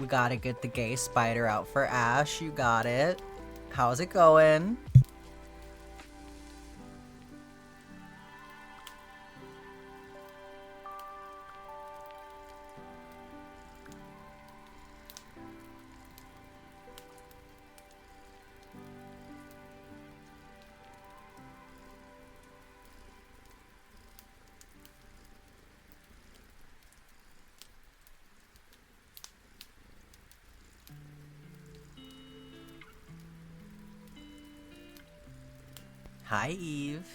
We gotta get the gay spider out for Ash. You got it. How's it going? Hi, Eve.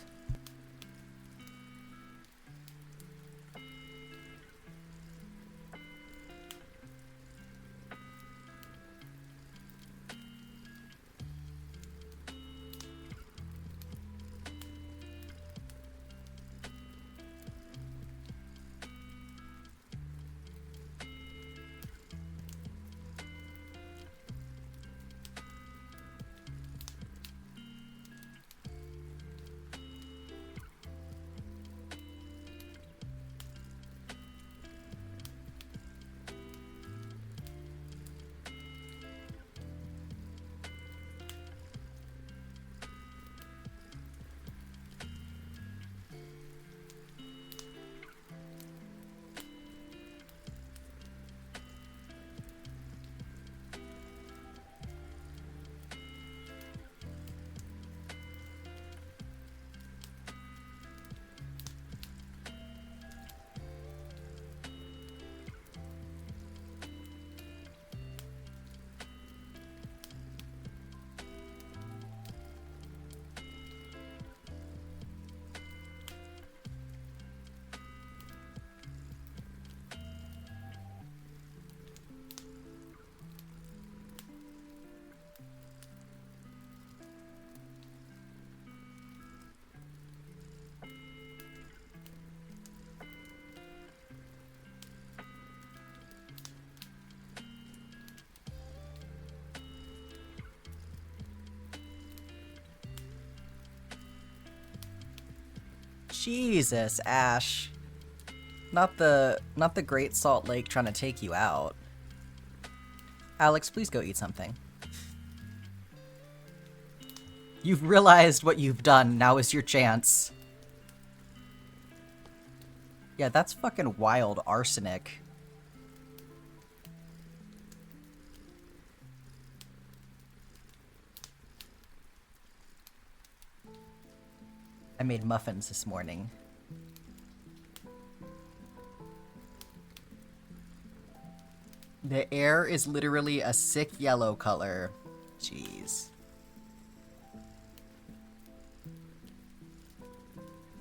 Jesus, Ash. Not the Great Salt Lake trying to take you out. Alex, please go eat something. You've realized what you've done. Now is your chance. Yeah, that's fucking wild arsenic. I made muffins this morning. The air is literally a sick yellow color. Jeez.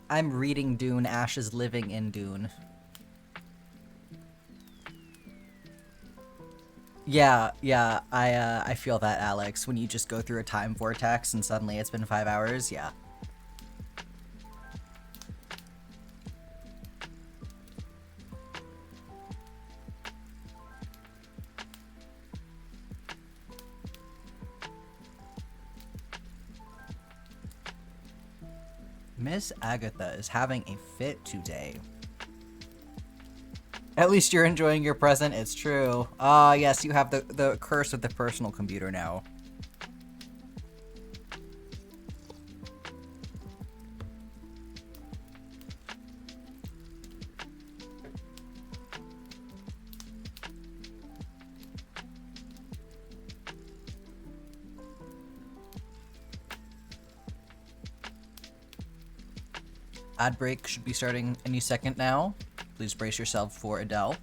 I'm reading Dune, Ash is living in Dune. Yeah, I feel that, Alex. When you just go through a time vortex and suddenly it's been 5 hours, yeah. Miss Agatha is having a fit today. At least you're enjoying your present, it's true. Ah, yes, you have the curse of the personal computer now. Ad break should be starting any second now. Please brace yourself for Adele.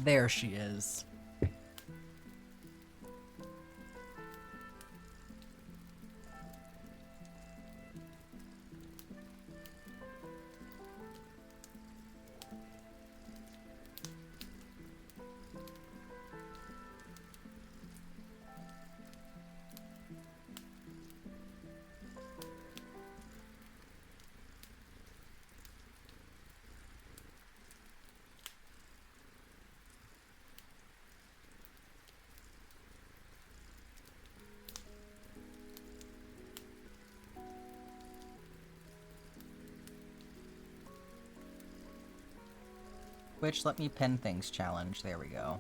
There she is. Which, let me pin things challenge. There we go.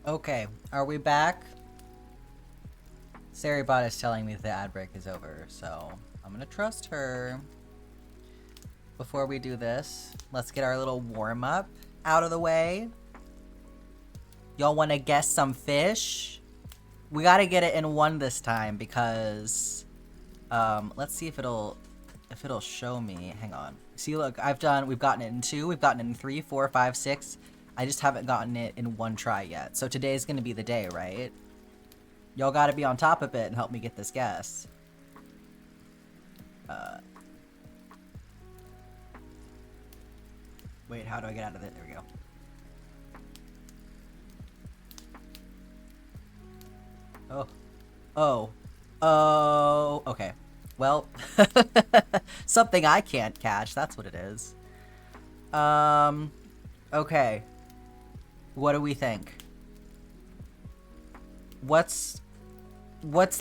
Okay, are we back? Saribot is telling me the ad break is over, so I'm gonna trust her. Before we do this, let's get our little warm-up out of the way. Y'all wanna guess some fish? We gotta get it in one this time because let's see if it'll show me. Hang on. See, look, we've gotten it in 2, we've gotten it in 3, 4, 5, 6. I just haven't gotten it in 1 try yet. So today's gonna be the day, right? Y'all gotta be on top of it and help me get this guess. Wait, how do I get out of it? There we go. Oh, okay. Well, something I can't catch, that's what it is. Okay. What do we think? What's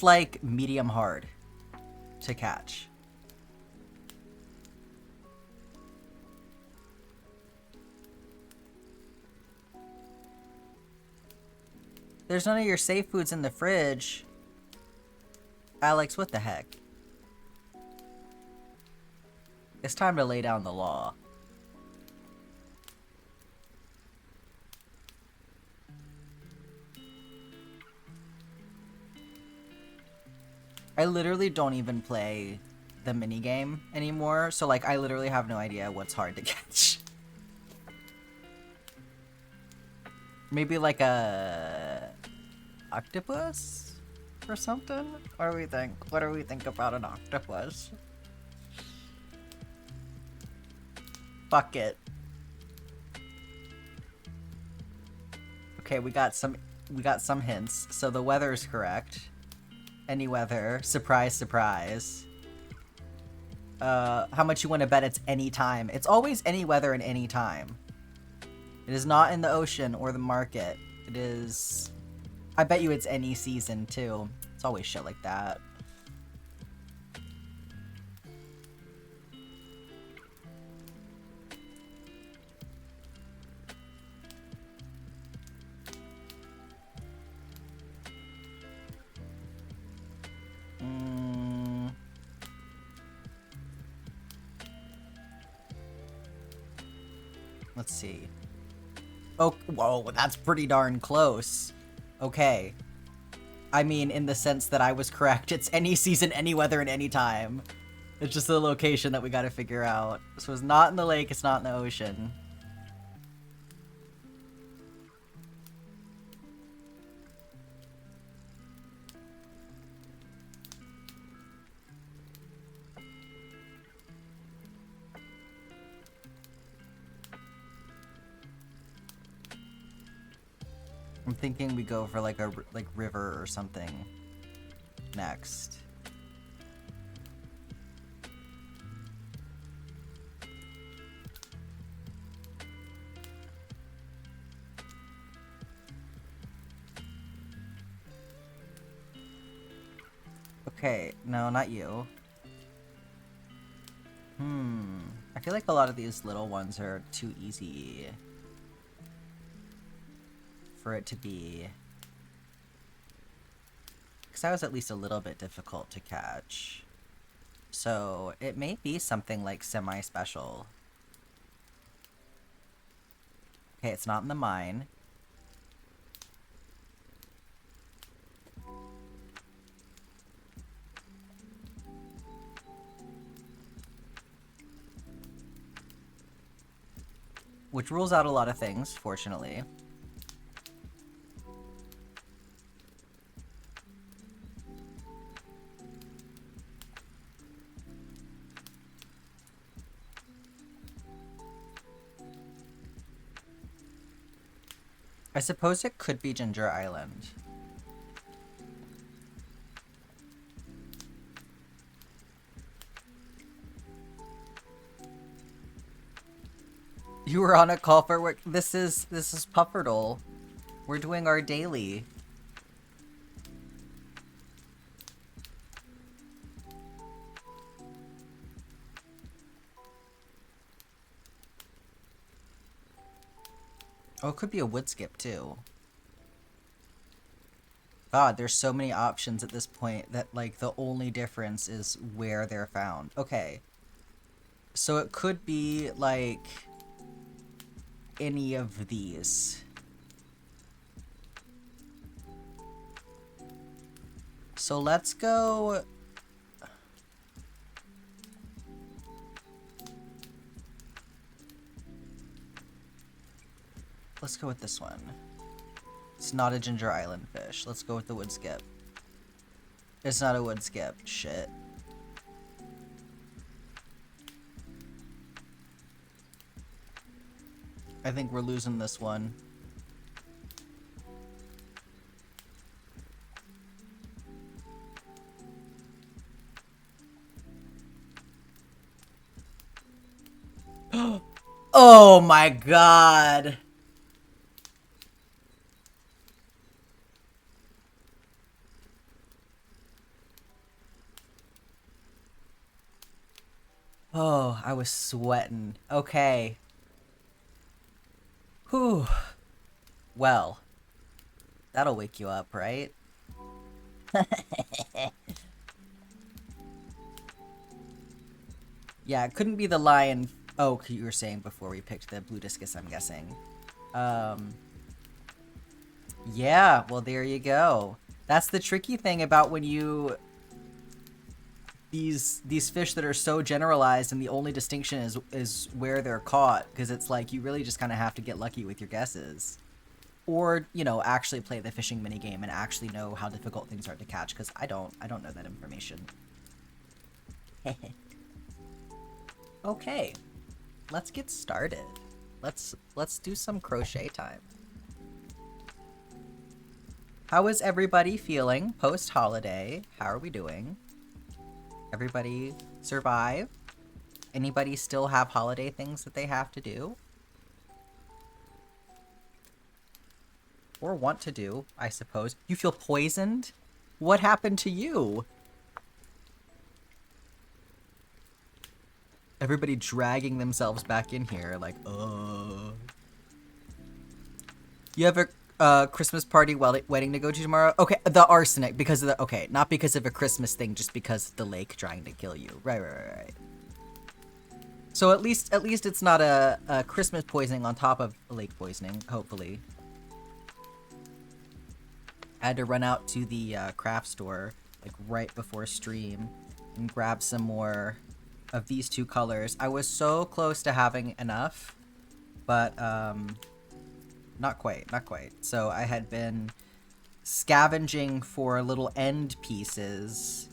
like medium hard to catch? There's none of your safe foods in the fridge. Alex, what the heck? It's time to lay down the law. I literally don't even play the minigame anymore, so like I literally have no idea what's hard to catch. Maybe like a octopus or something? What do we think? What do we think about an octopus? Fuck it. Okay, we got some hints. So the weather is correct. Any weather. Surprise, surprise. How much you want to bet it's any time? It's always any weather and any time. It is not in the ocean or the market. It is... I bet you it's any season, too. It's always shit like that. Let's see. Oh, whoa, that's pretty darn close. Okay. I mean, in the sense that I was correct. It's any season, any weather, and any time. It's just the location that we gotta figure out. So it's not in the lake, it's not in the ocean. I'm thinking we go for like a river or something next. Okay, no, not you. I feel like a lot of these little ones are too easy for it to be. Because that was at least a little bit difficult to catch. So it may be something like semi-special. Okay, it's not in the mine. Which rules out a lot of things, fortunately. I suppose it could be Ginger Island. You were on a call for work. This is Pufferdle. We're doing our daily. Oh, it could be a wood skip too. God, there's so many options at this point that, like, the only difference is where they're found. Okay. So it could be, like, any of these. So let's go... Let's go with this one. It's not a Ginger Island fish. Let's go with the wood skip. It's not a wood skip. Shit. I think we're losing this one. Oh my god! Oh, I was sweating. Okay. Whew. Well, that'll wake you up, right? Yeah, it couldn't be the lion. Oh, you were saying before we picked the blue discus, I'm guessing. Yeah, well, there you go. That's the tricky thing about when you... These fish that are so generalized and the only distinction is where they're caught, because it's like you really just kind of have to get lucky with your guesses. Or, you know, actually play the fishing minigame and actually know how difficult things are to catch, because I don't know that information. Okay, let's get started. Let's do some crochet time. How is everybody feeling post-holiday? How are we doing? Everybody survive? Anybody still have holiday things that they have to do? Or want to do, I suppose. You feel poisoned? What happened to you? Everybody dragging themselves back in here, like, You have a Christmas party wedding to go to tomorrow? Okay, the arsenic, because of the... Okay, not because of a Christmas thing, just because of the lake trying to kill you. Right. So at least it's not a Christmas poisoning on top of a lake poisoning, hopefully. I had to run out to the craft store, like, right before stream and grab some more of these two colors. I was so close to having enough, but, not quite. So I had been scavenging for little end pieces,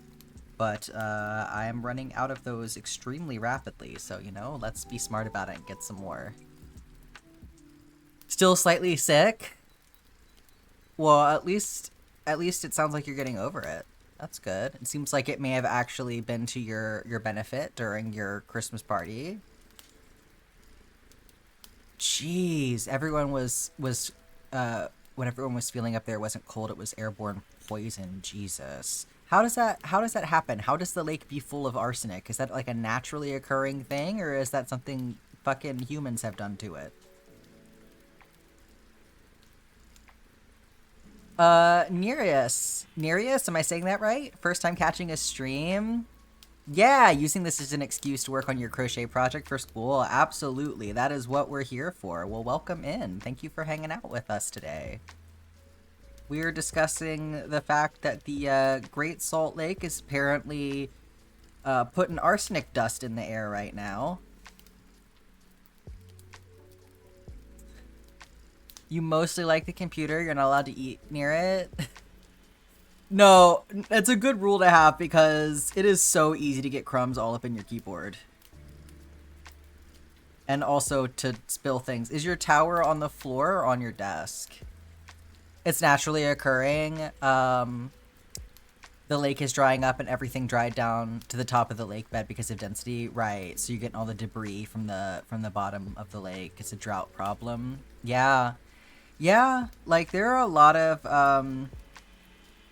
but I am running out of those extremely rapidly. So, you know, let's be smart about it and get some more. Still slightly sick? Well, at least it sounds like you're getting over it. That's good. It seems like it may have actually been to your benefit during your Christmas party. Jeez, everyone was when everyone was feeling up there, it wasn't cold, it was airborne poison. Jesus. How does that happen? How does the lake be full of arsenic? Is that like a naturally occurring thing, or is that something fucking humans have done to it? Nereus, am I saying that right? First time catching a stream? Yeah, using this as an excuse to work on your crochet project for school. Absolutely. That is what we're here for. Well, welcome in. Thank you for hanging out with us today. We are discussing the fact that the Great Salt Lake is apparently putting arsenic dust in the air right now. You mostly like the computer. You're not allowed to eat near it. No, it's a good rule to have because it is so easy to get crumbs all up in your keyboard. And also to spill things. Is your tower on the floor or on your desk? It's naturally occurring. The lake is drying up and everything dried down to the top of the lake bed because of density. Right, so you're getting all the debris from the bottom of the lake. It's a drought problem. Yeah. Yeah, like there are a lot of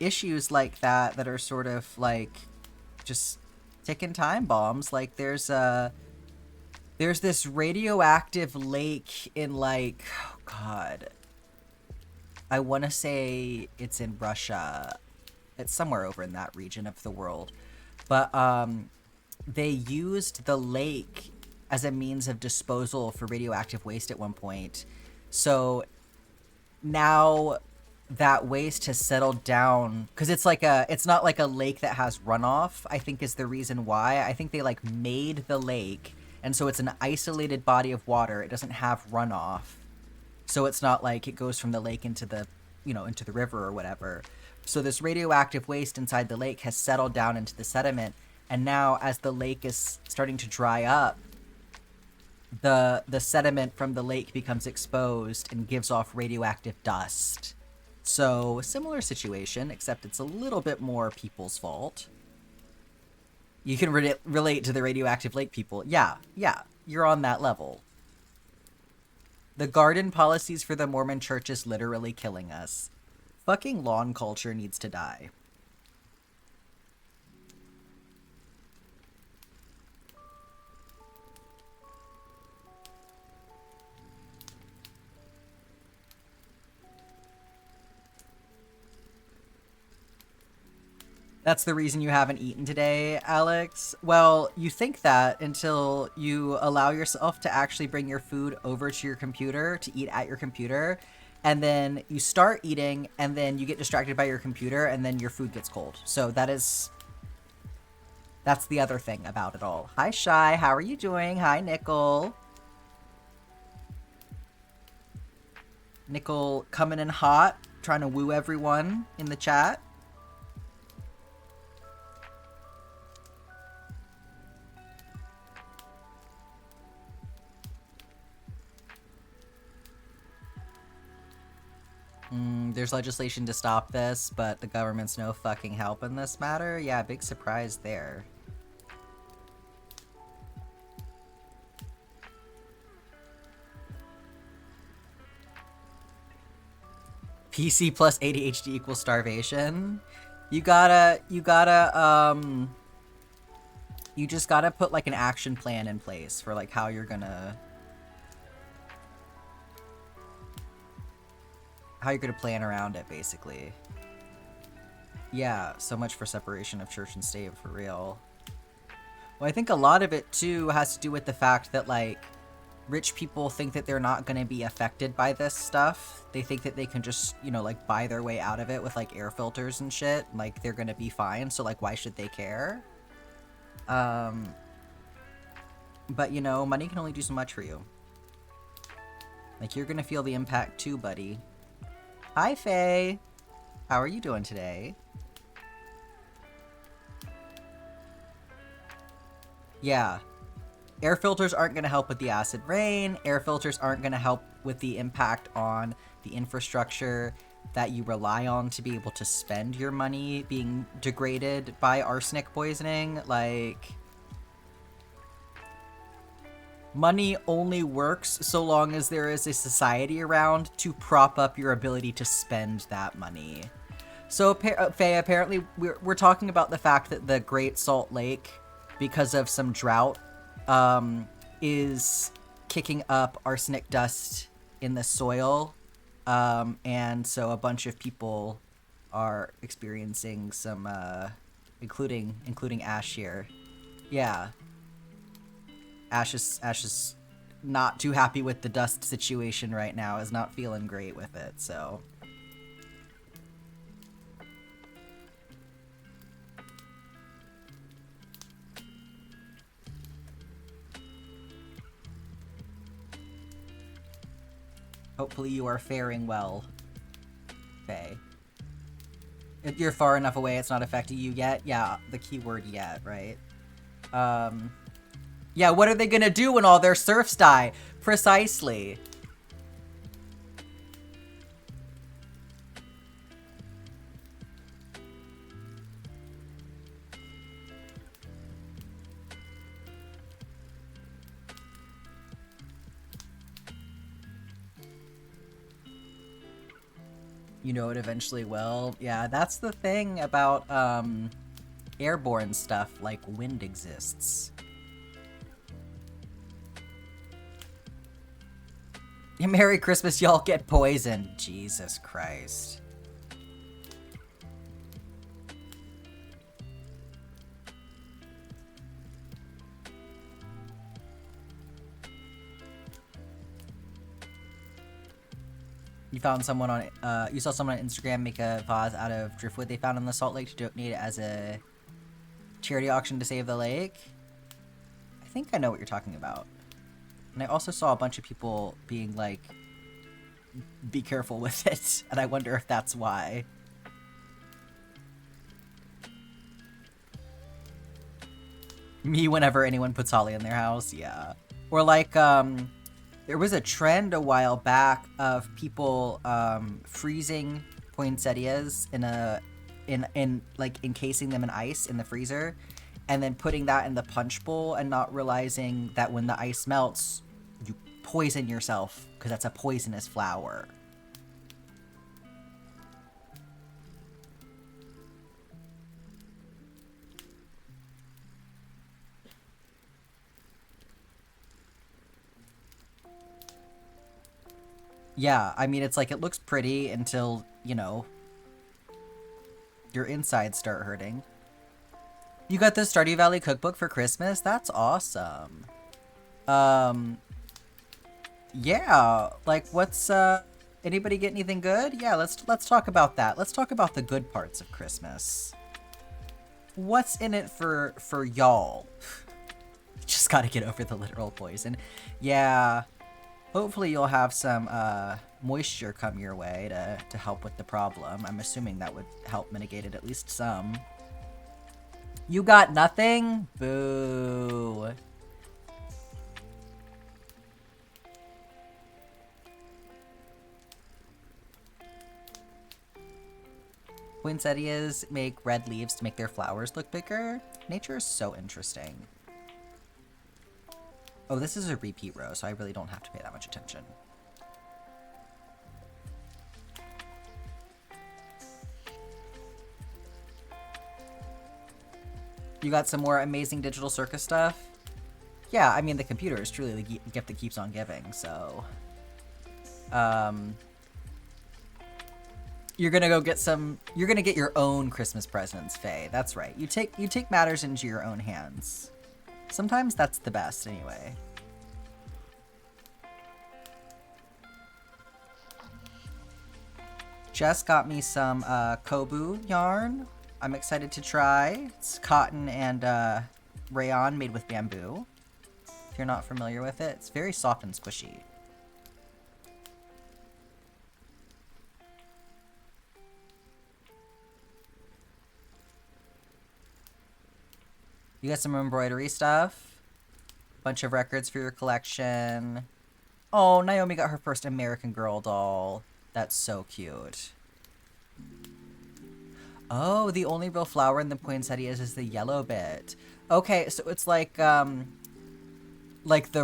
issues like that are sort of like just ticking time bombs. Like there's this radioactive lake in like, oh god, I want to say it's in Russia. It's somewhere over in that region of the world. But they used the lake as a means of disposal for radioactive waste at one point. So now that waste has settled down because it's not like a lake that has runoff, I think is the reason why. I think they like made the lake, and so it's an isolated body of water. It doesn't have runoff. So it's not like it goes from the lake into the, into the river or whatever. So this radioactive waste inside the lake has settled down into the sediment, and now as the lake is starting to dry up, the sediment from the lake becomes exposed and gives off radioactive dust. So, similar situation, except it's a little bit more people's fault. You can relate to the radioactive lake people. Yeah, you're on that level. The garden policies for the Mormon church is literally killing us. Fucking lawn culture needs to die. That's the reason you haven't eaten today, Alex? Well, you think that until you allow yourself to actually bring your food over to your computer to eat at your computer, and then you start eating, and then you get distracted by your computer, and then your food gets cold. So that's the other thing about it all. Hi, Shy. How are you doing? Hi, Nickel. Nickel coming in hot, trying to woo everyone in the chat. There's legislation to stop this, but the government's no fucking help in this matter. Yeah, big surprise there. PC plus ADHD equals starvation. You just gotta put like an action plan in place for like how you're gonna plan around it, basically. Yeah, so much for separation of church and state, for real. Well, I think a lot of it, too, has to do with the fact that, like, rich people think that they're not going to be affected by this stuff. They think that they can just, like, buy their way out of it with, like, air filters and shit. Like, they're going to be fine, so, like, why should they care? But, money can only do so much for you. Like, you're going to feel the impact, too, buddy. Hi, Faye. How are you doing today? Yeah. Air filters aren't going to help with the acid rain. Air filters aren't going to help with the impact on the infrastructure that you rely on to be able to spend your money being degraded by arsenic poisoning. Like, money only works so long as there is a society around to prop up your ability to spend that money. So, Faye, apparently we're talking about the fact that the Great Salt Lake, because of some drought, is kicking up arsenic dust in the soil. And so a bunch of people are experiencing some, including Ash here, Yeah. Ash is not too happy with the dust situation right now, is not feeling great with it, so. Hopefully you are faring well, Faye. If you're far enough away, it's not affecting you yet? Yeah, the keyword yet, right? Yeah, what are they gonna do when all their serfs die? Precisely. You know it eventually will. Yeah, that's the thing about, airborne stuff, like wind exists. Merry Christmas, y'all get poisoned. Jesus Christ. You found someone on, you saw someone on Instagram make a vase out of driftwood they found in the Salt Lake to donate it as a charity auction to save the lake. I think I know what you're talking about. And I also saw a bunch of people being like, be careful with it, and I wonder if that's why. Me whenever anyone puts holly in their house, yeah. Or like, there was a trend a while back of people freezing poinsettias in like encasing them in ice in the freezer, and then putting that in the punch bowl and not realizing that when the ice melts, you poison yourself because that's a poisonous flower. Yeah, I mean, it's like, it looks pretty until, you know, your insides start hurting. You got the Stardew Valley cookbook for Christmas? That's awesome. Yeah, like, what's, anybody get anything good? Yeah, let's talk about that. Let's talk about the good parts of Christmas. What's in it for y'all? Just gotta get over the literal poison. Yeah. Hopefully you'll have some moisture come your way to help with the problem. I'm assuming that would help mitigate it at least some. You got nothing? Boo. Poinsettias make red leaves to make their flowers look bigger. Nature is so interesting. Oh, this is a repeat row, so I really don't have to pay that much attention. You got some more amazing digital circus stuff? Yeah, I mean, the computer is truly the gift that keeps on giving, so... You're gonna go get some... You're gonna get your own Christmas presents, Faye. That's right. You take matters into your own hands. Sometimes that's the best, anyway. Jess got me some Kobu yarn. I'm excited to try. It's cotton and rayon made with bamboo. If you're not familiar with it, it's very soft and squishy. You got some embroidery stuff. Bunch of records for your collection. Oh, Naomi got her first American Girl doll. That's so cute. Oh, the only real flower in the poinsettias is the yellow bit. Okay, so it's like the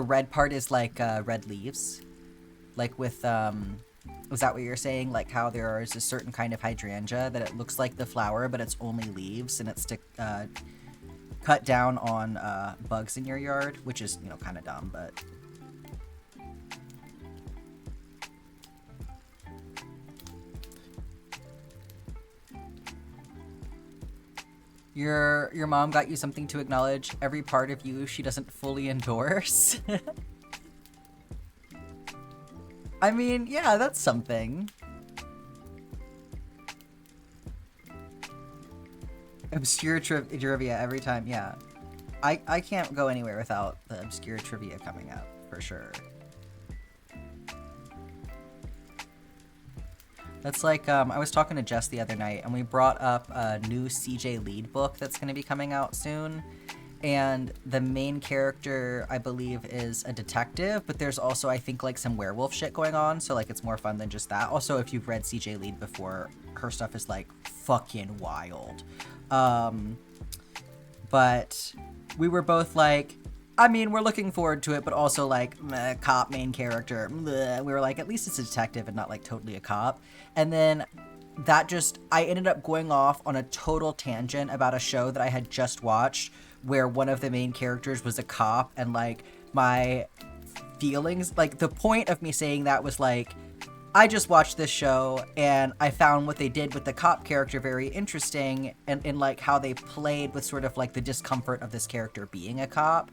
red part is like red leaves. Like with is that what you're saying? Like how there is a certain kind of hydrangea that it looks like the flower, but it's only leaves, and it's to cut down on bugs in your yard, which is, you know, kind of dumb, but... Your mom got you something to acknowledge every part of you she doesn't fully endorse. I mean, yeah, that's something. Obscure trivia every time, yeah. I can't go anywhere without the obscure trivia coming up, for sure. That's like, I was talking to Jess the other night, and we brought up a new CJ Lead book that's going to be coming out soon. And the main character, I believe, is a detective, but there's also, I think, like, some werewolf shit going on, so, like, it's more fun than just that. Also, if you've read CJ Lead before, her stuff is, like, fucking wild. But we were both like, I mean, we're looking forward to it, but also like, meh, cop main character. Meh. We were like, at least it's a detective and not like totally a cop. And then that just, I ended up going off on a total tangent about a show that I had just watched where one of the main characters was a cop, and like my feelings, like the point of me saying that was like, I just watched this show and I found what they did with the cop character very interesting, and in like how they played with sort of like the discomfort of this character being a cop.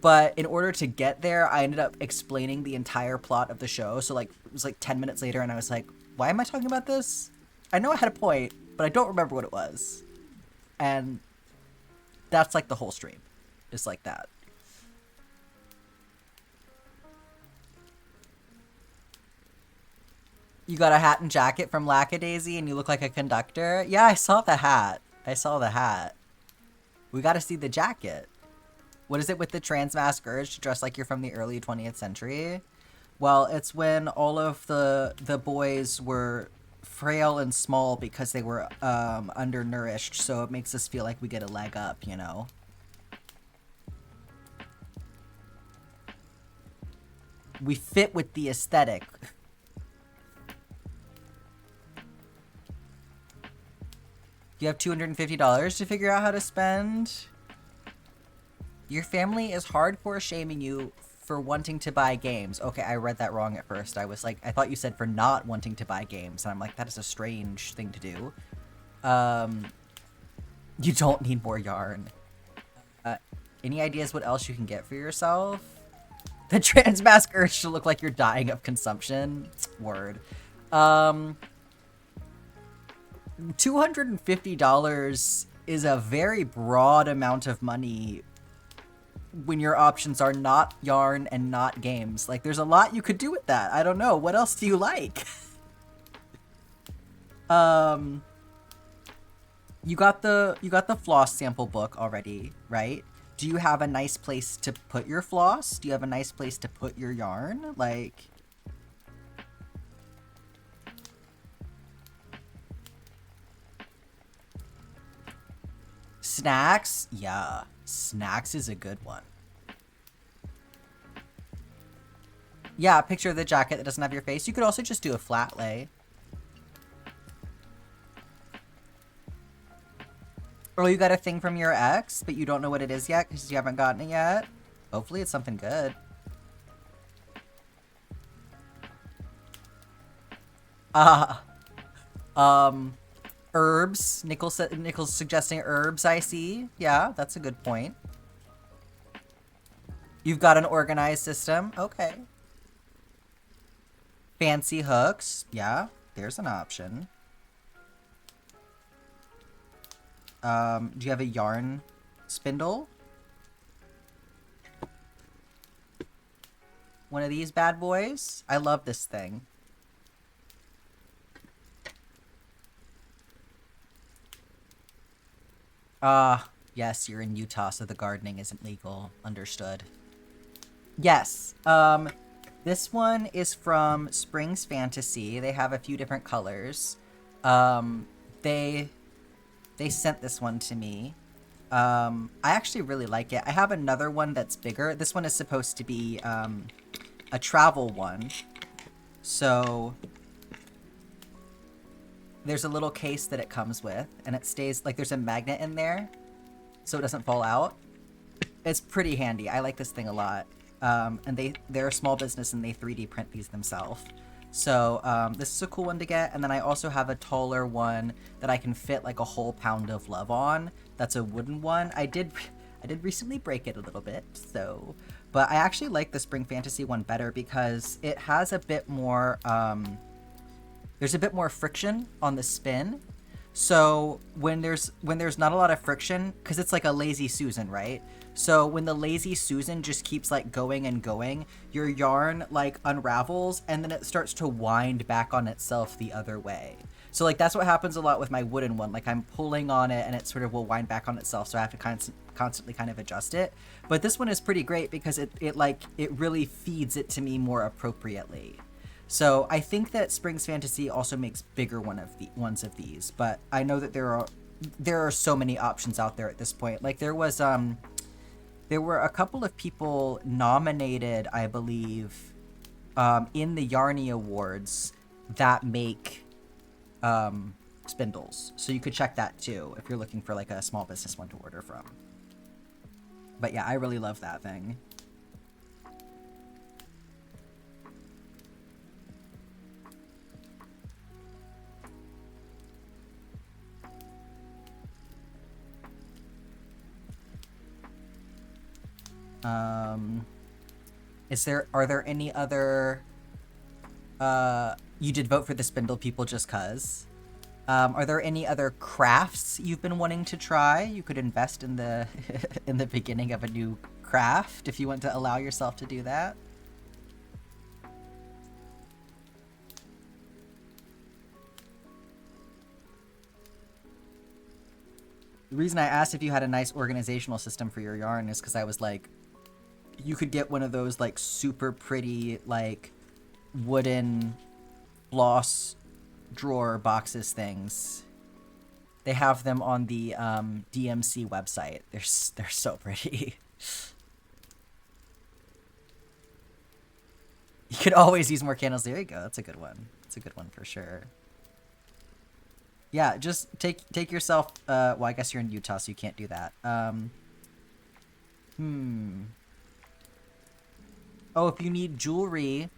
But in order to get there, I ended up explaining the entire plot of the show. So like it was like 10 minutes later and I was like, why am I talking about this? I know I had a point, but I don't remember what it was. And that's like the whole stream. It's like that. You got a hat and jacket from Lackadaisy and you look like a conductor? Yeah, I saw the hat. I saw the hat. We gotta see the jacket. What is it with the trans mask urge to dress like you're from the early 20th century? Well, it's when all of the boys were frail and small because they were undernourished, so it makes us feel like we get a leg up, you know? We fit with the aesthetic. You have $250 to figure out how to spend? Your family is hardcore shaming you for wanting to buy games. Okay, I read that wrong at first. I was like, I thought you said for not wanting to buy games. And I'm like, that is a strange thing to do. You don't need more yarn. Any ideas what else you can get for yourself? The trans mask urge to look like you're dying of consumption. Word. $250 is a very broad amount of money when your options are not yarn and not games. Like, there's a lot you could do with that. I don't know. What else do you like? You got the floss sample book already, right? Do you have a nice place to put your floss? Do you have a nice place to put your yarn? Like, snacks? Yeah. Snacks is a good one. Yeah, a picture of the jacket that doesn't have your face. You could also just do a flat lay. Or you got a thing from your ex, but you don't know what it is yet because you haven't gotten it yet. Hopefully it's something good. Herbs. Nichols suggesting herbs, I see. Yeah, that's a good point. You've got an organized system. Okay. Fancy hooks. Yeah, there's an option. Do you have a yarn spindle? One of these bad boys? I love this thing. Yes, you're in Utah, so the gardening isn't legal. Understood. Yes, this one is from Springs Fantasy. They have a few different colors. They sent this one to me. I actually really like it. I have another one that's bigger. This one is supposed to be, a travel one. So there's a little case that it comes with, and it stays, like, there's a magnet in there, so it doesn't fall out. It's pretty handy. I like this thing a lot. And they're a small business, and they 3D print these themselves. So this is a cool one to get. And then I also have a taller one that I can fit like a whole pound of love on. That's a wooden one. I did recently break it a little bit, so, but I actually like the Spring Fantasy one better because it has a bit more, there's a bit more friction on the spin. So when there's not a lot of friction, because it's like a lazy Susan, right? So when the lazy Susan just keeps like going and going, your yarn like unravels and then it starts to wind back on itself the other way. So like that's what happens a lot with my wooden one. Like I'm pulling on it and it sort of will wind back on itself, so I have to constantly kind of adjust it. But this one is pretty great because it really feeds it to me more appropriately. So I think that Spring's Fantasy also makes bigger ones of these, but I know that there are so many options out there at this point. Like there were a couple of people nominated, I believe, in the Yarny Awards that make spindles. So you could check that too if you're looking for like a small business one to order from. But yeah, I really love that thing. Are there any other, you did vote for the spindle people just cuz. Are there any other crafts you've been wanting to try? You could invest in the, in the beginning of a new craft if you want to allow yourself to do that. The reason I asked if you had a nice organizational system for your yarn is because I was like, you could get one of those like super pretty like wooden floss drawer boxes things. They have them on the DMC website. They're so pretty. You could always use more candles. There you go. That's a good one. That's a good one for sure. Yeah, just take yourself. Well, I guess you're in Utah, so you can't do that. Oh, if you need jewelry,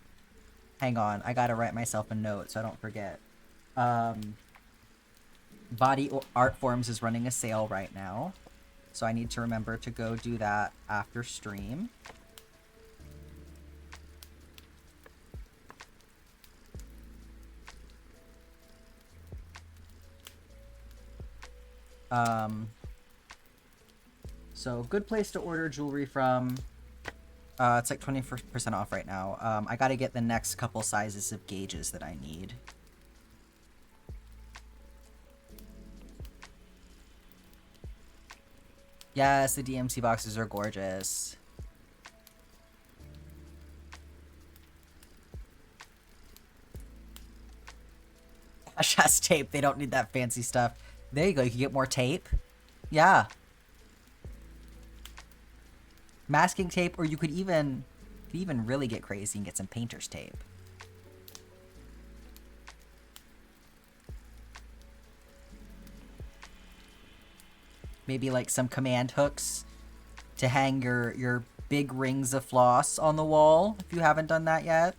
hang on. I gotta write myself a note so I don't forget. Body Art Forms is running a sale right now, so I need to remember to go do that after stream. So good place to order jewelry from. It's like 20% off right now. I gotta get the next couple sizes of gauges that I need. Yes, the DMC boxes are gorgeous. Just tape. They don't need that fancy stuff. There you go. You can get more tape. Yeah. Masking tape, or you could even really get crazy and get some painter's tape. Maybe like some command hooks to hang your big rings of floss on the wall if you haven't done that yet.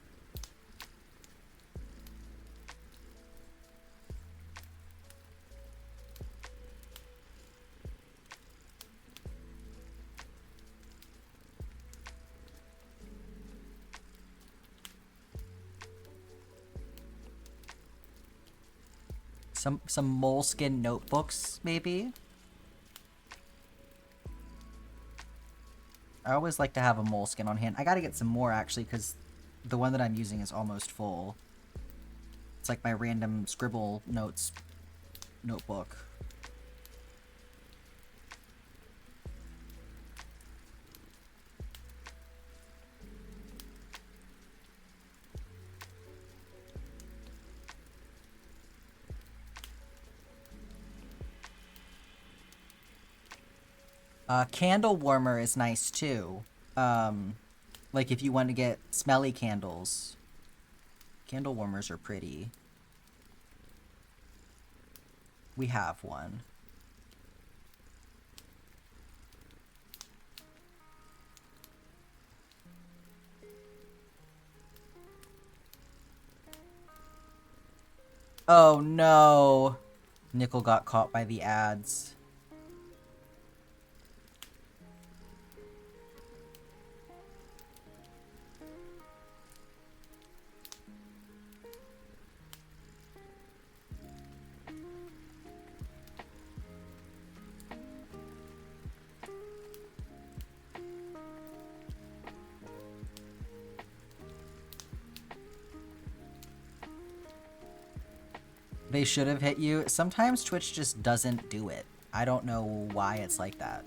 Some moleskin notebooks, maybe? I always like to have a moleskin on hand. I gotta get some more, actually, because the one that I'm using is almost full. It's like my random scribble notes notebook. Candle warmer is nice too. Like if you want to get smelly candles. Candle warmers are pretty. We have one. Oh no! Nickel got caught by the ads. They should have hit you. Sometimes Twitch just doesn't do it. I don't know why it's like that.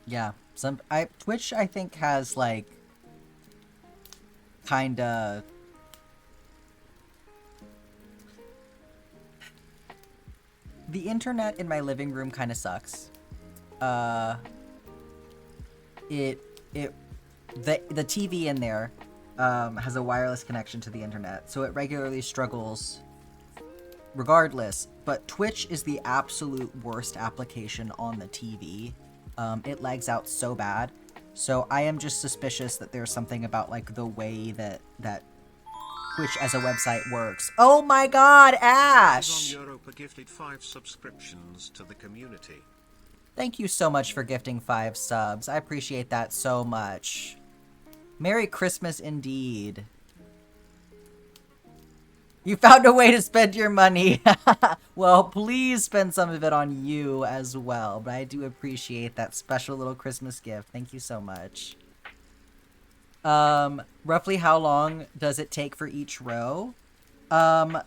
Yeah, Twitch I think has like kinda the internet in my living room kinda sucks. The TV in there has a wireless connection to the internet, so it regularly struggles regardless, but Twitch is the absolute worst application on the TV. It lags out so bad. So I am just suspicious that there's something about like the way that Twitch as a website works. Oh my god, Ash! Europa gifted 5 subscriptions to the community. Thank you so much for gifting 5 subs. I appreciate that so much. Merry Christmas indeed. You found a way to spend your money. Well, please spend some of it on you as well. But I do appreciate that special little Christmas gift. Thank you so much. Roughly how long does it take for each row? I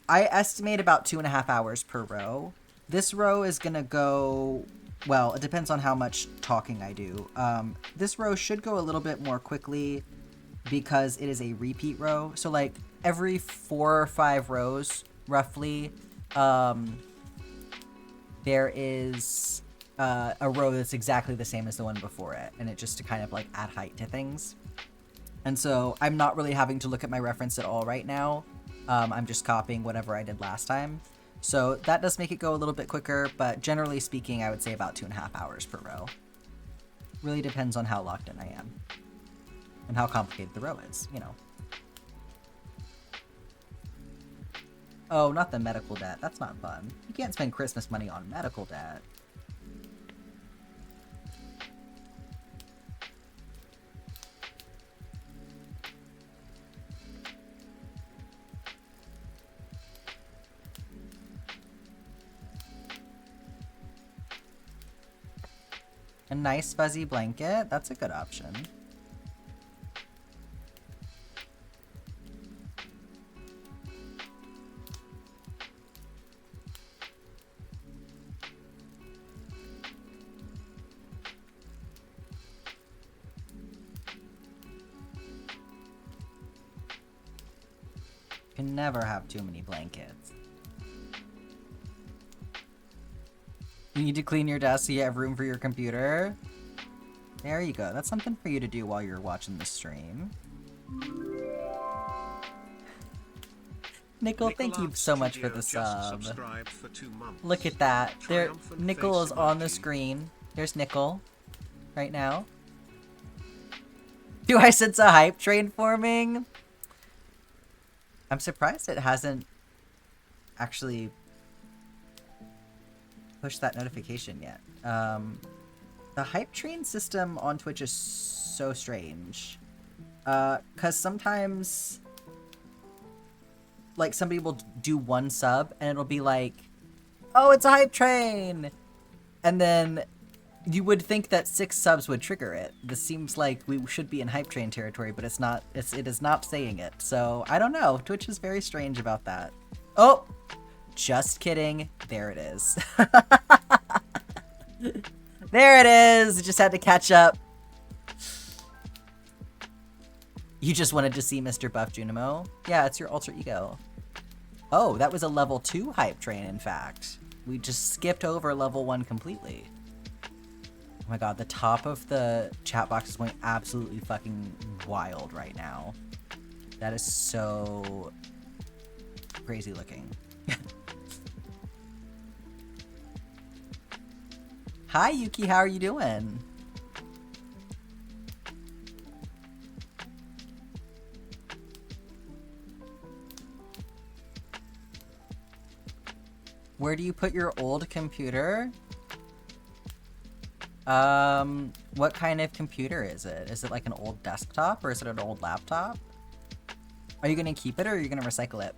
estimate about 2.5 hours per row. This row is gonna go... Well, it depends on how much talking I do. This row should go a little bit more quickly because it is a repeat row. So, like, every 4 or 5 rows, roughly, there is a row that's exactly the same as the one before it, and it just to kind of, like, add height to things. And so I'm not really having to look at my reference at all right now. I'm just copying whatever I did last time. So that does make it go a little bit quicker, but generally speaking, I would say about 2.5 hours per row. Really depends on how locked in I am. And how complicated the row is, you know. Oh, not the medical debt. That's not fun. You can't spend Christmas money on medical debt. A nice fuzzy blanket. That's a good option. Can never have too many blankets. You need to clean your desk so you have room for your computer. There you go. That's something for you to do while you're watching the stream. Nickel, thank you so much for the sub. For 2 months. Look at that. There, Nickel is on the screen. There's Nickel right now. Do I sense a hype train forming? I'm surprised it hasn't actually pushed that notification yet. The hype train system on Twitch is so strange. 'Cause sometimes, like, somebody will do 1 sub and it'll be like, oh, it's a hype train! And then you would think that 6 subs would trigger it. This seems like we should be in hype train territory, but it's not. It is not saying it. So I don't know. Twitch is very strange about that. Oh, just kidding. There it is. There it is! Just had to catch up. You just wanted to see Mr. Buff Junimo? Yeah, it's your alter ego. Oh, that was a level 2 hype train, in fact. We just skipped over level 1 completely. Oh my god, the top of the chat box is going absolutely fucking wild right now. That is so crazy looking. Hi, Yuki, how are you doing? Where do you put your old computer? What kind of computer is it? Is it like an old desktop or is it an old laptop? Are you gonna keep it or are you gonna recycle it?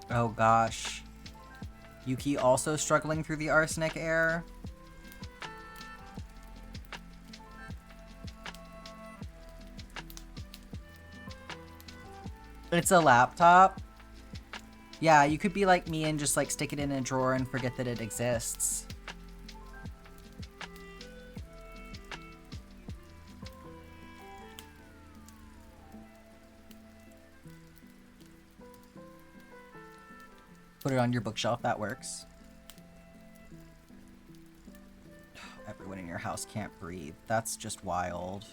Oh gosh. Yuki also struggling through the arsenic air? It's a laptop? Yeah, you could be like me and just like stick it in a drawer and forget that it exists. Put it on your bookshelf, that works. Everyone in your house can't breathe. That's just wild.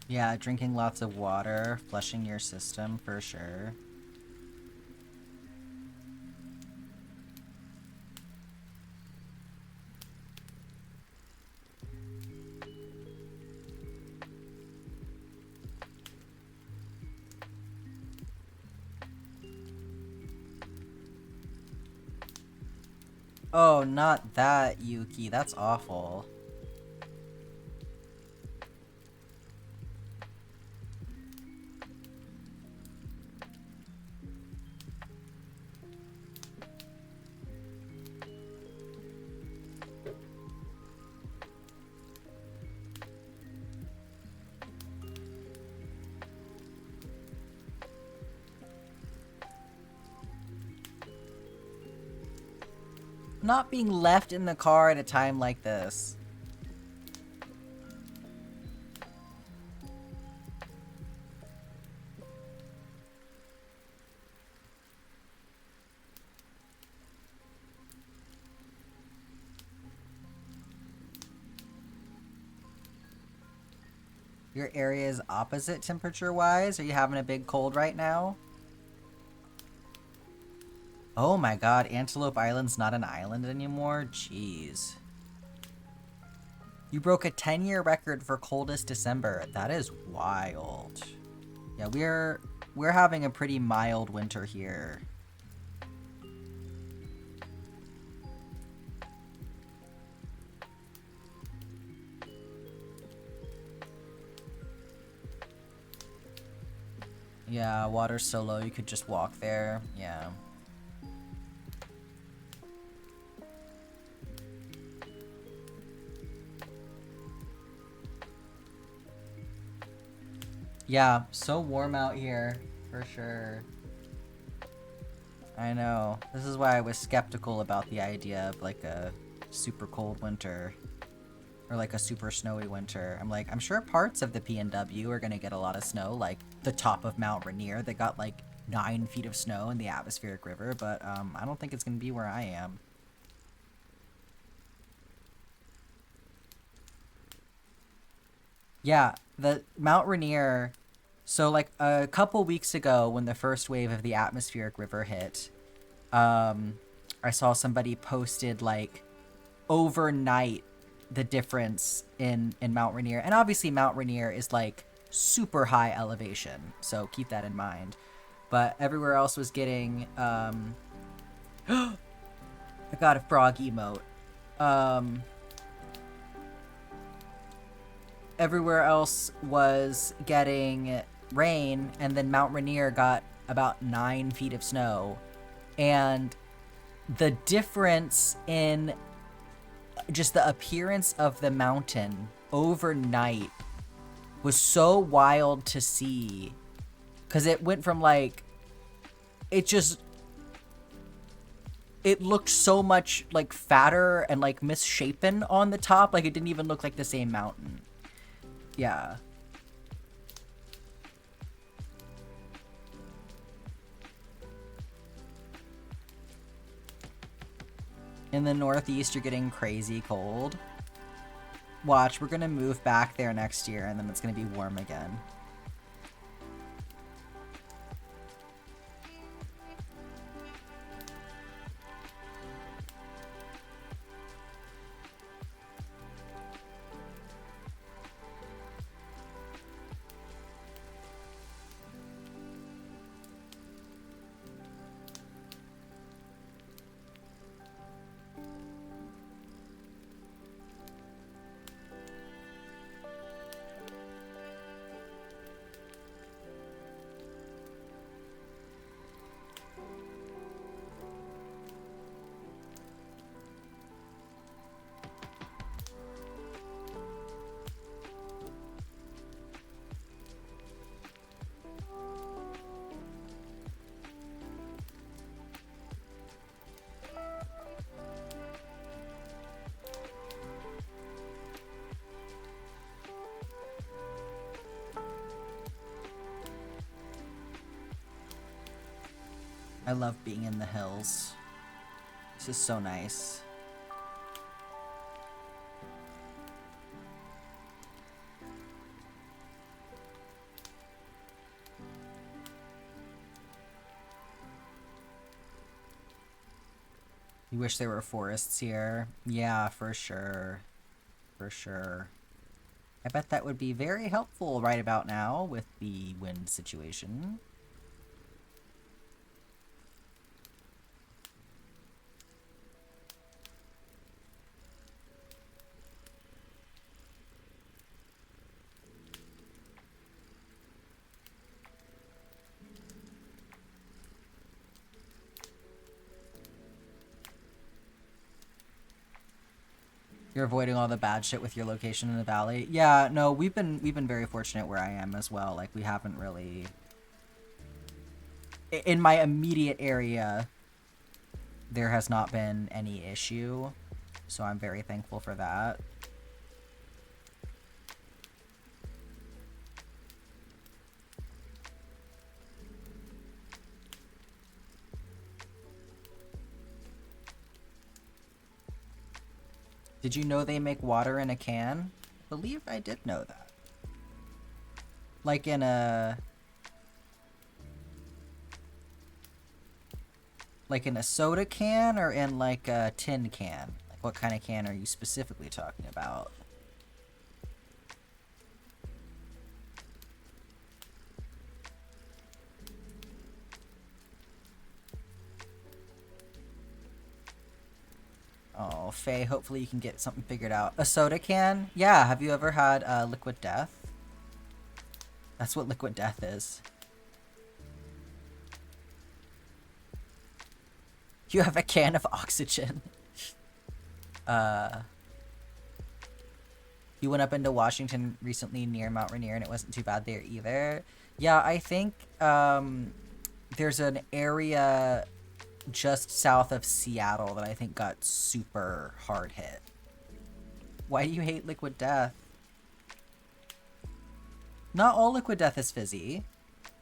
Yeah, drinking lots of water, flushing your system for sure. Oh, not that, Yuki. That's awful. Not being left in the car at a time like this. Your area is opposite temperature-wise? Are you having a big cold right now? Oh my god, Antelope Island's not an island anymore? Jeez. You broke a 10-year record for coldest December. That is wild. Yeah, we're having a pretty mild winter here. Yeah, water's so low you could just walk there. Yeah. Yeah, so warm out here, for sure. I know. This is why I was skeptical about the idea of like a super cold winter. Or like a super snowy winter. I'm like, I'm sure parts of the PNW are gonna get a lot of snow, like the top of Mount Rainier that got like 9 feet of snow in the atmospheric river, but I don't think it's gonna be where I am. Yeah, the Mount Rainier. So like a couple weeks ago when the first wave of the atmospheric river hit, I saw somebody posted like overnight the difference in Mount Rainier. And obviously Mount Rainier is like super high elevation, so keep that in mind. But everywhere else was getting I got a frog emote. Everywhere else was getting rain, and then Mount Rainier got about 9 feet of snow. And the difference in just the appearance of the mountain overnight was so wild to see, because it went from like, it looked so much like fatter and like misshapen on the top, like it didn't even look like the same mountain. Yeah. In the Northeast, you're getting crazy cold. Watch, we're gonna move back there next year, and then it's gonna be warm again. I love being in the hills. This is so nice. You wish there were forests here? Yeah, for sure. For sure. I bet that would be very helpful right about now with the wind situation. You're avoiding all the bad shit with your location in the valley. Yeah, no, we've been very fortunate where I am as well. Like, we haven't really, in my immediate area, there has not been any issue, so I'm very thankful for that. Did you know they make water in a can? I believe I did know that. Like in a... Like in a soda can or in like a tin can? Like what kind of can are you specifically talking about? Oh, Faye, hopefully you can get something figured out. A soda can? Yeah, have you ever had liquid death? That's what liquid death is. You have a can of oxygen. You went up into Washington recently near Mount Rainier and it wasn't too bad there either. Yeah, I think there's an area just south of Seattle that I think got super hard hit. Why do you hate liquid death? Not all liquid death is fizzy.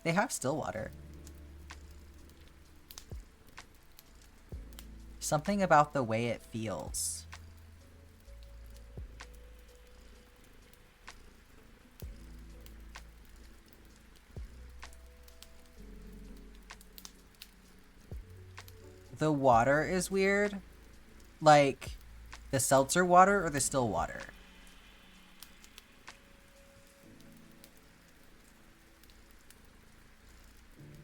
They have still water. Something about the way it feels. The water is weird. Like, The seltzer water or the still water?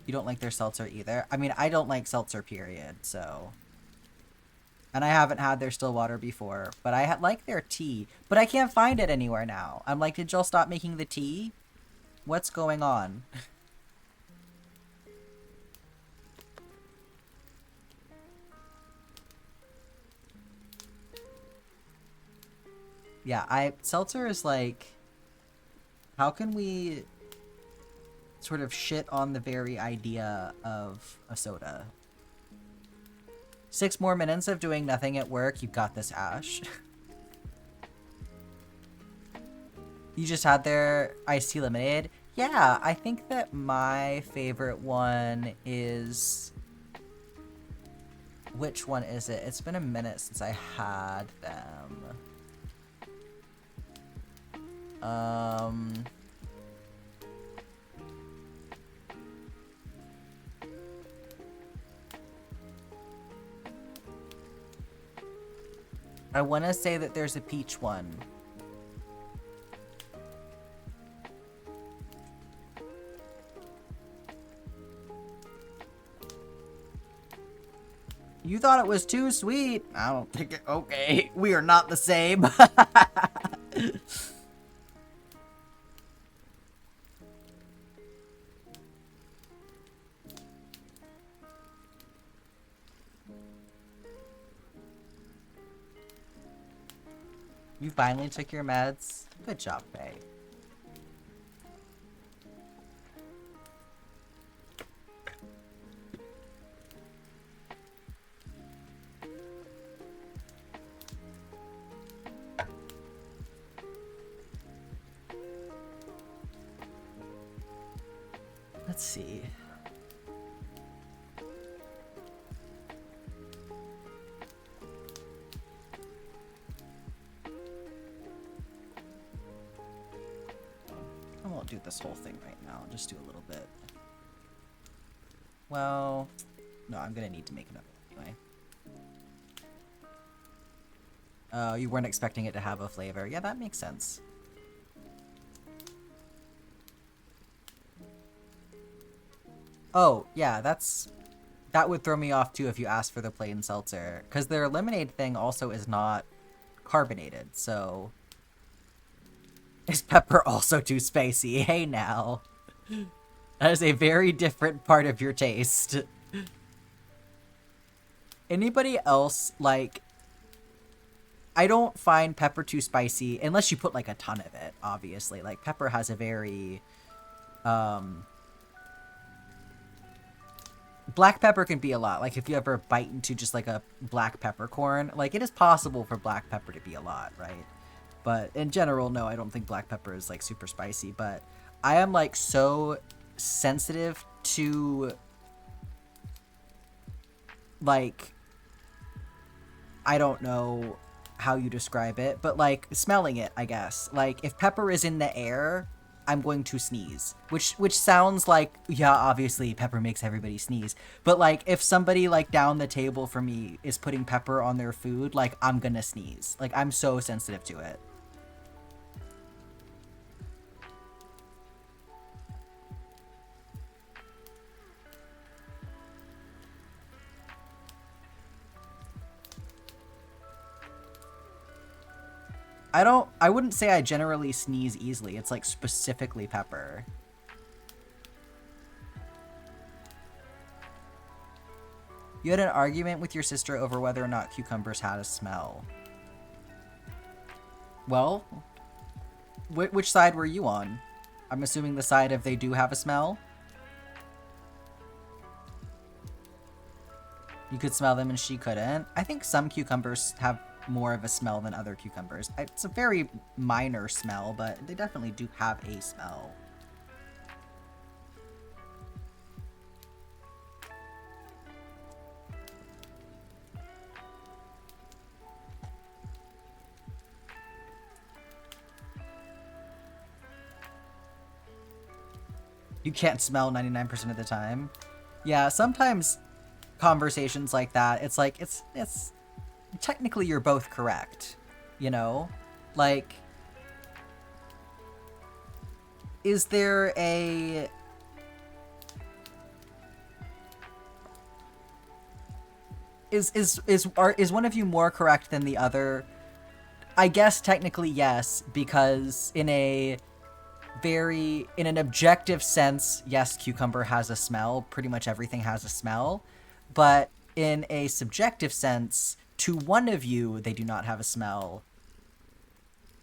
You don't like their seltzer either? I mean, I don't like seltzer, period, so... And I haven't had their still water before, but I like their tea. But I can't find it anywhere now. I'm like, did y'all stop making the tea? What's going on? Yeah, seltzer is like... How can we sort of shit on the very idea of a soda? 6 more minutes of doing nothing at work. You got this, Ash. You just had their iced tea lemonade? Yeah, I think that my favorite one is... Which one is it? It's been a minute since I had them. I want to say that there's a peach one. You thought it was too sweet? I don't think it... Okay, we are not the same. You finally took your meds? Good job, Faye. Let's see. I won't do this whole thing right now. I'll just do a little bit. Well, no, I'm gonna need to make another one anyway. Oh, you weren't expecting it to have a flavor. Yeah, that makes sense. Oh, yeah, that would throw me off too if you asked for the plain seltzer. Because their lemonade thing also is not carbonated, so... Is pepper also too spicy? Hey now. That is a very different part of your taste. Anybody else, like... I don't find pepper too spicy, unless you put, like, a ton of it, obviously. Like, pepper has a very... Black pepper can be a lot. Like, if you ever bite into just, like, a black peppercorn, like, it is possible for black pepper to be a lot, right? But in general, no, I don't think black pepper is, like, super spicy. But I am, like, so sensitive to, like, I don't know how you describe it, but, like, smelling it, I guess. Like, if pepper is in the air... I'm going to sneeze, which sounds like, yeah, obviously pepper makes everybody sneeze, but like if somebody like down the table from me is putting pepper on their food, like I'm gonna sneeze. Like I'm so sensitive to it. I wouldn't say I generally sneeze easily. It's like specifically pepper. You had an argument with your sister over whether or not cucumbers had a smell. Well, which side were you on? I'm assuming the side of they do have a smell. You could smell them and she couldn't. I think some cucumbers have more of a smell than other cucumbers. It's a very minor smell, but they definitely do have a smell. You can't smell 99% of the time. Yeah, sometimes conversations like that, it's like, it's technically you're both correct, you know? Like, is there a... Is one of you more correct than the other? I guess technically yes, because in an objective sense, yes, cucumber has a smell. Pretty much everything has a smell. But in a subjective sense, to one of you, they do not have a smell.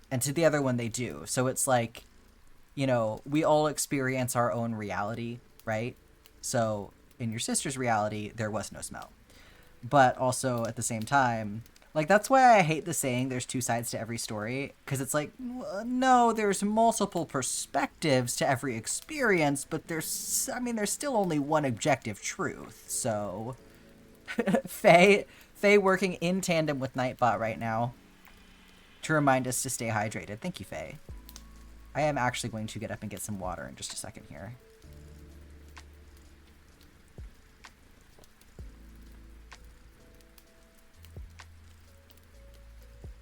And to the other one, they do. So it's like, you know, we all experience our own reality, right? So in your sister's reality, there was no smell. But also at the same time, like, that's why I hate the saying there's two sides to every story, because it's like, no, there's multiple perspectives to every experience, but there's still only one objective truth. So Faye working in tandem with Nightbot right now to remind us to stay hydrated. Thank you, Faye. I am actually going to get up and get some water in just a second here.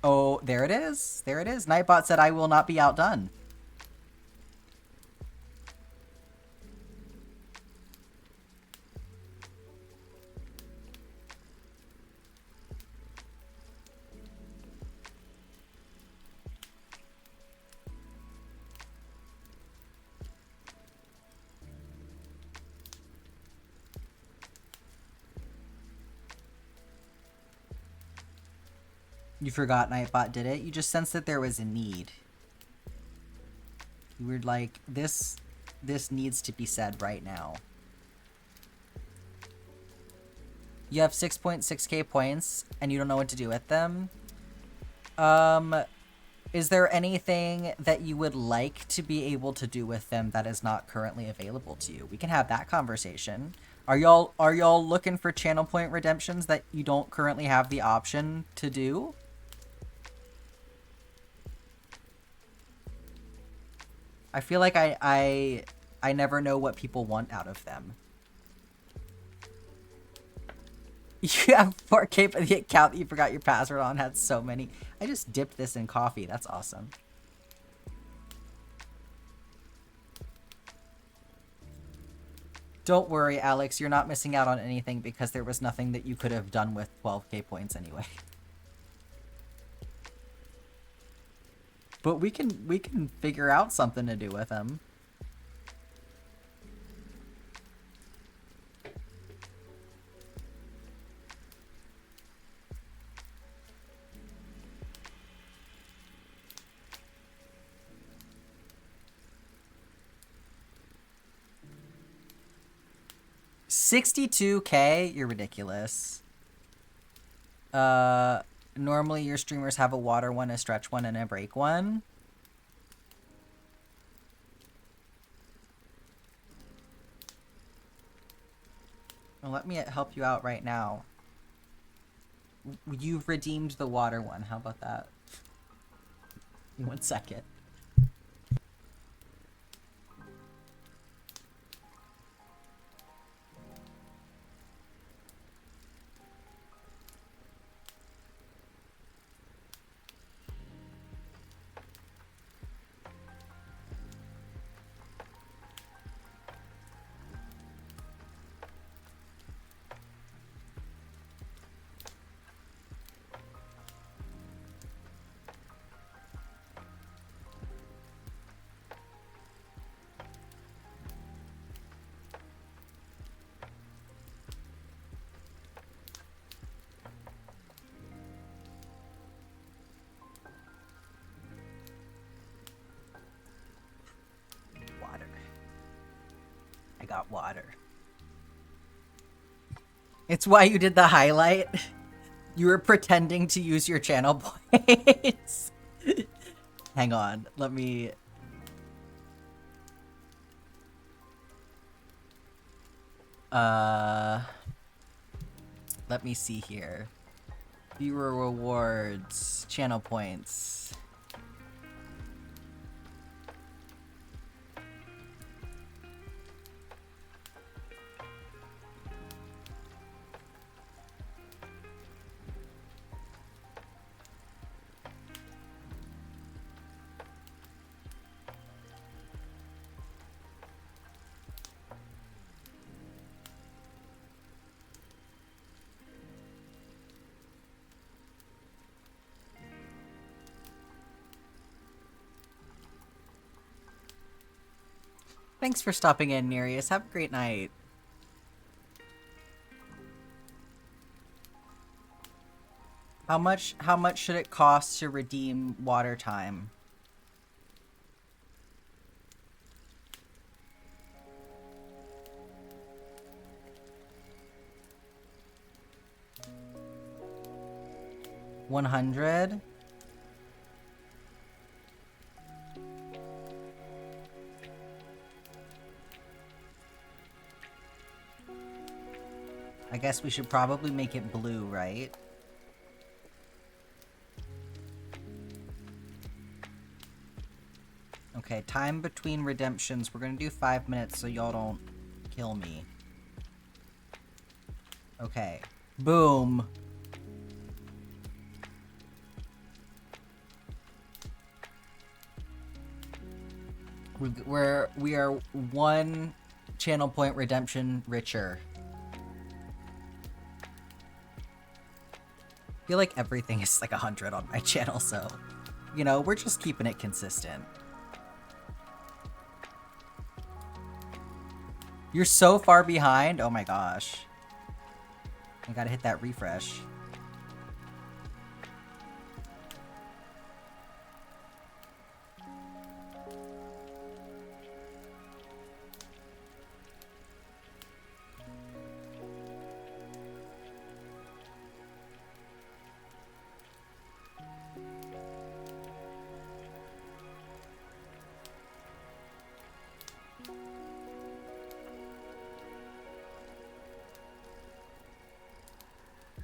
Oh, there it is. There it is. Nightbot said, I will not be outdone. You forgot Nightbot did it. You just sensed that there was a need. You were like, this needs to be said right now. You have 6.6k points, and you don't know what to do with them. Is there anything that you would like to be able to do with them that is not currently available to you? We can have that conversation. Are y'all looking for channel point redemptions that you don't currently have the option to do? I feel like I never know what people want out of them. You have 4k, but the account that you forgot your password on had so many. I just dipped this in coffee. That's awesome. Don't worry, Alex. You're not missing out on anything because there was nothing that you could have done with 12k points anyway. But we can figure out something to do with them. $62k? You're ridiculous. Normally your streamers have a water one, a stretch one, and a break one. Well, let me help you out right now. You've redeemed the water one. How about that? 1 second. I got water. It's why you did the highlight. You were pretending to use your channel points. Hang on, let me... Let me see here. Viewer rewards, channel points. Thanks for stopping in, Nereus. Have a great night. How much should it cost to redeem water time? $100? I guess we should probably make it blue, right? Okay, time between redemptions. We're gonna do 5 minutes so y'all don't kill me. Okay. Boom. We are 1 channel point redemption richer. I feel like everything is like 100 on my channel, so, you know, we're just keeping it consistent. You're so far behind. Oh my gosh. I gotta hit that refresh.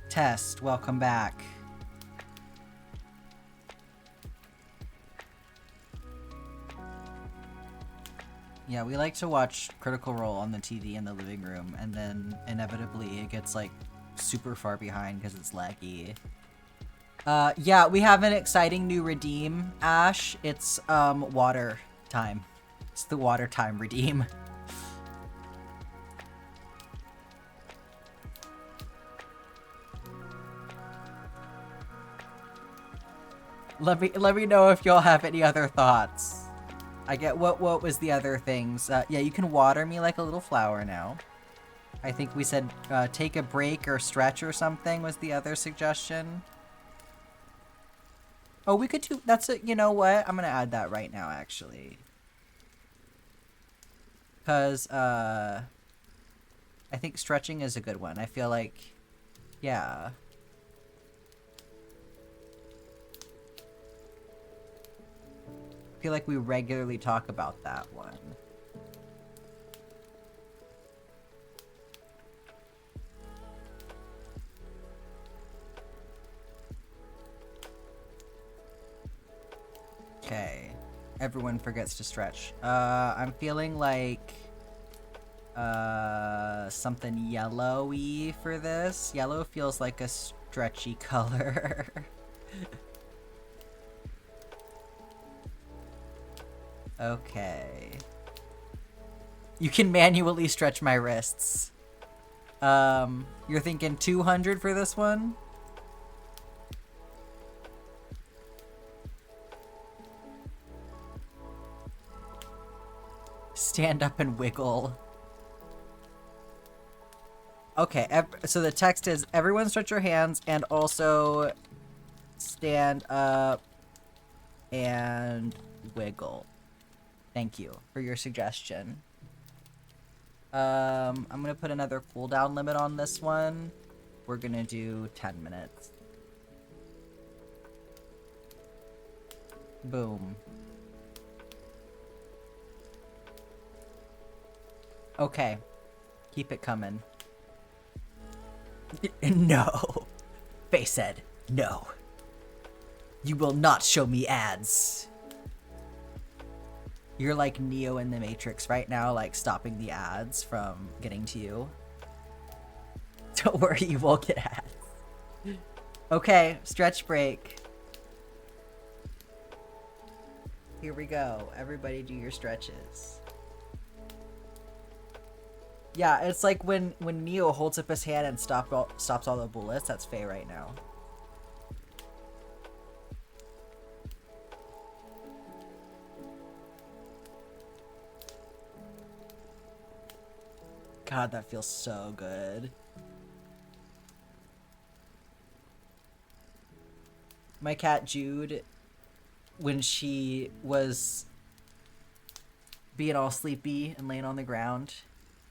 Test, welcome back. Yeah, we like to watch Critical Role on the TV in the living room, and then inevitably it gets like super far behind because it's laggy. Yeah, we have an exciting new redeem, Ash. It's water time. It's the water time redeem. Let me know if y'all have any other thoughts. I get what was the other things? Yeah, you can water me like a little flower now. I think we said take a break or stretch or something was the other suggestion. Oh, we could do that's it. You know what? I'm gonna add that right now, actually. Cause I think stretching is a good one. I feel like, yeah. I feel like we regularly talk about that one. Okay. Everyone forgets to stretch. I'm feeling like something yellowy for this. Yellow feels like a stretchy color. Okay. You can manually stretch my wrists. You're thinking 200 for this one? Stand up and wiggle. Okay, so the text is, everyone stretch your hands and also stand up and wiggle. Thank you for your suggestion. I'm gonna put another cooldown limit on this one. We're gonna do 10 minutes. Boom. Okay. Keep it coming. No. Face said, no. You will not show me ads. You're like Neo in the Matrix right now, like stopping the ads from getting to you. Don't worry, you won't get ads. Okay, stretch break. Here we go. Everybody do your stretches. Yeah, it's like when Neo holds up his hand and stops all the bullets. That's Faye right now. God, that feels so good. My cat Jude, when she was being all sleepy and laying on the ground,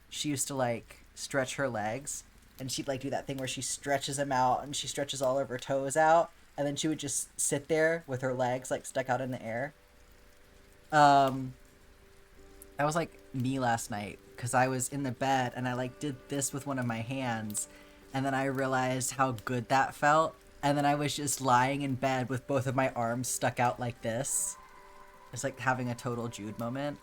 she used to like stretch her legs, and she'd like do that thing where she stretches them out and she stretches all of her toes out, and then she would just sit there with her legs like stuck out in the air. That was like me last night, because I was in the bed and I like did this with one of my hands, and then I realized how good that felt, and then I was just lying in bed with both of my arms stuck out like this. It's like having a total Jude moment.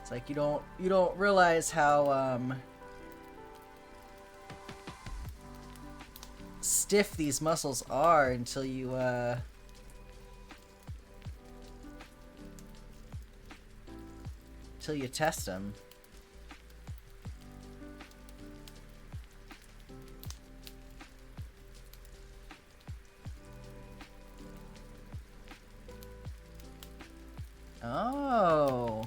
It's like you don't realize how stiff these muscles are until you test them. Oh.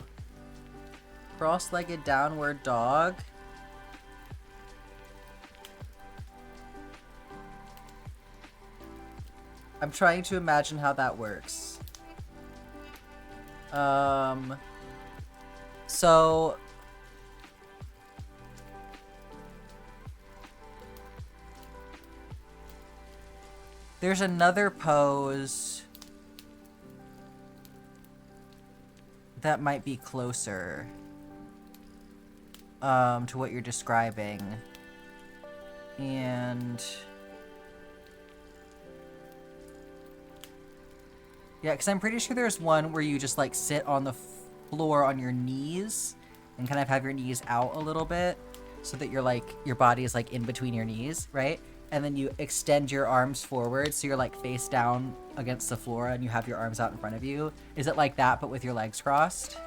Cross-legged downward dog. I'm trying to imagine how that works. So there's another pose that might be closer to what you're describing. And yeah, because I'm pretty sure there's one where you just like sit on the floor on your knees and kind of have your knees out a little bit so that you're like your body is like in between your knees, right? And then you extend your arms forward so you're like face down against the floor and you have your arms out in front of you. Is it like that but with your legs crossed?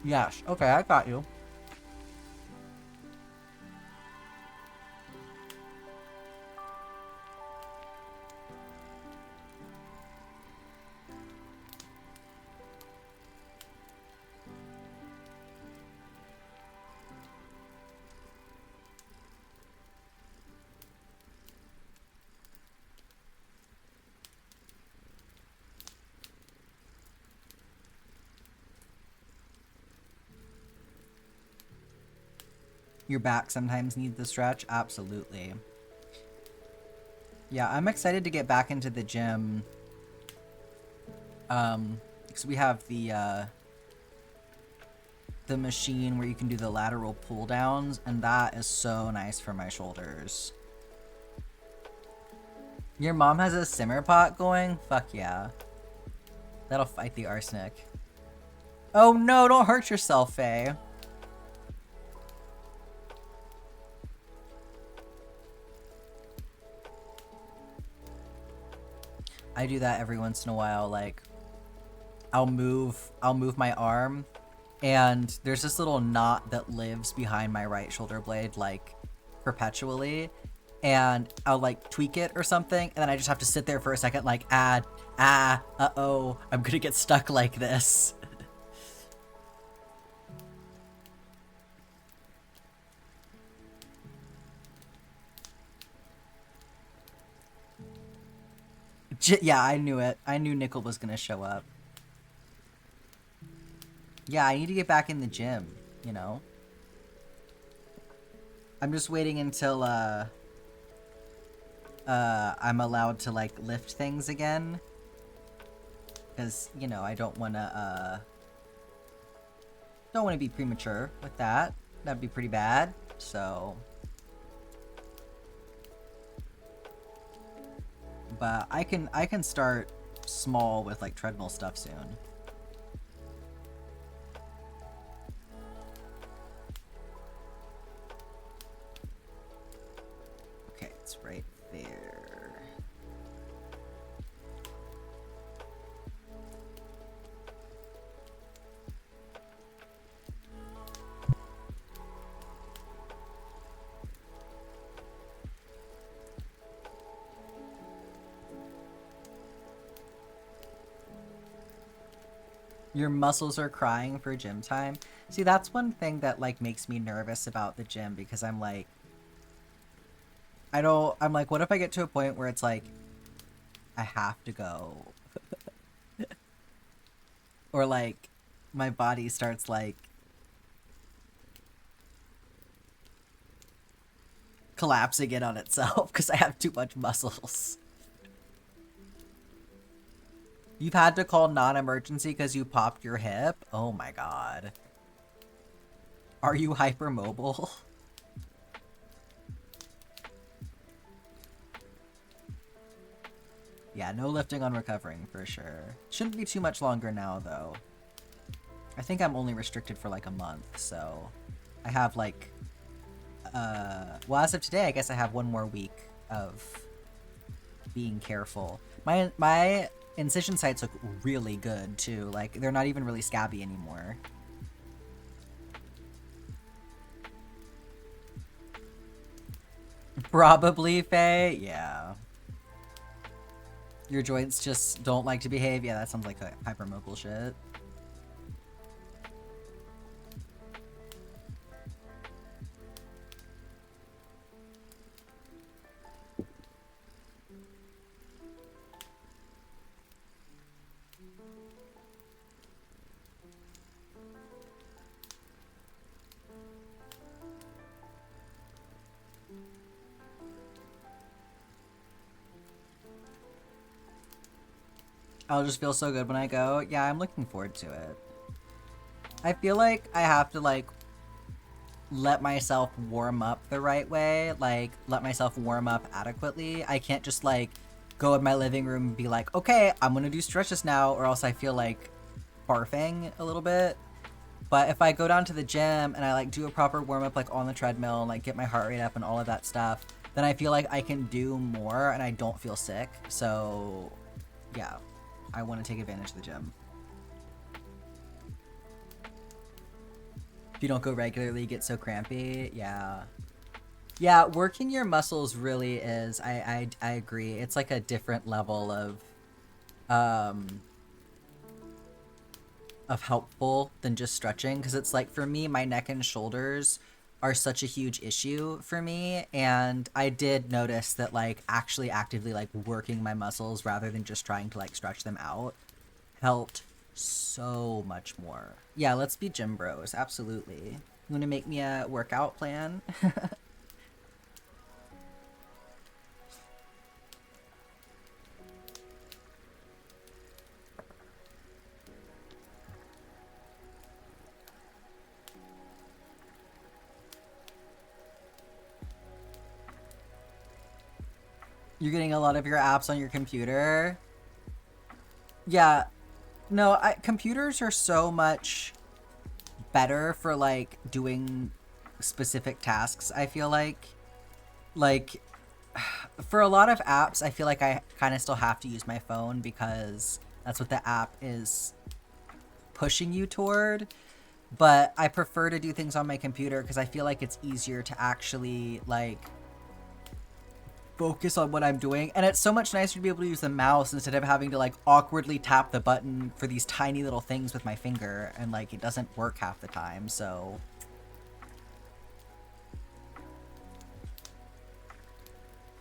Yes. Okay, I got you. Your back sometimes needs the stretch? Absolutely. Yeah, I'm excited to get back into the gym. Because we have the machine where you can do the lateral pull downs, and that is so nice for my shoulders. Your mom has a simmer pot going? Fuck yeah. That'll fight the arsenic. Oh no, don't hurt yourself, Faye. I do that every once in a while, like I'll move my arm and there's this little knot that lives behind my right shoulder blade like perpetually, and I'll like tweak it or something, and then I just have to sit there for a second like uh-oh, I'm gonna get stuck like this. Yeah, I knew it. I knew Nickel was gonna show up. Yeah, I need to get back in the gym, you know? I'm just waiting until, I'm allowed to, like, lift things again. Because, you know, I don't want to be premature with that. That'd be pretty bad, so... But I can start small with, like, treadmill stuff soon. It's right there. Your muscles are crying for gym time. See, that's one thing that like makes me nervous about the gym, because I'm like, I'm like, what if I get to a point where it's like, I have to go? Or like, my body starts like collapsing in on itself because I have too much muscles. You've had to call non-emergency because you popped your hip? Oh my god. Are you hypermobile? Yeah, no lifting on recovering for sure. Shouldn't be too much longer now though. I think I'm only restricted for like a month, so I have like well, as of today, I guess I have one more week of being careful. My incision sites look really good too. Like, they're not even really scabby anymore. Probably, Faye. Yeah. Your joints just don't like to behave. Yeah, that sounds like hypermobile shit. I'll just feel so good when I go. Yeah, I'm looking forward to it. I feel like I have to, like, let myself warm up the right way. Like, let myself warm up adequately. I can't just, like, go in my living room and be like, okay, I'm gonna do stretches now, or else I feel like barfing a little bit. But if I go down to the gym and I, like, do a proper warm-up, like, on the treadmill and, like, get my heart rate up and all of that stuff, then I feel like I can do more and I don't feel sick. So, yeah. I want to take advantage of the gym. If you don't go regularly, you get so crampy. Yeah. Yeah, working your muscles really is, I agree. It's like a different level of helpful than just stretching. Because it's like, for me, my neck and shoulders are such a huge issue for me, and I did notice that, like, actually actively, like, working my muscles rather than just trying to, like, stretch them out helped so much more. Yeah, let's be gym bros, absolutely. You want to make me a workout plan? You're getting a lot of your apps on your computer? Yeah. No, computers are so much better for, like, doing specific tasks, I feel like. Like, for a lot of apps, I feel like I kind of still have to use my phone because that's what the app is pushing you toward. But I prefer to do things on my computer because I feel like it's easier to actually, like, focus on what I'm doing, and it's so much nicer to be able to use the mouse instead of having to, like, awkwardly tap the button for these tiny little things with my finger, and, like, it doesn't work half the time. So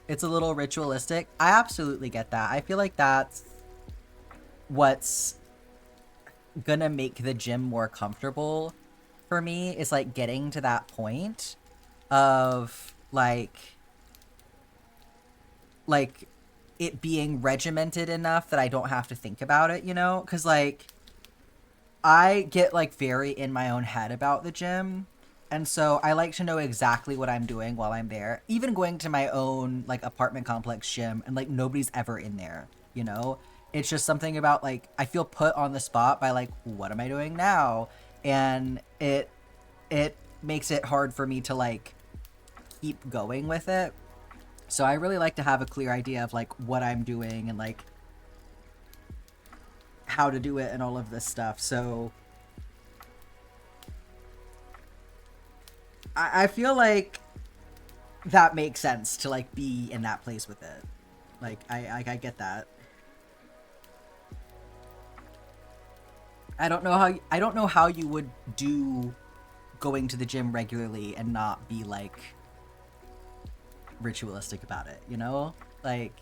it's a little ritualistic. I absolutely get that. I feel like that's what's gonna make the gym more comfortable for me, is, like, getting to that point of, like it being regimented enough that I don't have to think about it, you know? Because, like, I get, like, very in my own head about the gym, and so I like to know exactly what I'm doing while I'm there. Even going to my own, like, apartment complex gym, and, like, nobody's ever in there, you know? It's just something about, like, I feel put on the spot by, like, what am I doing now? And it makes it hard for me to, like, keep going with it. So I really like to have a clear idea of like what I'm doing and like how to do it and all of this stuff. So I feel like that makes sense to like be in that place with it. Like I get that. I don't know how you would do going to the gym regularly and not be like ritualistic about it, you know? Like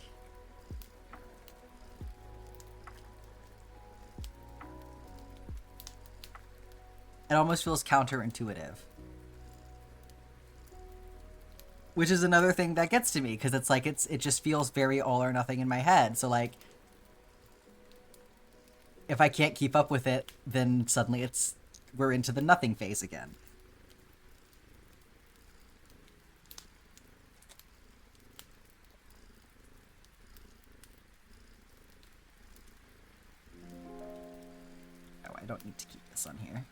it almost feels counterintuitive. Which is another thing that gets to me, because it's like it just feels very all or nothing in my head. So like if I can't keep up with it, then suddenly we're into the nothing phase again. Oh, I don't need to keep this on here.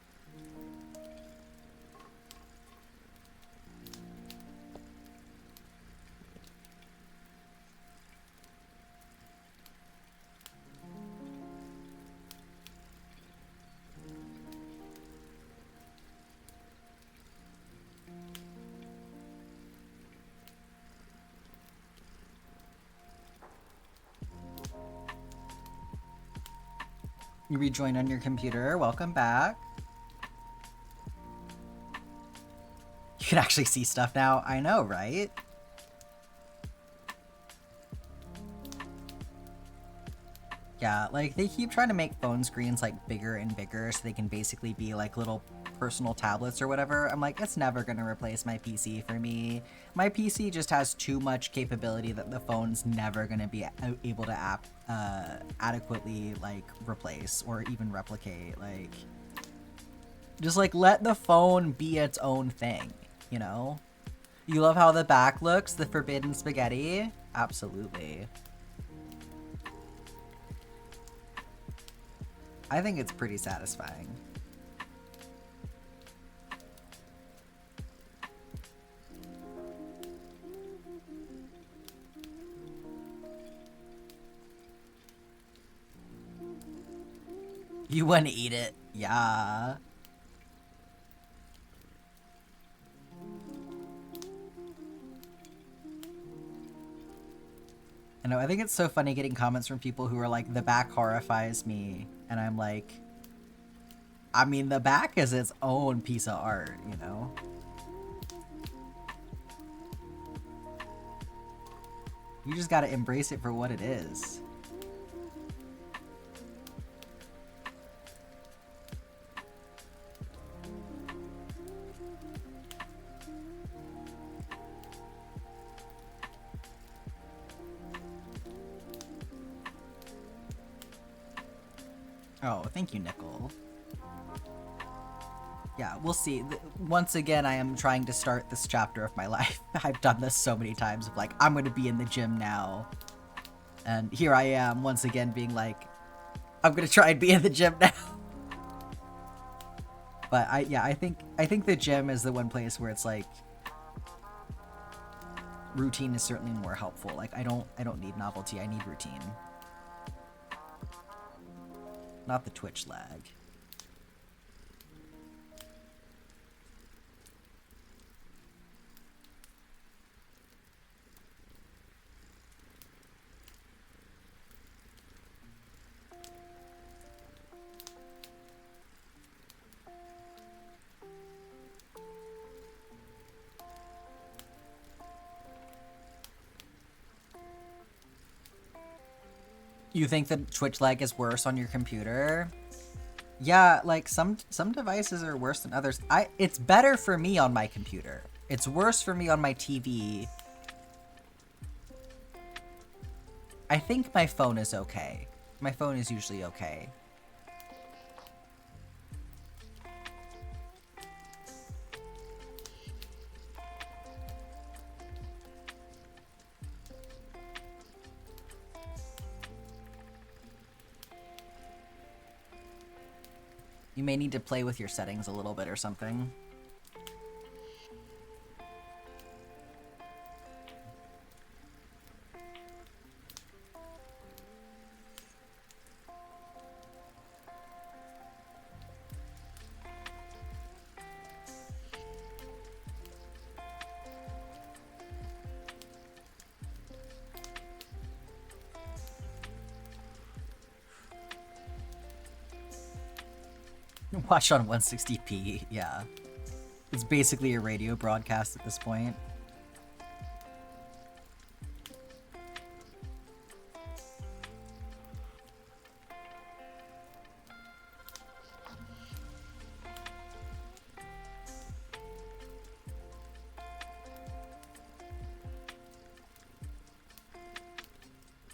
You rejoin on your computer. Welcome back. You can actually see stuff now. I know, right? Yeah, like they keep trying to make phone screens like bigger and bigger so they can basically be like little personal tablets or whatever. I'm like, it's never gonna replace my PC for me. My PC just has too much capability that the phone's never gonna be able to adequately like replace or even replicate. Like, just like let the phone be its own thing, you know? You love how the back looks, the forbidden spaghetti? Absolutely. I think it's pretty satisfying. You want to eat it? Yeah. I know, I think it's so funny getting comments from people who are like, the back horrifies me. And I'm like, I mean, the back is its own piece of art, you know? You just gotta embrace it for what it is. Oh, thank you, Nickel. Yeah, we'll see. Once again, I am trying to start this chapter of my life. I've done this so many times of like, I'm gonna be in the gym now. And here I am once again being like, I'm gonna try and be in the gym now. But I think the gym is the one place where it's like, routine is certainly more helpful. Like I don't need novelty, I need routine. Not the Twitch lag. You think the Twitch lag is worse on your computer? Yeah, like some devices are worse than others. It's better for me on my computer. It's worse for me on my TV. I think my phone is okay. My phone is usually okay. You may need to play with your settings a little bit or something. Watch on 160p, yeah. It's basically a radio broadcast at this point.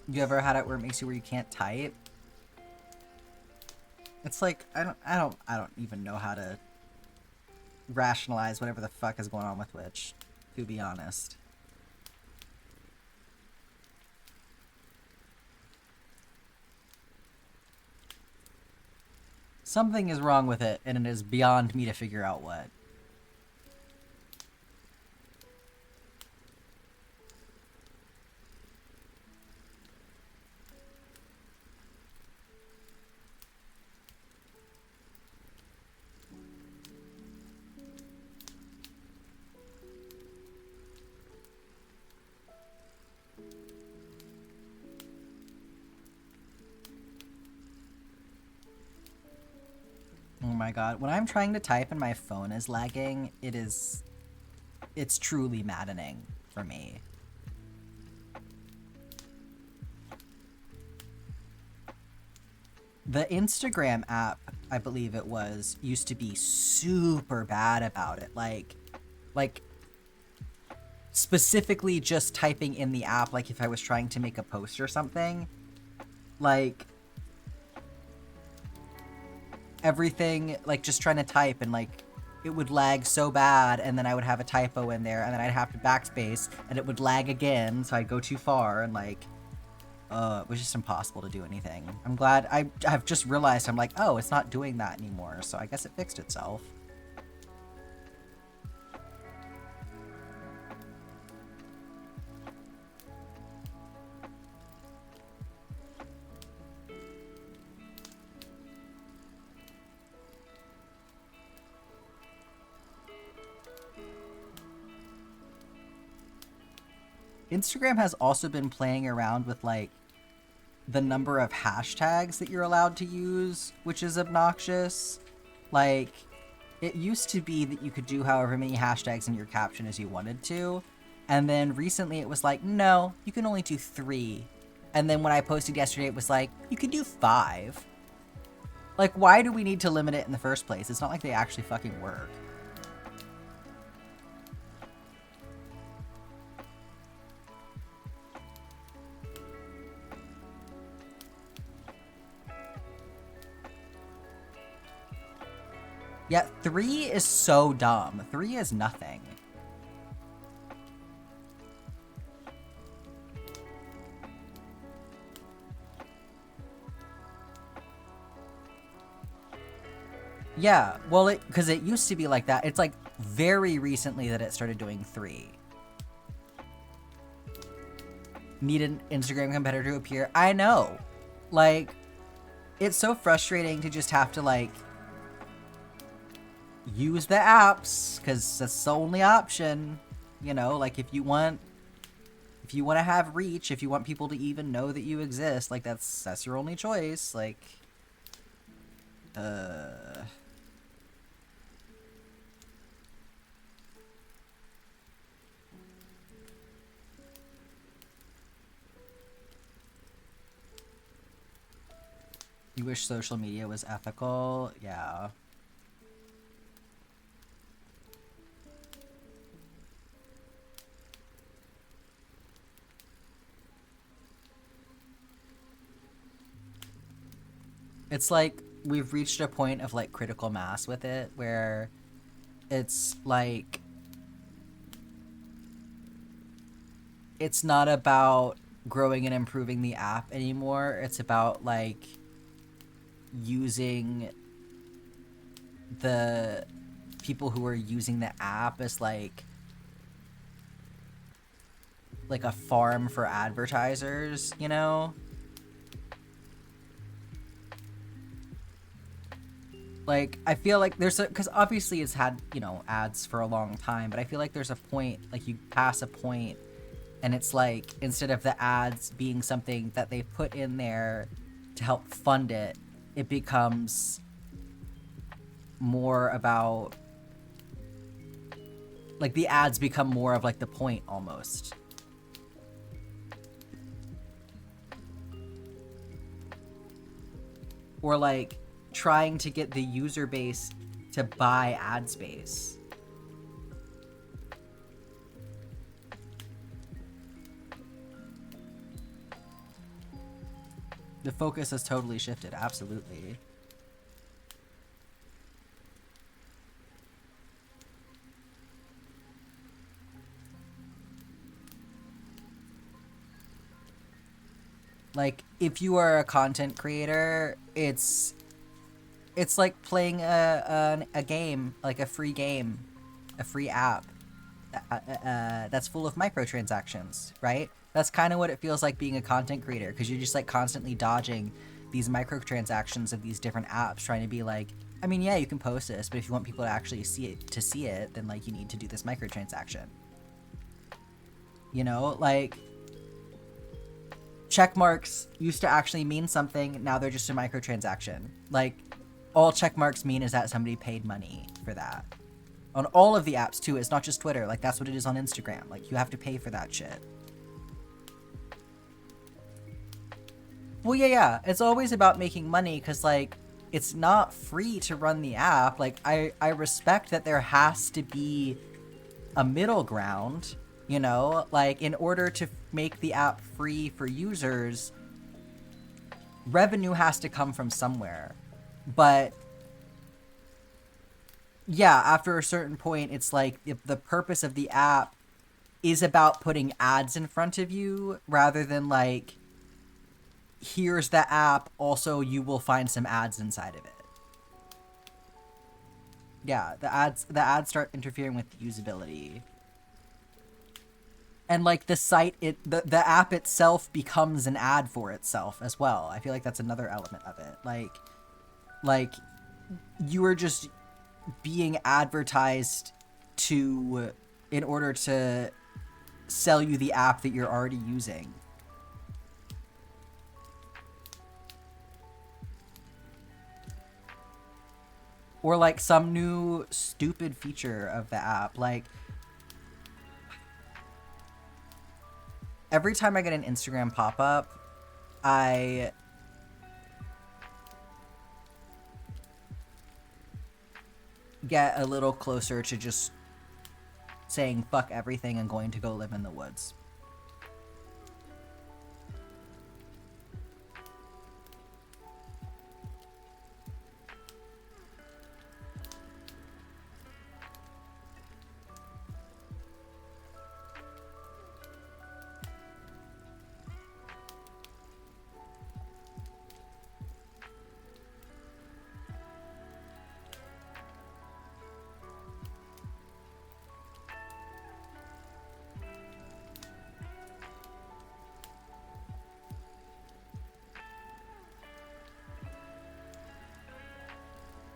You ever had it where it makes you where you can't type? It's like I don't even know how to rationalize whatever the fuck is going on with Twitch, to be honest. Something is wrong with it, and it is beyond me to figure out what. Oh my god, when I'm trying to type and my phone is lagging, it's truly maddening for me. The Instagram app, I believe it was, used to be super bad about it. Like specifically just typing in the app, like if I was trying to make a post or something, like everything, like just trying to type and like it would lag so bad, and then I would have a typo in there, and then I'd have to backspace and it would lag again, so I'd go too far, and like it was just impossible to do anything. I'm glad I've just realized, I'm like, oh, it's not doing that anymore, so I guess it fixed itself. Instagram has also been playing around with like the number of hashtags that you're allowed to use, which is obnoxious. Like, it used to be that you could do however many hashtags in your caption as you wanted to, and then recently it was like, no, you can only do 3. And then when I posted yesterday, it was like, you can do 5. Like, why do we need to limit it in the first place? It's not like they actually fucking work. Yeah, 3 is so dumb. 3 is nothing. Yeah, well, because it used to be like that. It's like very recently that it started doing 3. Need an Instagram competitor to appear? I know. Like, it's so frustrating to just have to, like, use the apps, because that's the only option. You know, like, if you want to have reach, if you want people to even know that you exist, like, that's your only choice. Like, you wish social media was ethical? Yeah. It's like we've reached a point of like critical mass with it where it's like it's not about growing and improving the app anymore. It's about like using the people who are using the app as like a farm for advertisers, you know? Like, I feel like there's because obviously it's had, you know, ads for a long time, but I feel like there's a point, like you pass a point and it's like, instead of the ads being something that they put in there to help fund it, it becomes more about, like, the ads become more of like the point almost. Or like trying to get the user base to buy ad space. The focus has totally shifted, absolutely. Like, if you are a content creator, it's like playing a game, like a free game, a free app that's full of microtransactions, right? That's kind of what it feels like being a content creator, because you're just like constantly dodging these microtransactions of these different apps, trying to be like, I mean, yeah, you can post this, but if you want people to actually see it, then like you need to do this microtransaction. You know, like, check marks used to actually mean something, now they're just a microtransaction. Like, all check marks mean is that somebody paid money for that. On all of the apps too, it's not just Twitter, like that's what it is on Instagram. Like, you have to pay for that shit. Well, yeah, it's always about making money, because like, it's not free to run the app. Like, I respect that there has to be a middle ground, you know? Like, in order to make the app free for users, revenue has to come from somewhere. But yeah, after a certain point, it's like, if the purpose of the app is about putting ads in front of you, rather than like, here's the app, also you will find some ads inside of it. Yeah, the ads start interfering with usability. And like, the site, the app itself becomes an ad for itself as well. I feel like that's another element of it. Like you are just being advertised to, in order to sell you the app that you're already using. Or like some new stupid feature of the app. Like, every time I get an Instagram pop-up, I get a little closer to just saying fuck everything and going to go live in the woods.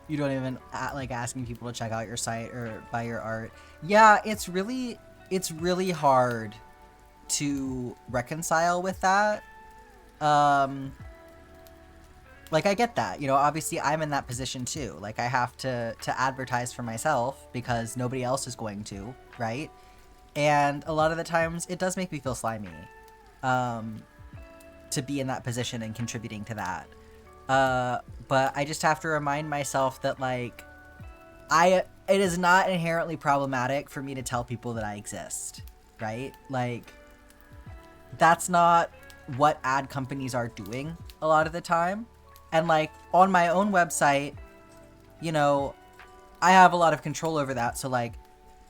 You don't even like asking people to check out your site or buy your art. Yeah, it's really hard to reconcile with that. Like, I get that, you know, obviously I'm in that position too. Like, I have to advertise for myself because nobody else is going to, right? And a lot of the times it does make me feel slimy, to be in that position and contributing to that. But I just have to remind myself that, like, it is not inherently problematic for me to tell people that I exist, right? Like, that's not what ad companies are doing a lot of the time. And like, on my own website, you know, I have a lot of control over that. So like,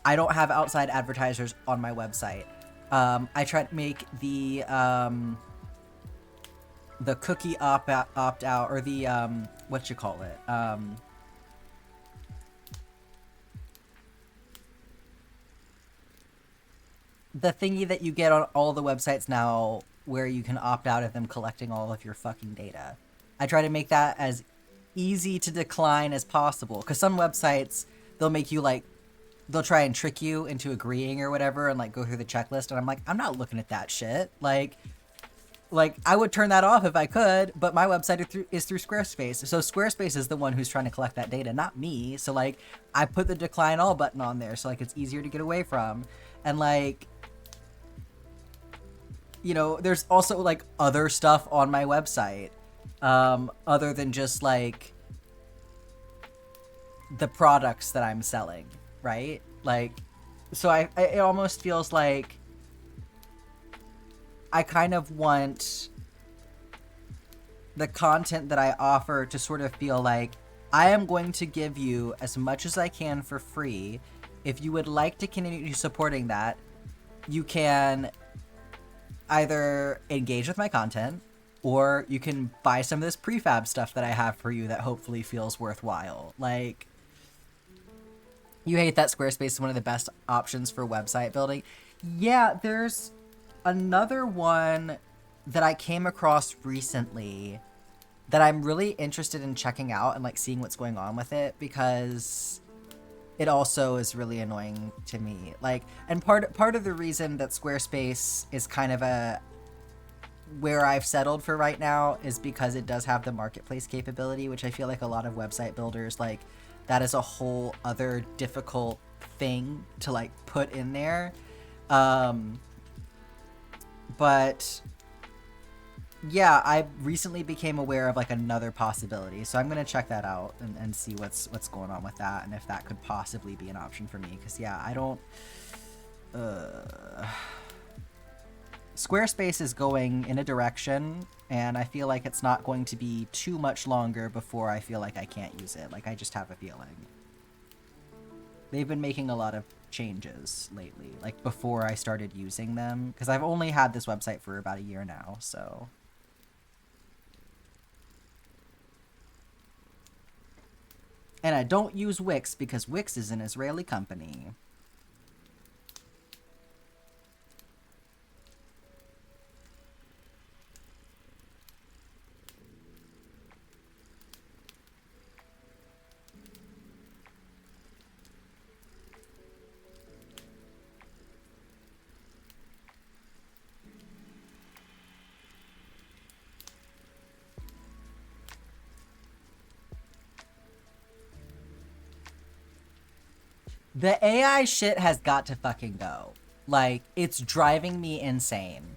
I don't have outside advertisers on my website. I try to make the cookie opt out, or the what you call it, the thingy that you get on all the websites now, where you can opt out of them collecting all of your fucking data. I try to make that as easy to decline as possible, because some websites, they'll make you like, they'll try and trick you into agreeing or whatever and like go through the checklist, and I'm like, I'm not looking at that shit. Like, like, I would turn that off if I could, but my website is through Squarespace. So Squarespace is the one who's trying to collect that data, not me. So, like, I put the decline all button on there, so, like, it's easier to get away from. And, like, you know, there's also, like, other stuff on my website, other than just, like, the products that I'm selling, right? Like, so it almost feels like I kind of want the content that I offer to sort of feel like I am going to give you as much as I can for free. If you would like to continue supporting that, you can either engage with my content, or you can buy some of this prefab stuff that I have for you that hopefully feels worthwhile. Like, you hate that Squarespace is one of the best options for website building. Yeah, there's another one that I came across recently that I'm really interested in checking out and, like, seeing what's going on with it, because it also is really annoying to me. Like, and part of the reason that Squarespace is kind of where I've settled for right now is because it does have the marketplace capability, which I feel like a lot of website builders, like, that is a whole other difficult thing to, like, put in there. But yeah, I recently became aware of, like, another possibility, so I'm gonna check that out and see what's going on with that, and if that could possibly be an option for me. Because yeah, I don't. Squarespace is going in a direction, and I feel like it's not going to be too much longer before I feel like I can't use it. Like, I just have a feeling. They've been making a lot of changes lately, like, before I started using them, because I've only had this website for about a year now, so. And I don't use Wix because Wix is an Israeli company. The AI shit has got to fucking go. Like, it's driving me insane.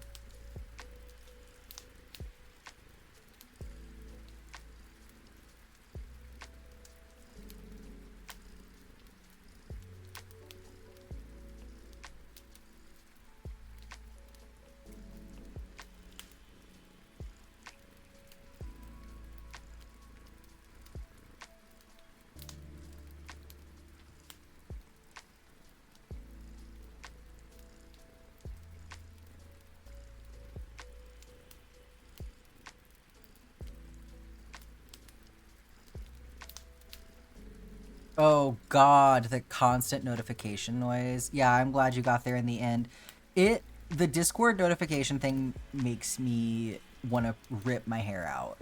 Oh god, the constant notification noise. Yeah, I'm glad you got there in the end. The Discord notification thing makes me want to rip my hair out.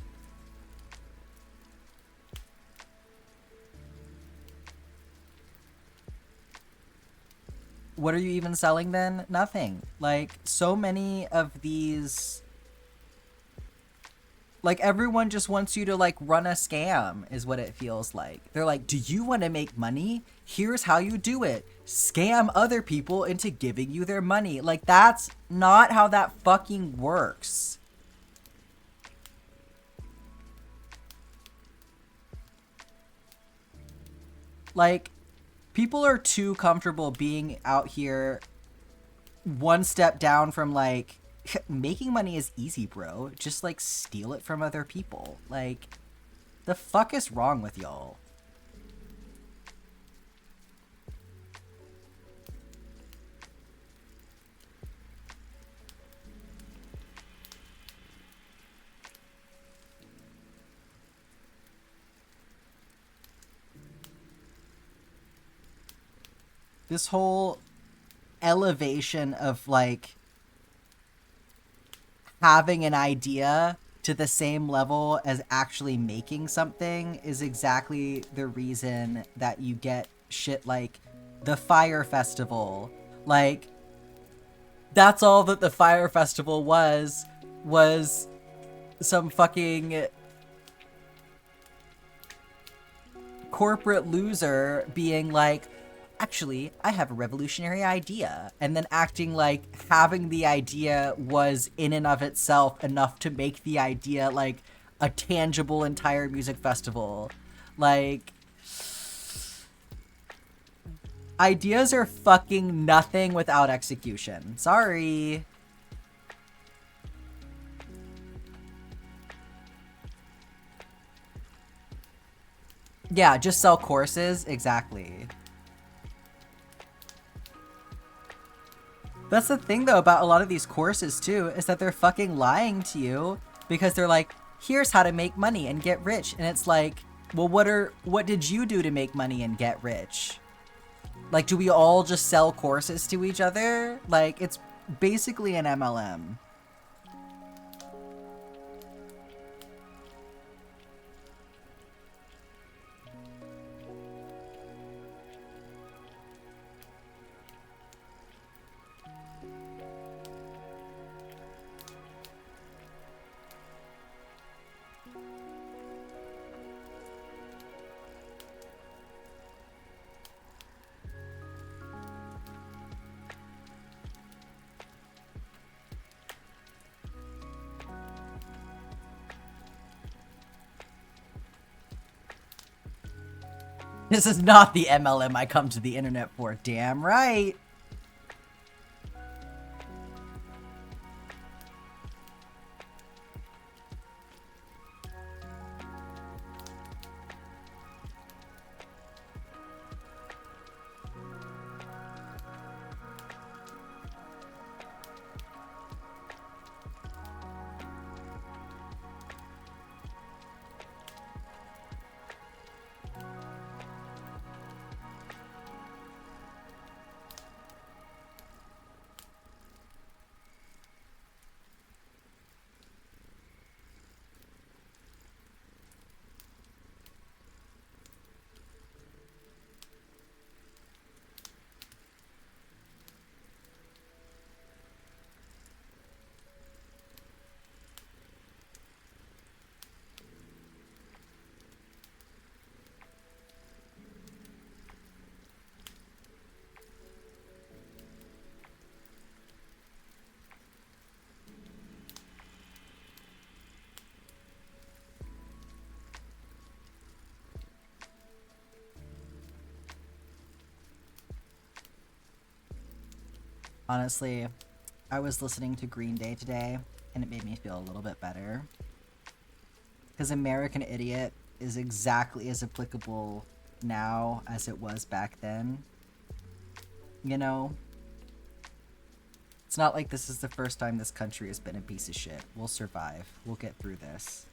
What are you even selling then? Nothing. Like, so many of these... Like, everyone just wants you to, like, run a scam, is what it feels like. They're like, do you want to make money? Here's how you do it. Scam other people into giving you their money. Like, that's not how that fucking works. Like, people are too comfortable being out here one step down from, like, making money is easy, bro. Just, like, steal it from other people. Like, the fuck is wrong with y'all? This whole elevation of, like, having an idea to the same level as actually making something is exactly the reason that you get shit like the Fire Festival. Like, that's all that the Fire Festival was was some fucking corporate loser being like, actually, I have a revolutionary idea, and then acting like having the idea was in and of itself enough to make the idea like a tangible entire music festival. Like, ideas are fucking nothing without execution. Sorry. Yeah, just sell courses. Exactly. That's the thing, though, about a lot of these courses, too, is that they're fucking lying to you because they're like, here's how to make money and get rich. And it's like, well, what did you do to make money and get rich? Like, do we all just sell courses to each other? Like, it's basically an MLM. This is not the MLM I come to the internet for. Damn right. Honestly, I was listening to Green Day today, and it made me feel a little bit better. Because American Idiot is exactly as applicable now as it was back then. You know? It's not like this is the first time this country has been a piece of shit. We'll survive. We'll get through this.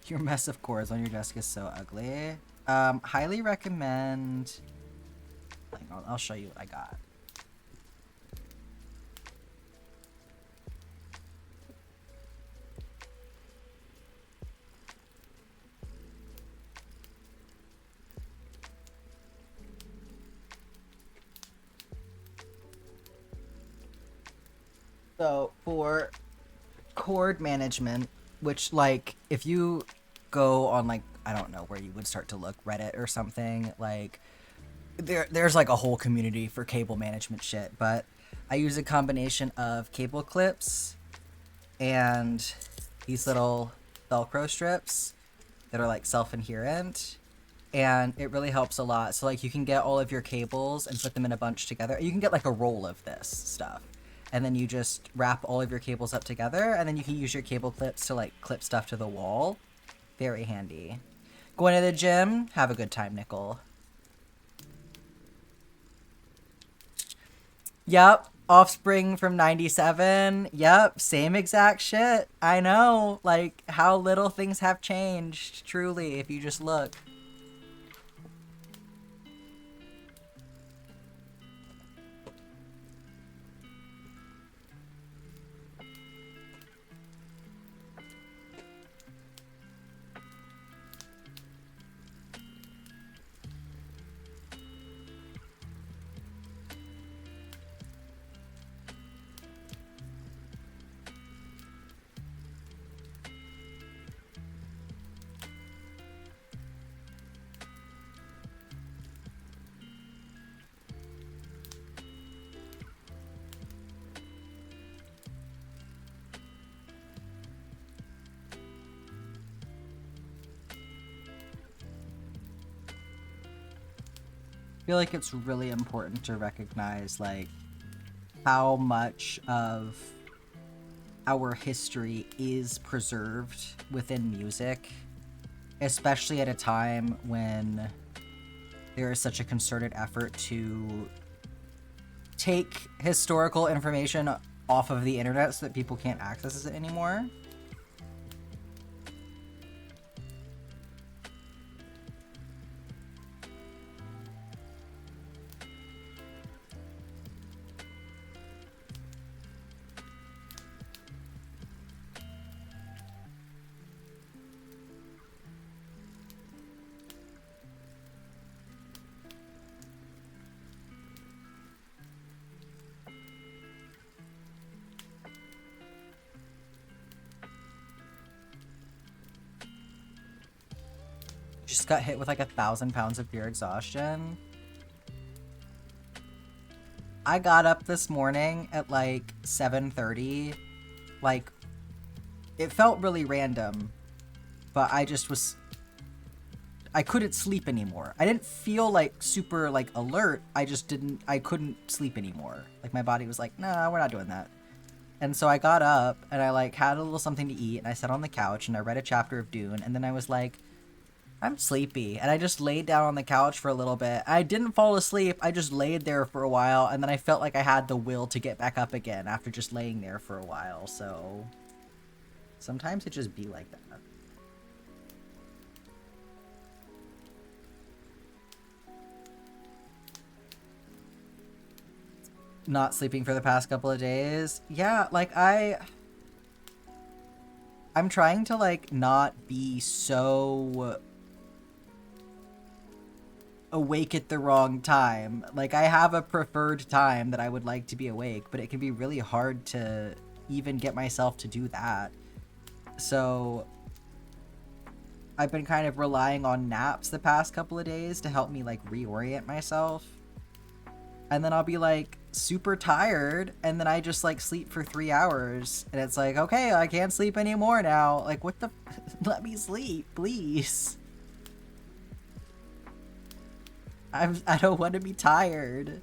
Your mess of cords on your desk is so ugly. Highly recommend... I'll show you what I got. So, for cord management, which, like, if you go on, like, I don't know where you would start to look, Reddit or something, like, there's like a whole community for cable management shit, but I use a combination of cable clips and these little Velcro strips that are like self-adherent, and it really helps a lot. So like you can get all of your cables and put them in a bunch together. You can get like a roll of this stuff, and then you just wrap all of your cables up together, and then you can use your cable clips to like clip stuff to the wall. Very handy. Going to the gym? Have a good time, Nickel. Yep. Offspring from 97. Yep, same exact shit. I know. Like, how little things have changed, truly, if you just look. I feel like it's really important to recognize, like, how much of our history is preserved within music, especially at a time when there is such a concerted effort to take historical information off of the internet so that people can't access it anymore. Just got hit with like 1,000 pounds of pure exhaustion. I got up this morning at like 7:30. Like, it felt really random, but I couldn't sleep anymore. I didn't feel like super like alert. I couldn't sleep anymore. Like, my body was like, nah, we're not doing that. And so I got up and I like had a little something to eat and I sat on the couch and I read a chapter of Dune and then I was like, I'm sleepy, and I just laid down on the couch for a little bit. I didn't fall asleep, I just laid there for a while, and then I felt like I had the will to get back up again after just laying there for a while, so sometimes it just be like that. Not sleeping for the past couple of days? Yeah, like, I'm trying to, like, not be so awake at the wrong time. Like, I have a preferred time that I would like to be awake, but it can be really hard to even get myself to do that. So I've been kind of relying on naps the past couple of days to help me like reorient myself. And then I'll be like super tired and then I just like sleep for 3 hours and it's like, okay, I can't sleep anymore now. Like, what the let me sleep, please. I don't want to be tired.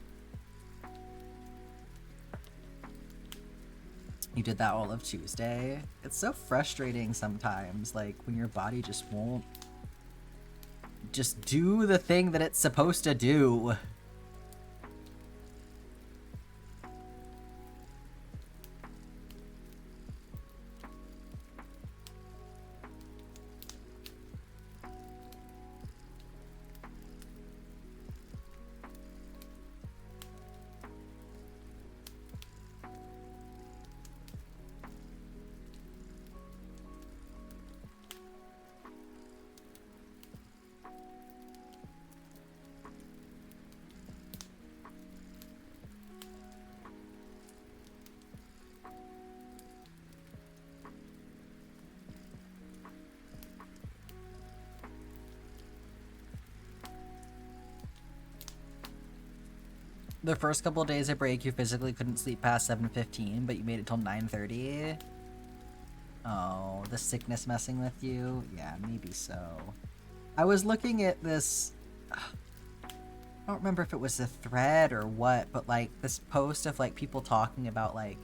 You did that all of Tuesday? It's so frustrating sometimes, like, when your body just won't just do the thing that it's supposed to do. The first couple of days of break, you physically couldn't sleep past 7:15, but you made it till 9:30. Oh, the sickness messing with you? Yeah, maybe so. I was looking at this... I don't remember if it was a thread or what, but like this post of like people talking about like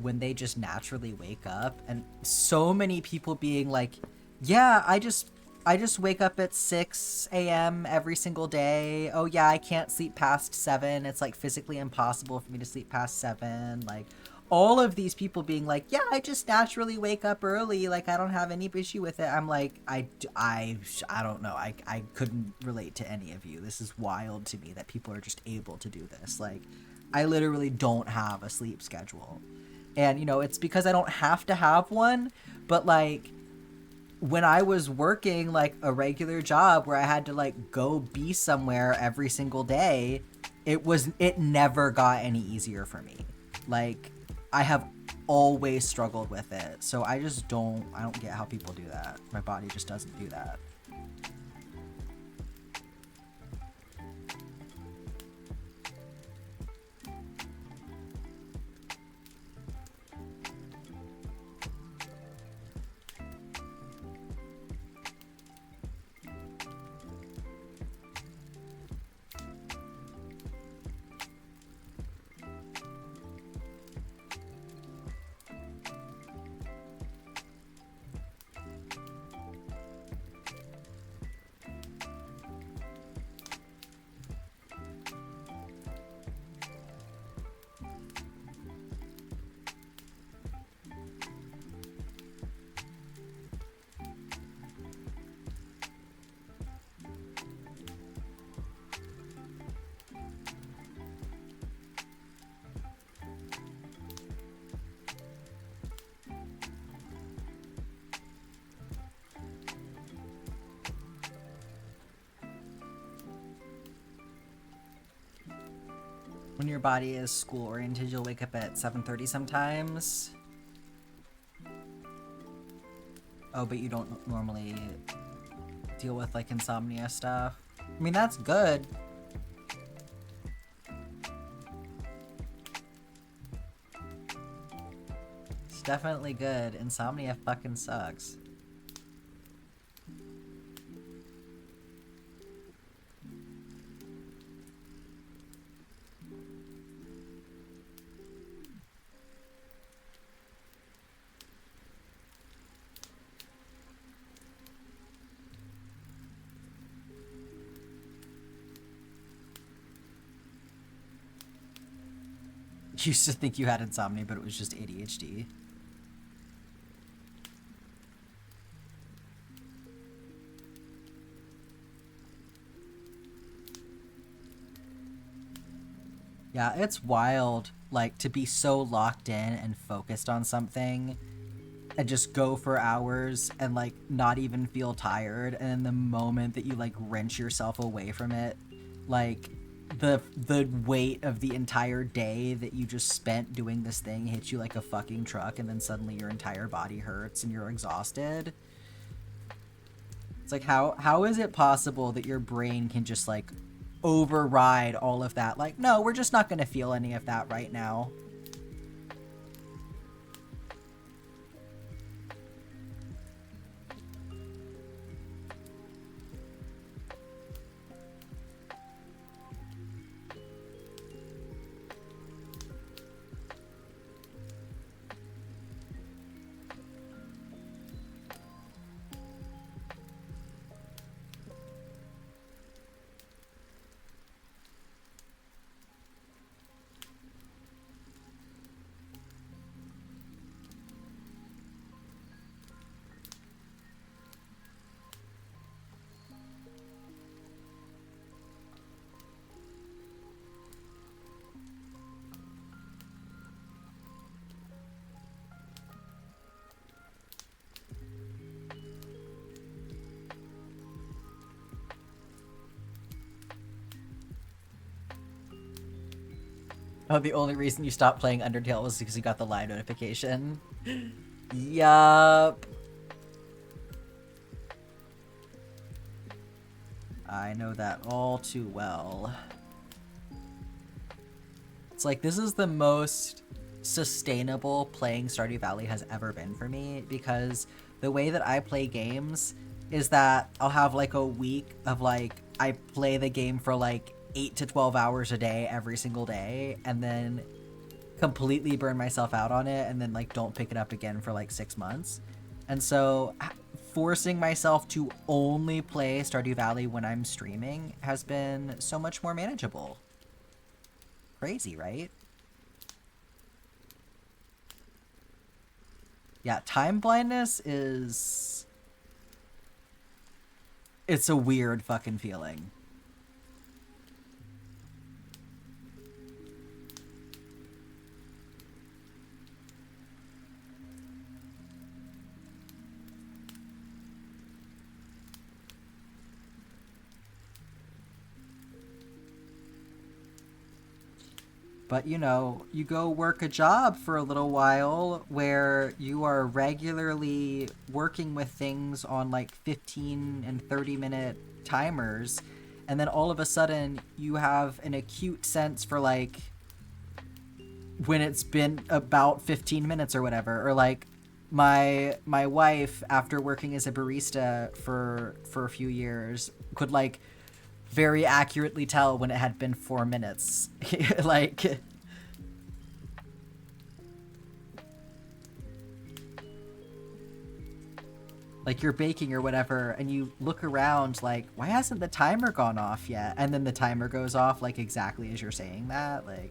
when they just naturally wake up, and so many people being like, yeah, I just I just wake up at 6 a.m. every single day. Oh yeah, I can't sleep past 7. It's like physically impossible for me to sleep past 7. Like all of these people being like, yeah, I just naturally wake up early. Like I don't have any issue with it. I'm like, I don't know. I couldn't relate to any of you. This is wild to me that people are just able to do this. Like I literally don't have a sleep schedule. And, you know, it's because I don't have to have one, but like when I was working like a regular job where I had to like go be somewhere every single day, it never got any easier for me. Like I have always struggled with it. So I don't get how people do that. My body just doesn't do that. When your body is school oriented, you'll wake up at 7:30 sometimes. Oh, but you don't normally deal with like insomnia stuff. I mean, that's good. It's definitely good. Insomnia fucking sucks. You used to think you had insomnia, but it was just ADHD. Yeah, it's wild, like, to be so locked in and focused on something and just go for hours and, like, not even feel tired. And then the moment that you, like, wrench yourself away from it, like, the weight of the entire day that you just spent doing this thing hits you like a fucking truck, and then suddenly your entire body hurts and you're exhausted. It's like, how is it possible that your brain can just like override all of that? Like, no, we're just not going to feel any of that right now. Oh, the only reason you stopped playing Undertale was because you got the live notification. Yup. I know that all too well. It's like, this is the most sustainable playing Stardew Valley has ever been for me, because the way that I play games is that I'll have like a week of like, I play the game for like 8 to 12 hours a day every single day, and then completely burn myself out on it, and then like don't pick it up again for like 6 months. And so forcing myself to only play Stardew Valley when I'm streaming has been so much more manageable. Crazy, right? Yeah, time blindness is... It's a weird fucking feeling. But, you know, you go work a job for a little while where you are regularly working with things on like 15 and 30-minute timers, and then all of a sudden you have an acute sense for like when it's been about 15 minutes or whatever. Or like my wife, after working as a barista for a few years, could like very accurately tell when it had been 4 minutes. Like you're baking or whatever and you look around like, why hasn't the timer gone off yet? And then the timer goes off like exactly as you're saying that. Like,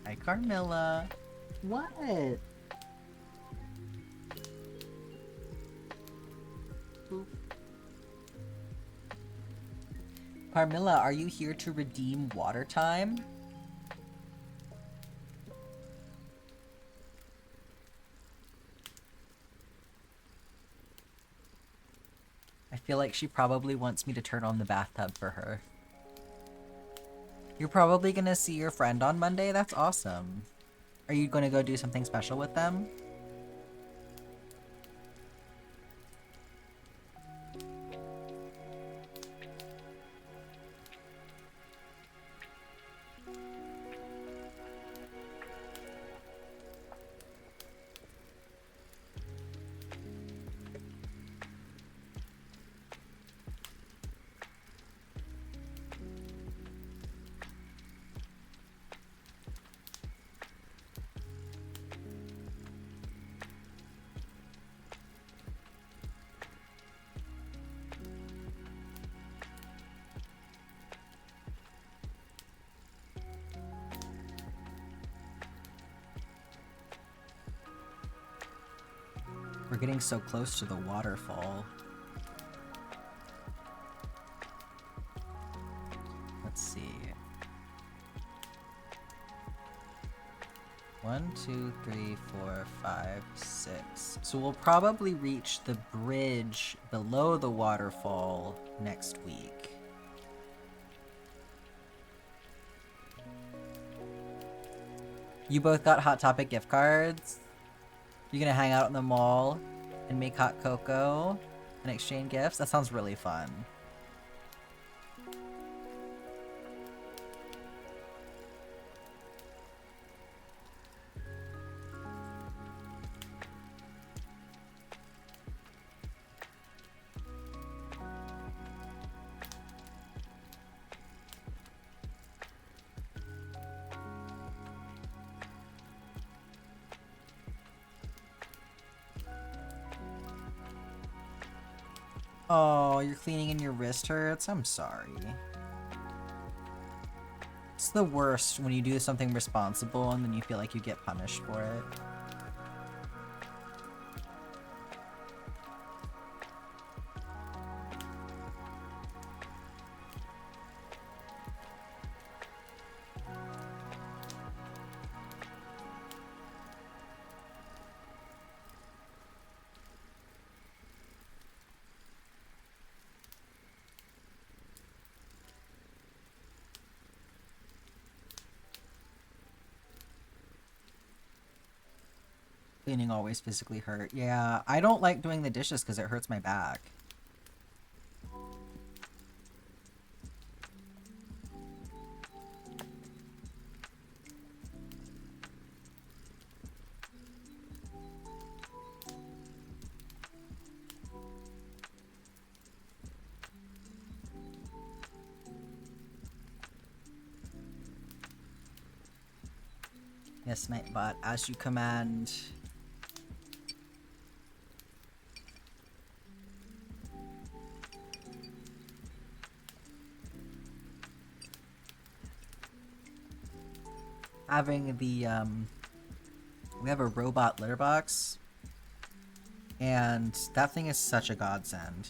hi, Carmilla. What? Carmilla, are you here to redeem water time? I feel like she probably wants me to turn on the bathtub for her. You're probably gonna see your friend on Monday? That's awesome. Are you gonna go do something special with them? We're getting so close to the waterfall. Let's see. 1, 2, 3, 4, 5, 6. So we'll probably reach the bridge below the waterfall next week. You both got Hot Topic gift cards? You're gonna hang out in the mall and make hot cocoa and exchange gifts? That sounds really fun. Oh, you're cleaning and your wrist hurts? I'm sorry. It's the worst when you do something responsible and then you feel like you get punished for it. Cleaning always physically hurt. Yeah, I don't like doing the dishes because it hurts my back. Yes, Nightbot, as you command. Having the, we have a robot litter box, and that thing is such a godsend.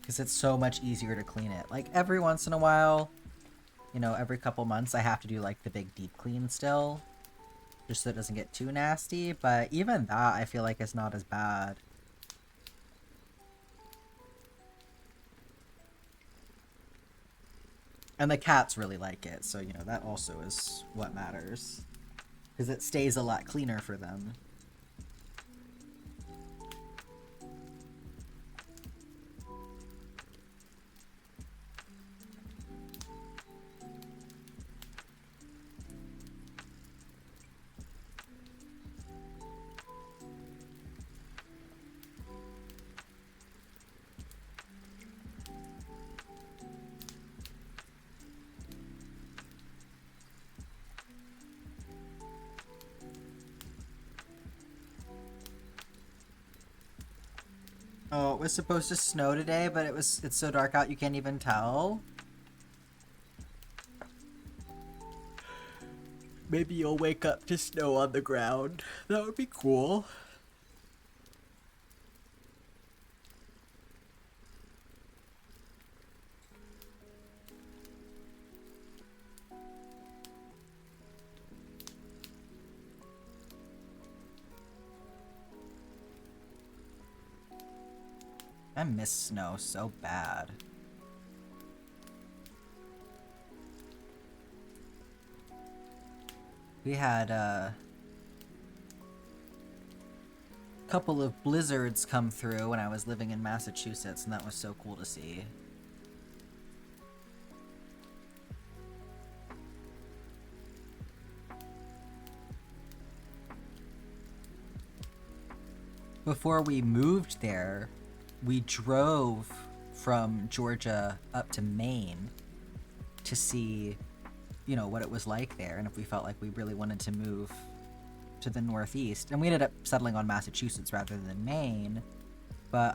Because it's so much easier to clean it. Like, every once in a while, you know, every couple months, I have to do, like, the big deep clean still, just so it doesn't get too nasty, but even that, I feel like is not as bad. And the cats really like it, so, you know, that also is what matters. Because it stays a lot cleaner for them. Oh, it was supposed to snow today, but it's so dark out you can't even tell. Maybe you'll wake up to snow on the ground. That would be cool. I miss snow so bad. We had a couple of blizzards come through when I was living in Massachusetts, and that was so cool to see. Before we moved there, we drove from Georgia up to Maine to see, you know, what it was like there and if we felt like we really wanted to move to the Northeast. And we ended up settling on Massachusetts rather than Maine. But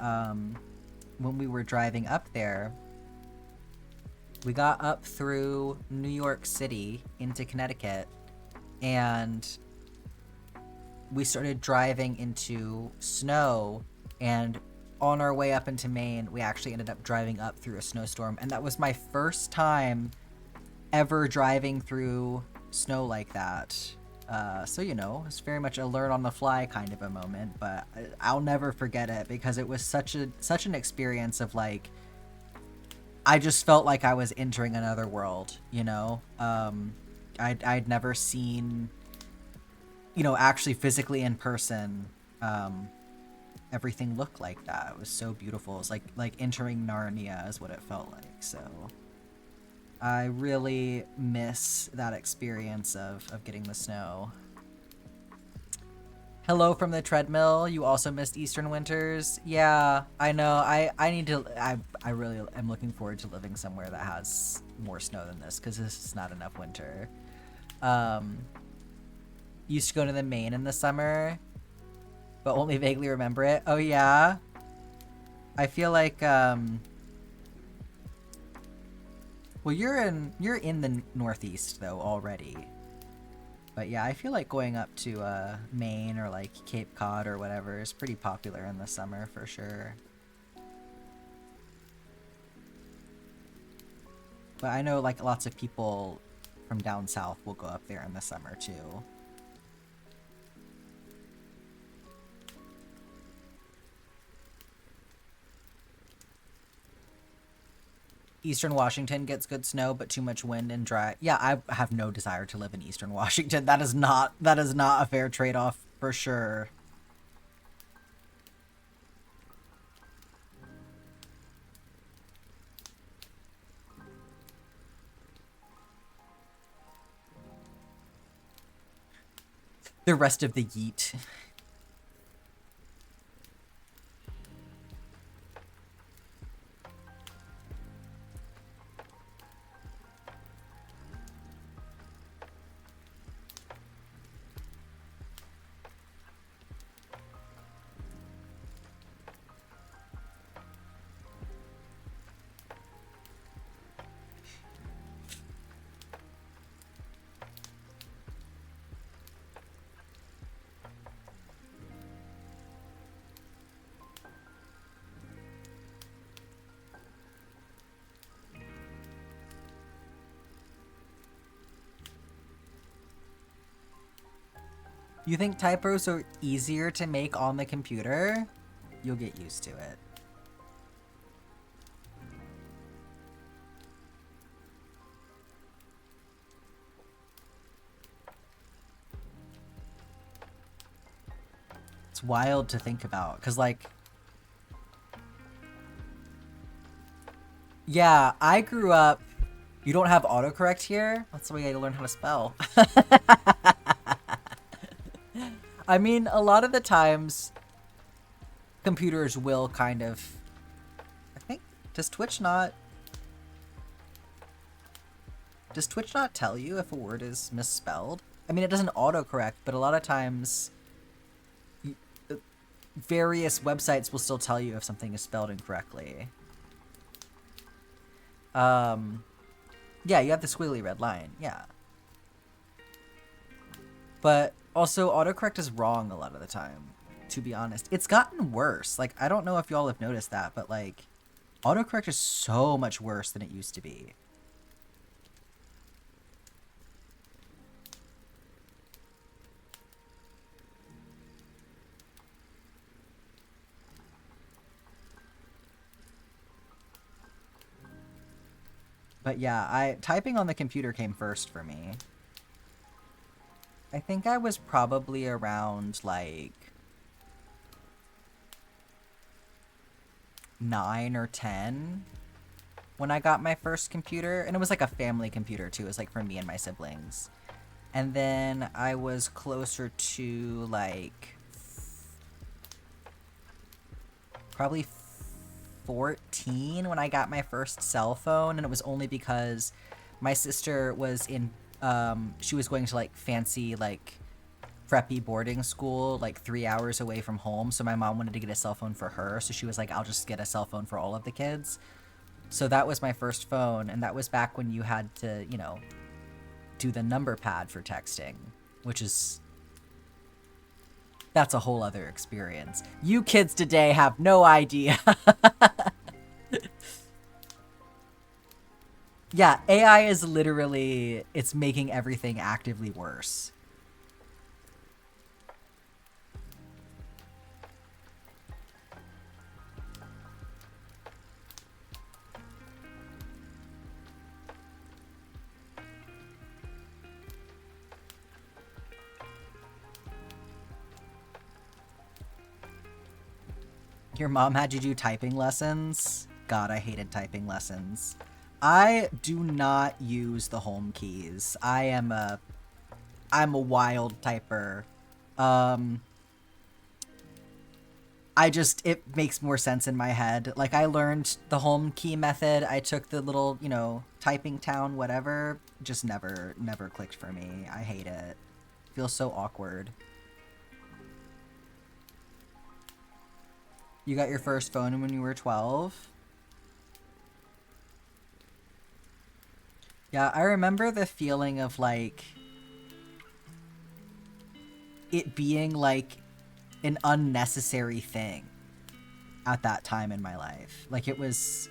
when we were driving up there, we got up through New York City into Connecticut, and we started driving into snow, and on our way up into Maine, we actually ended up driving up through a snowstorm, and that was my first time ever driving through snow like that. So, you know, it's very much a learn on the fly kind of a moment, but I'll never forget it because it was such an experience of, like, I just felt like I was entering another world, you know? I'd never seen, you know, actually physically in person, everything looked like that. It was so beautiful. It was like entering Narnia is what it felt like. So I really miss that experience of getting the snow. Hello from the treadmill. You also missed Eastern winters. Yeah, I know. I need to. I really am looking forward to living somewhere that has more snow than this, because this is not enough winter. Used to go to the Maine in the summer, but only vaguely remember it. Oh yeah? I feel like, well, you're in the Northeast, though, already. But yeah, I feel like going up to, Maine or, like, Cape Cod or whatever is pretty popular in the summer, for sure. But I know, like, lots of people from down south will go up there in the summer, too. Eastern Washington gets good snow, but too much wind and dry. Yeah, I have no desire to live in Eastern Washington. That is not a fair trade-off for sure. The rest of the yeet. You think typos are easier to make on the computer? You'll get used to it. It's wild to think about, because, like... Yeah, I grew up... You don't have autocorrect here? That's the way you gotta learn how to spell. I mean, a lot of the times, computers will kind of... I think... Does Twitch not tell you if a word is misspelled? I mean, it doesn't autocorrect, but a lot of times... various websites will still tell you if something is spelled incorrectly. Yeah, you have the squiggly red line, yeah. But also, autocorrect is wrong a lot of the time, to be honest. It's gotten worse. Like, I don't know if y'all have noticed that, but, like, autocorrect is so much worse than it used to be. But yeah, typing on the computer came first for me. I think I was probably around, like, 9 or 10 when I got my first computer. And it was like a family computer, too. It was like for me and my siblings. And then I was closer to, like, probably 14 when I got my first cell phone. And it was only because my sister was in... she was going to, like, fancy, like, preppy boarding school, like, 3 hours away from home. So my mom wanted to get a cell phone for her. So she was like, I'll just get a cell phone for all of the kids. So that was my first phone. And that was back when you had to, you know, do the number pad for texting, which is... That's a whole other experience. You kids today have no idea. Yeah, AI is literally, it's making everything actively worse. Your mom had you do typing lessons? God, I hated typing lessons. I do not use the home keys. I'm a wild typer. It makes more sense in my head. Like, I learned the home key method. I took the little, you know, typing town, whatever. Just never clicked for me. I hate it. Feels so awkward. You got your first phone when you were 12? Yeah, I remember the feeling of, like, it being, like, an unnecessary thing at that time in my life. Like, it was...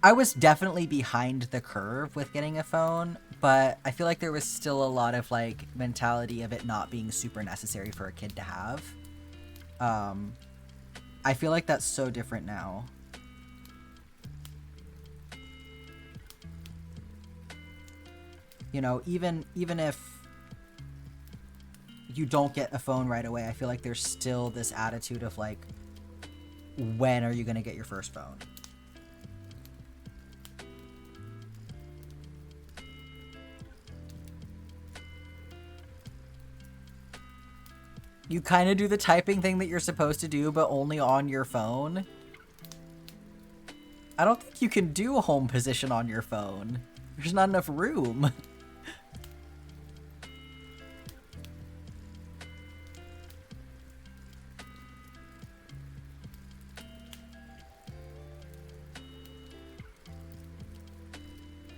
I was definitely behind the curve with getting a phone, but I feel like there was still a lot of, like, mentality of it not being super necessary for a kid to have. I feel like that's so different now. You know, even if you don't get a phone right away, I feel like there's still this attitude of, like, when are you going to get your first phone? You kind of do the typing thing that you're supposed to do, but only on your phone. I don't think you can do a home position on your phone. There's not enough room.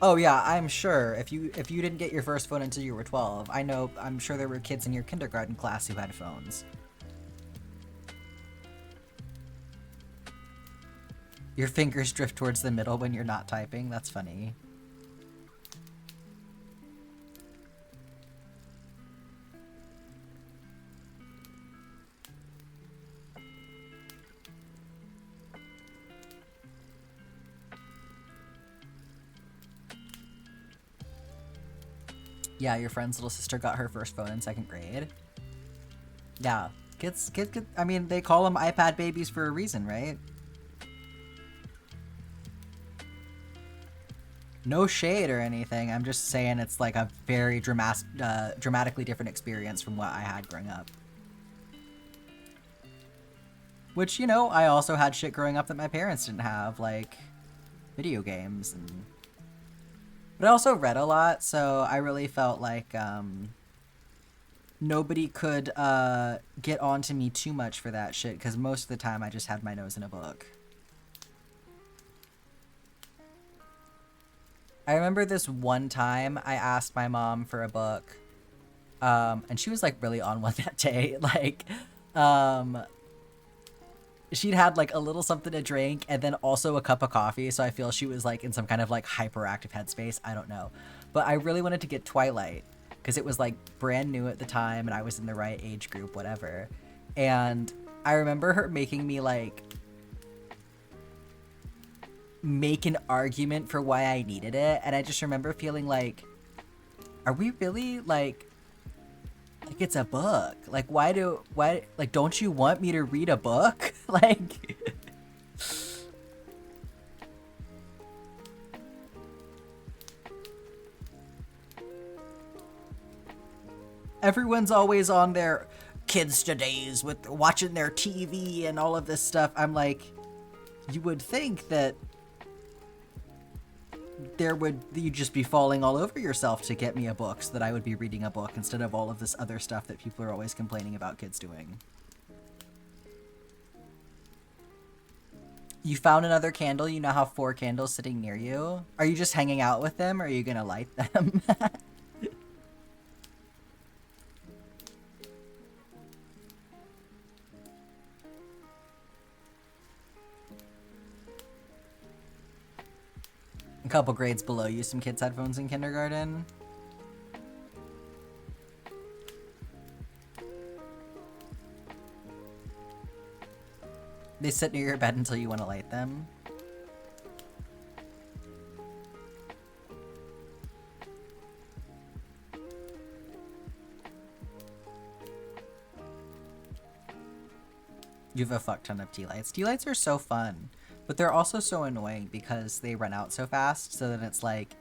Oh yeah, I'm sure. If you didn't get your first phone until you were 12, I'm sure there were kids in your kindergarten class who had phones. Your fingers drift towards the middle when you're not typing. That's funny. Yeah, your friend's little sister got her first phone in 2nd grade. Yeah, kids, I mean, they call them iPad babies for a reason, right? No shade or anything. I'm just saying it's like a very dramatically different experience from what I had growing up. Which, you know, I also had shit growing up that my parents didn't have, like video games and... But I also read a lot, so I really felt like nobody could get onto me too much for that shit, because most of the time I just had my nose in a book. I remember this one time I asked my mom for a book, and she was like really on one that day. Like, she'd had like a little something to drink and then also a cup of coffee, so I feel she was like in some kind of like hyperactive headspace. I don't know. But I really wanted to get Twilight because it was like brand new at the time and I was in the right age group, whatever. And I remember her making me like make an argument for why I needed it, and I just remember feeling like, are we really like it's a book? Like, why, like, don't you want me to read a book? Like, everyone's always on their kids today's with watching their TV and all of this stuff. I'm like, you would think that you'd just be falling all over yourself to get me a book so that I would be reading a book instead of all of this other stuff that people are always complaining about kids doing. You found another candle? You now have 4 candles sitting near you? Are you just hanging out with them or are you gonna light them? A couple grades below you, some kids had phones in kindergarten. They sit near your bed until you want to light them. You have a fuck ton of tea lights. Tea lights are so fun, but they're also so annoying because they run out so fast, so then it's like,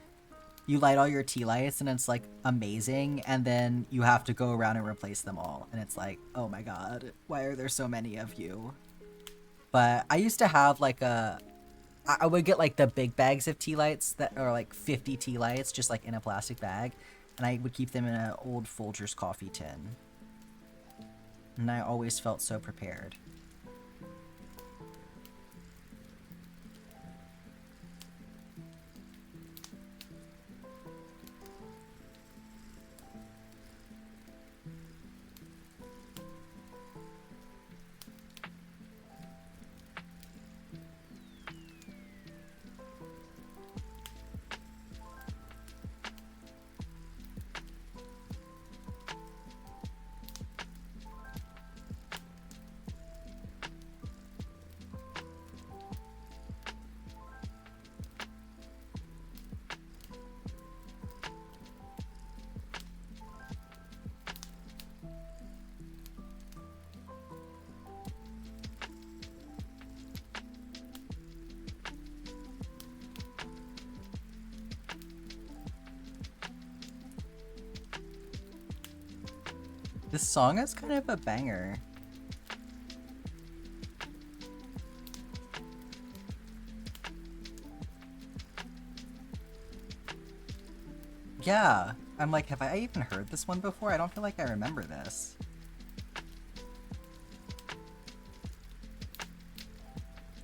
you light all your tea lights and it's like amazing, and then you have to go around and replace them all, and it's like, oh my god, why are there so many of you? But I used to have like I would get like the big bags of tea lights that are like 50 tea lights just like in a plastic bag, and I would keep them in an old Folgers coffee tin. And I always felt so prepared. This song is kind of a banger. Yeah, I'm like, have I even heard this one before? I don't feel like I remember this.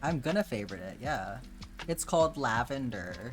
I'm gonna favorite it, yeah. It's called Lavender.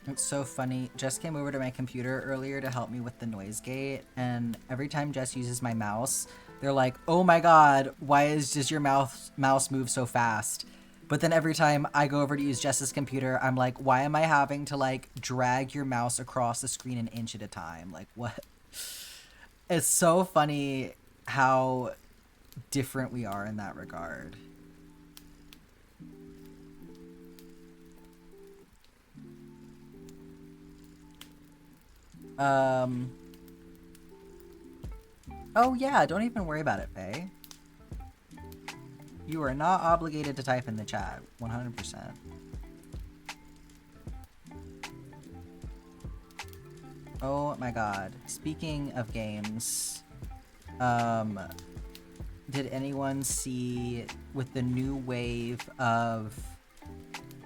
It's so funny. Jess came over to my computer earlier to help me with the noise gate, and every time Jess uses my mouse, they're like, oh my god, why does your mouse move so fast? But then every time I go over to use Jess's computer, I'm like, why am I having to like drag your mouse across the screen an inch at a time? Like, what? It's so funny how different we are in that regard. Oh yeah, don't even worry about it, Faye. You are not obligated to type in the chat, 100%. Oh my god. Speaking of games, did anyone see with the new wave of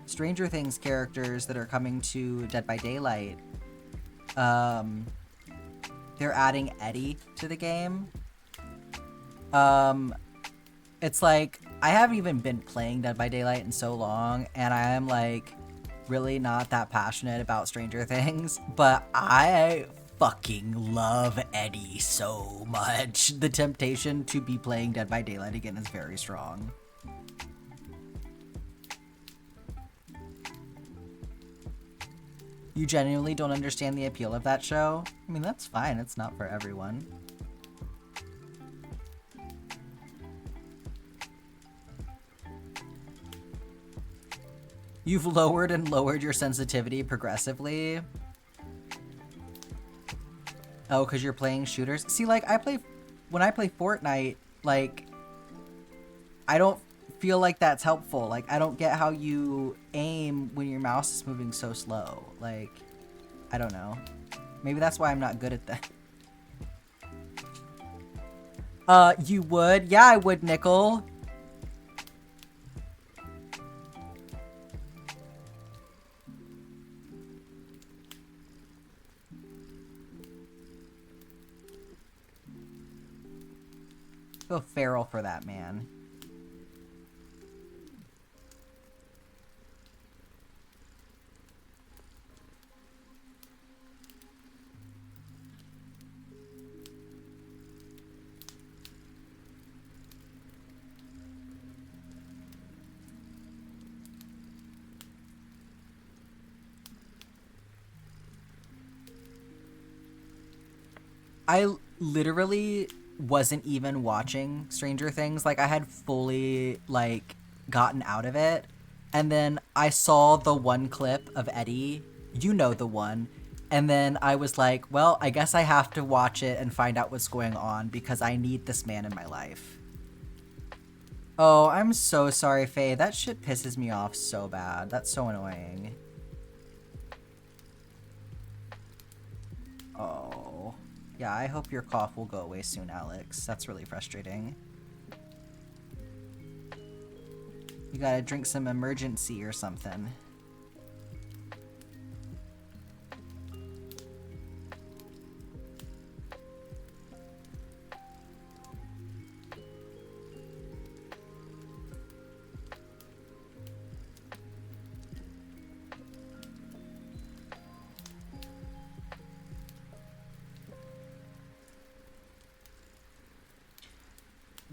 Stranger Things characters that are coming to Dead by Daylight, they're adding Eddie to the game. It's like, I haven't even been playing Dead by Daylight in so long, and I am like really not that passionate about Stranger Things, but I fucking love Eddie so much. The temptation to be playing Dead by Daylight again is very strong. You genuinely don't understand the appeal of that show? I mean, that's fine. It's not for everyone. You've lowered and lowered your sensitivity progressively. Oh, because you're playing shooters? See, like, when I play Fortnite, like, I don't feel like that's helpful. Like, I don't get how you aim when your mouse is moving so slow. Like, I don't know. Maybe that's why I'm not good at that. You would? Yeah, I would, Nickel. Go feral for that, man. I literally wasn't even watching Stranger Things. Like, I had fully, like, gotten out of it. And then I saw the one clip of Eddie. You know the one. And then I was like, well, I guess I have to watch it and find out what's going on because I need this man in my life. Oh, I'm so sorry, Faye. That shit pisses me off so bad. That's so annoying. Oh. Yeah, I hope your cough will go away soon, Alex. That's really frustrating. You gotta drink some emergency or something.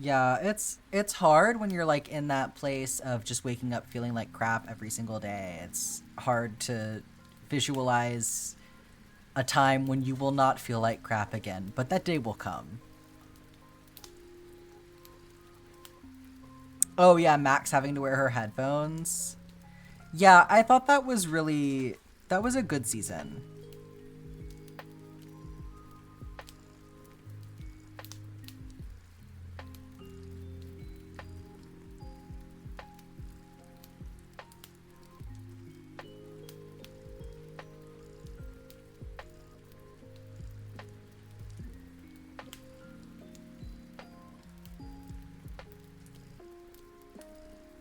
Yeah, it's hard when you're like in that place of just waking up feeling like crap every single day. It's hard to visualize a time when you will not feel like crap again, but that day will come. Oh yeah, Max having to wear her headphones. Yeah, I thought that was a good season.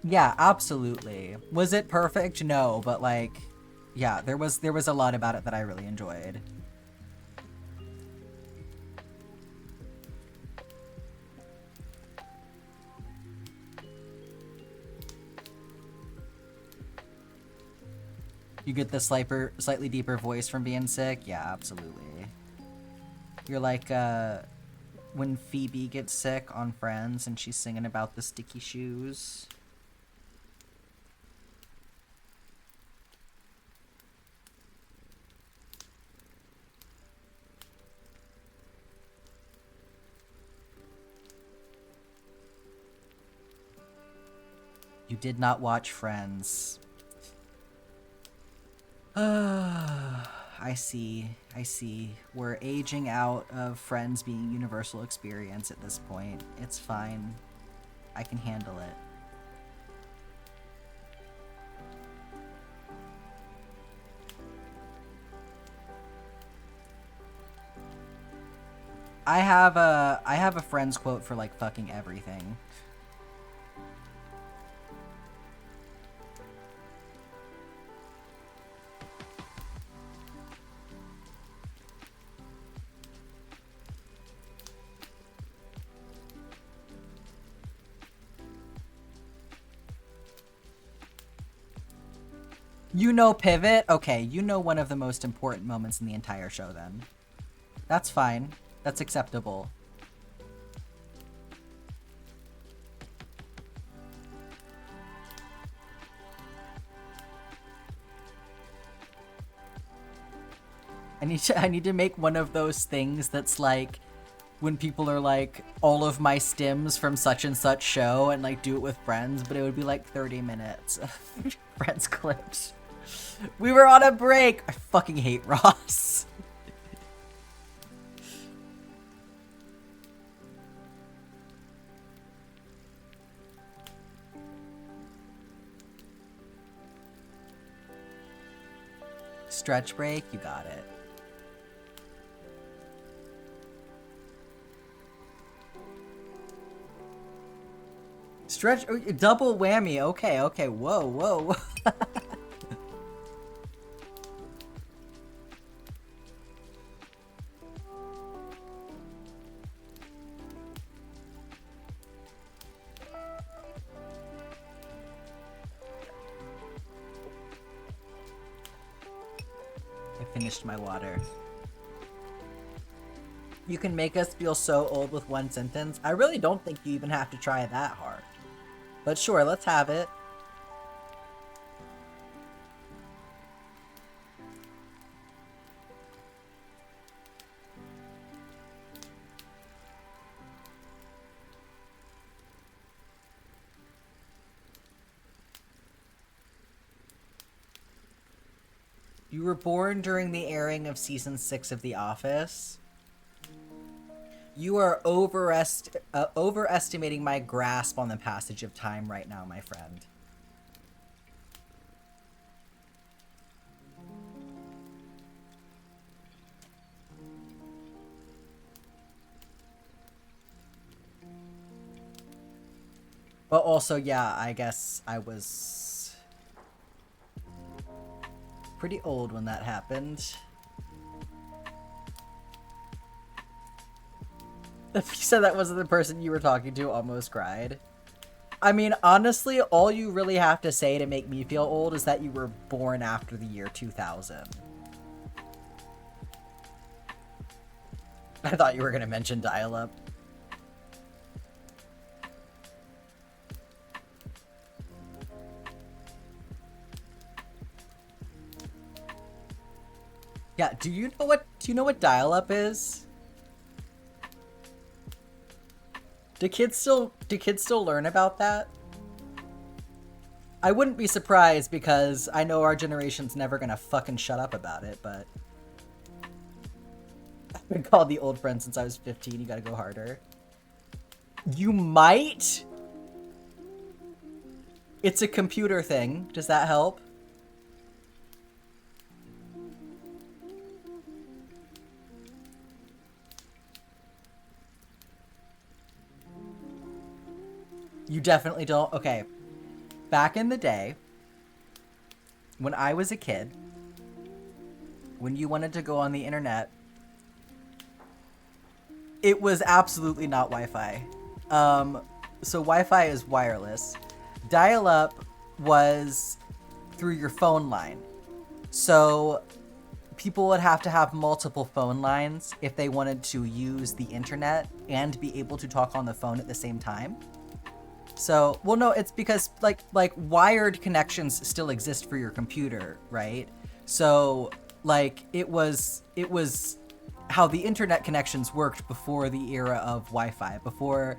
Yeah, absolutely. Was it perfect? No, but like, yeah, there was a lot about it that I really enjoyed. You get the slightly deeper voice from being sick? Yeah, absolutely. You're like, when Phoebe gets sick on Friends and she's singing about the sticky shoes. You did not watch Friends. I see. I see. We're aging out of Friends being universal experience at this point. It's fine. I can handle it. I have a Friends quote for like fucking everything. You know Pivot? Okay, you know one of the most important moments in the entire show then. That's fine. That's acceptable. I need to make one of those things that's like when people are like all of my stims from such and such show and like do it with Friends, but it would be like 30 minutes of Friends clips. We were on a break. I fucking hate Ross. Stretch break, you got it. Stretch, double whammy. Okay, okay. Whoa, whoa. I finished my water. You can make us feel so old with one sentence. I really don't think you even have to try that hard. But sure, let's have it. You were born during the airing of season 6 of The Office. You are overestimating my grasp on the passage of time right now, my friend. But also, yeah, I guess I was pretty old when that happened. If you said that wasn't the person you were talking to, almost cried. I mean, honestly, all you really have to say to make me feel old is that you were born after the year 2000. I thought you were going to mention dial-up. Yeah, do you know what dial-up is? Do kids still learn about that? I wouldn't be surprised because I know our generation's never gonna fucking shut up about it, but I've been called the old friend since I was 15. You gotta go harder. You might? It's a computer thing. Does that help? You definitely don't? Okay. Back in the day, when I was a kid, when you wanted to go on the internet, it was absolutely not Wi-Fi. So Wi-Fi is wireless. Dial-up was through your phone line. So people would have to have multiple phone lines if they wanted to use the internet and be able to talk on the phone at the same time. So, well, no, it's because like wired connections still exist for your computer, right? So, like it was how the internet connections worked before the era of Wi-Fi, before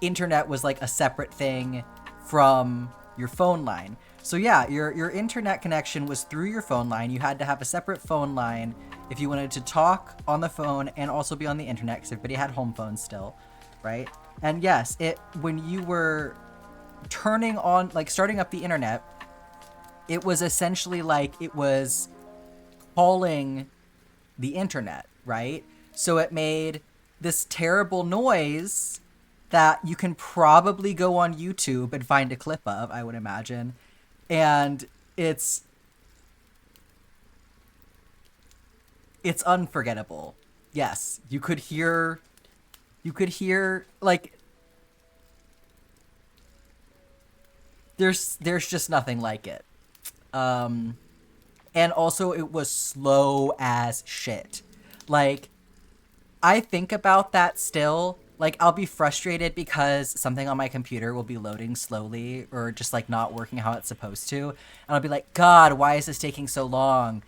internet was like a separate thing from your phone line. So yeah, your internet connection was through your phone line. You had to have a separate phone line if you wanted to talk on the phone and also be on the internet, because everybody had home phones still, right? And yes, when you were turning on, like starting up the internet, it was essentially like it was calling the internet, right? So it made this terrible noise that you can probably go on YouTube and find a clip of, I would imagine. And it's unforgettable. Yes, you could hear like there's just nothing like it. And also it was slow as shit. Like I think about that still. Like I'll be frustrated because something on my computer will be loading slowly or just like not working how it's supposed to. And I'll be like, God, why is this taking so long?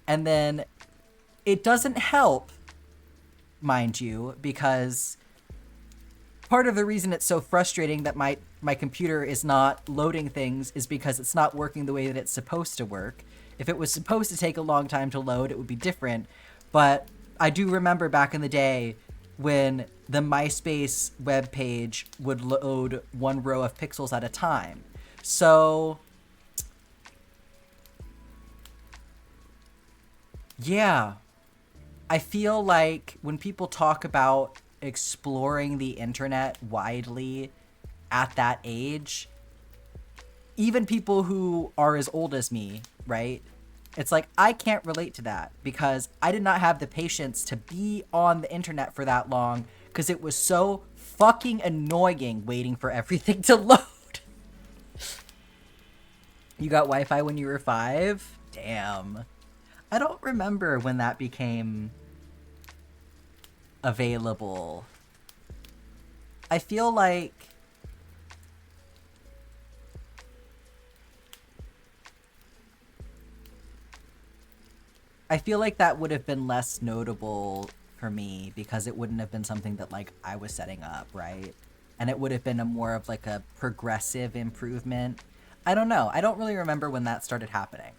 And then it doesn't help, mind you, because part of the reason it's so frustrating that my computer is not loading things is because it's not working the way that it's supposed to work. If it was supposed to take a long time to load, it would be different. But I do remember back in the day when the MySpace webpage would load one row of pixels at a time. So yeah, I feel like when people talk about exploring the internet widely at that age, even people who are as old as me, right? It's like, I can't relate to that because I did not have the patience to be on the internet for that long because it was so fucking annoying waiting for everything to load. You got Wi-Fi when you were 5? Damn. I don't remember when that became available. I feel like that would have been less notable for me because it wouldn't have been something that like I was setting up, right? And it would have been a more of like a progressive improvement. I don't know. I don't really remember when that started happening.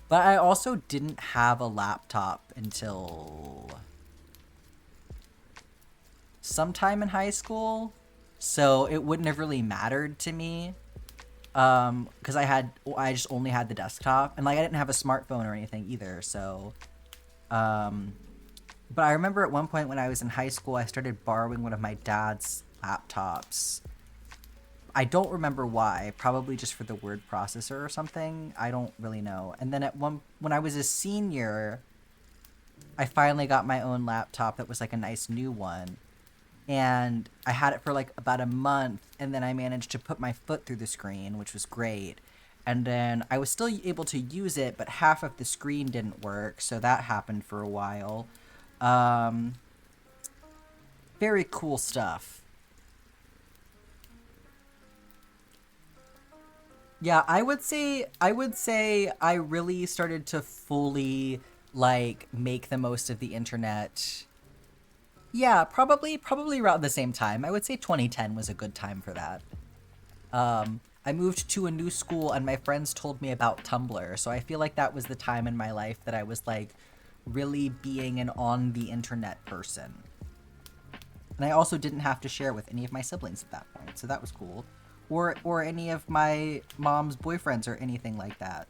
But I also didn't have a laptop until sometime in high school, so it wouldn't have really mattered to me. Because I just only had the desktop, and like I didn't have a smartphone or anything either. So, but I remember at one point when I was in high school, I started borrowing one of my dad's laptops. I don't remember why. Probably just for the word processor or something. I don't really know. And then when I was a senior, I finally got my own laptop that was like a nice new one. And I had it for like about a month, and then I managed to put my foot through the screen, which was great. And then I was still able to use it, but half of the screen didn't work, so that happened for a while. Very cool stuff. Yeah, I would say I really started to fully like make the most of the internet. Yeah, probably around the same time. I would say 2010 was a good time for that. I moved to a new school and my friends told me about Tumblr, so I feel like that was the time in my life that I was like really being an on the internet person. And I also didn't have to share with any of my siblings at that point, so that was cool. Or any of my mom's boyfriends or anything like that.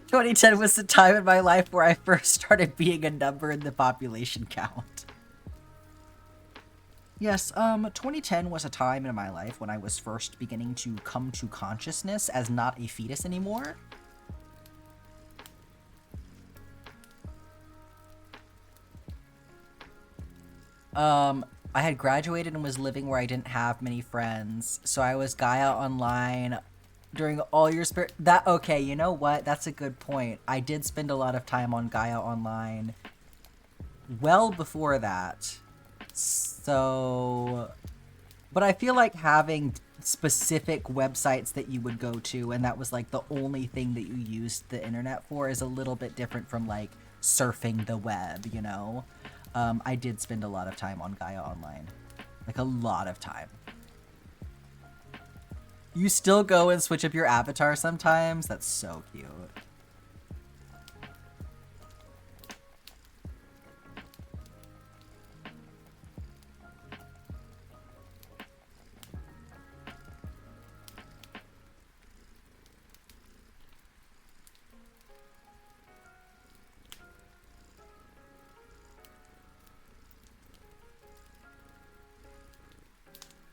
2010 was the time in my life where I first started being a number in the population count. Yes, 2010 was a time in my life when I was first beginning to come to consciousness as not a fetus anymore. I had graduated and was living where I didn't have many friends, so I was Gaia online during all your spare. That okay? You know what? That's a good point. I did spend a lot of time on Gaia online well before that. So, but I feel like having specific websites that you would go to and that was like the only thing that you used the internet for is a little bit different from like surfing the web, you know? I did spend a lot of time on Gaia Online. Like a lot of time. You still go and switch up your avatar sometimes? That's so cute.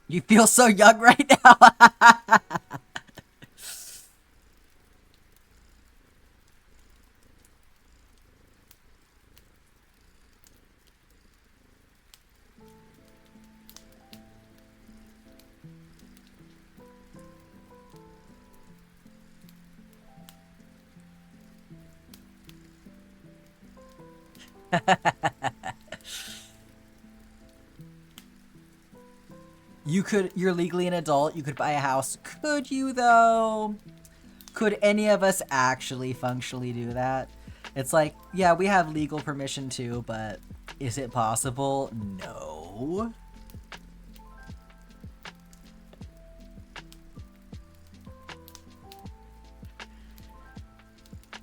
You feel so young right now. You're legally an adult, you could buy a house. Could you though? Could any of us actually functionally do that? It's like, yeah, we have legal permission to, but is it possible? No.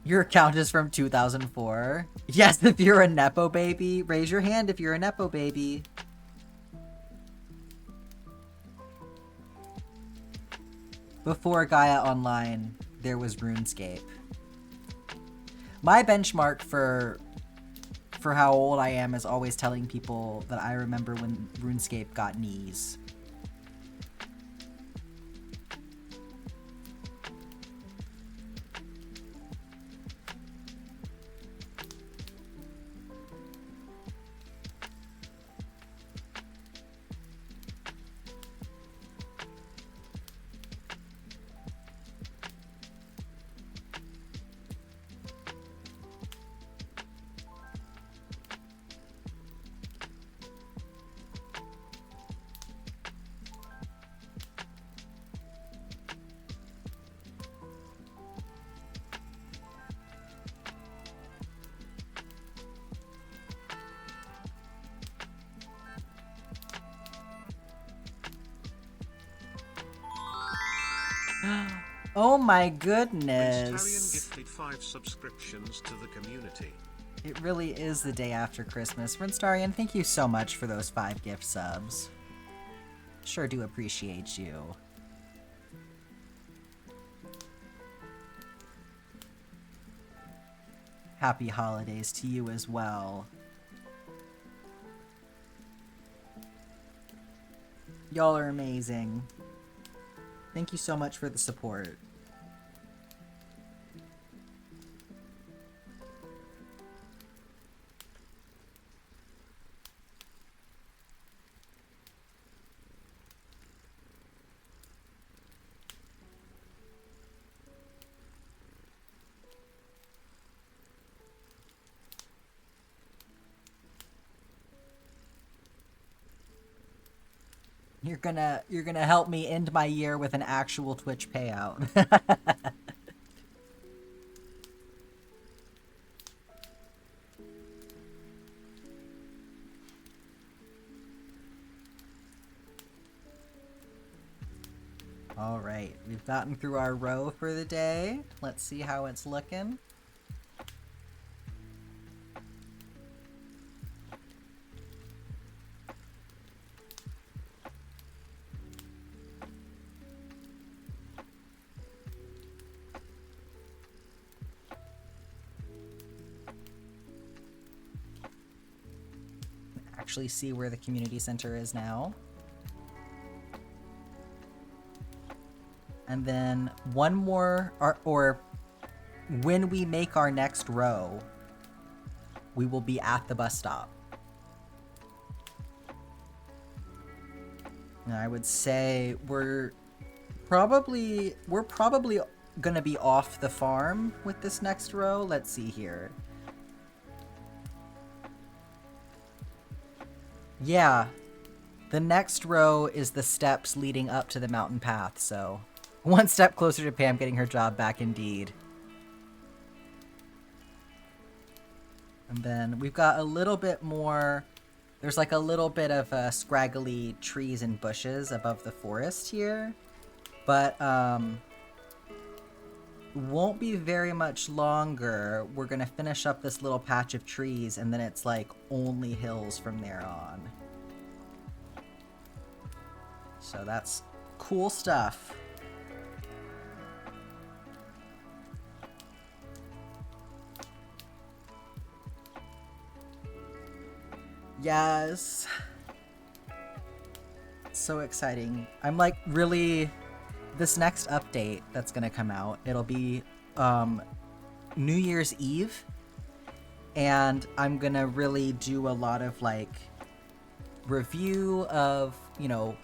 Your account is from 2004. Yes, if you're a Nepo baby, raise your hand if you're a Nepo baby. Before Gaia Online, there was RuneScape. My benchmark for how old I am is always telling people that I remember when RuneScape got knees. Oh my goodness. Winstarian gifted 5 subscriptions to the community. It really is the day after Christmas. Rinstarian, thank you so much for those 5 gift subs. Sure do appreciate you. Happy holidays to you as well. Y'all are amazing. Thank you so much for the support. You're gonna help me end my year with an actual Twitch payout. All right, we've gotten through our row for the day. Let's see how it's looking. Actually see where the community center is now. And then one more, or when we make our next row, we will be at the bus stop. And I would say we're probably gonna be off the farm with this next row. Let's see here. Yeah, the next row is the steps leading up to the mountain path, so one step closer to Pam getting her job back indeed. And then we've got a little bit more, there's like a little bit of scraggly trees and bushes above the forest here, but won't be very much longer. We're gonna finish up this little patch of trees and then it's like only hills from there on. So that's cool stuff. Yes. So exciting. I'm like really, this next update that's gonna come out, it'll be New Year's Eve, and I'm gonna really do a lot of like review of, you know,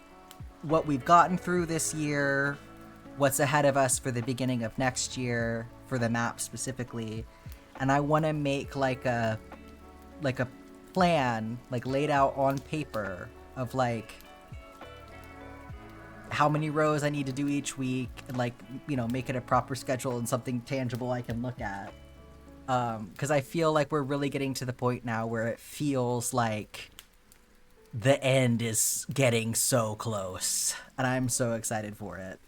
what we've gotten through this year, what's ahead of us for the beginning of next year for the map specifically, and I want to make like a plan, like laid out on paper of like how many rows I need to do each week, and like, you know, make it a proper schedule and something tangible I can look at. Because I feel like we're really getting to the point now where it feels like the end is getting so close, and I'm so excited for it.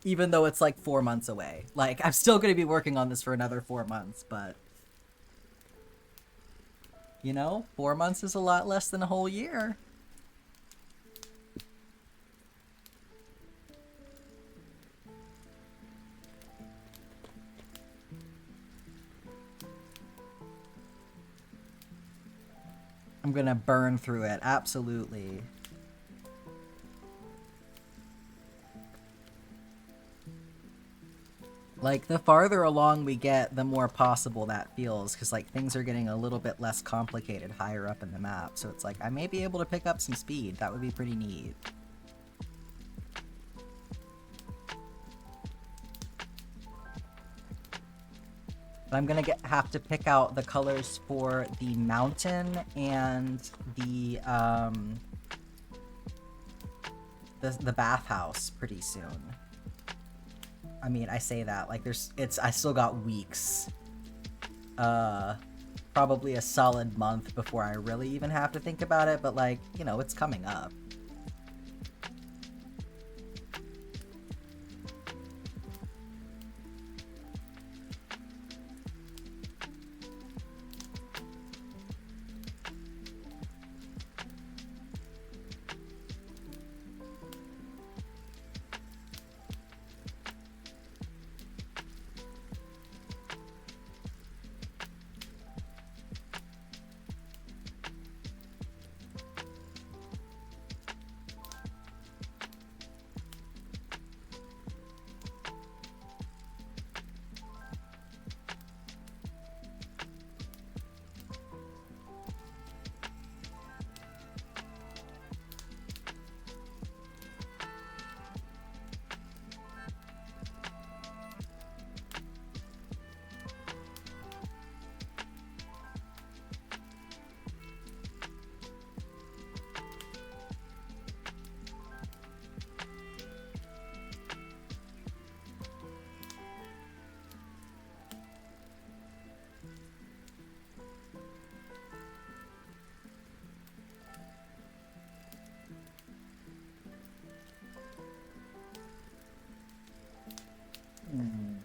Even though it's like 4 months away. Like, I'm still going to be working on this for another 4 months, but you know, 4 months is a lot less than a whole year. I'm gonna burn through it, absolutely. Like, the farther along we get, the more possible that feels, because, like, things are getting a little bit less complicated higher up in the map, so it's like, I may be able to pick up some speed. That would be pretty neat. But I'm gonna have to pick out the colors for the mountain and the bathhouse pretty soon. I mean, I say that like I still got weeks, probably a solid month before I really even have to think about it, but like, you know, it's coming up.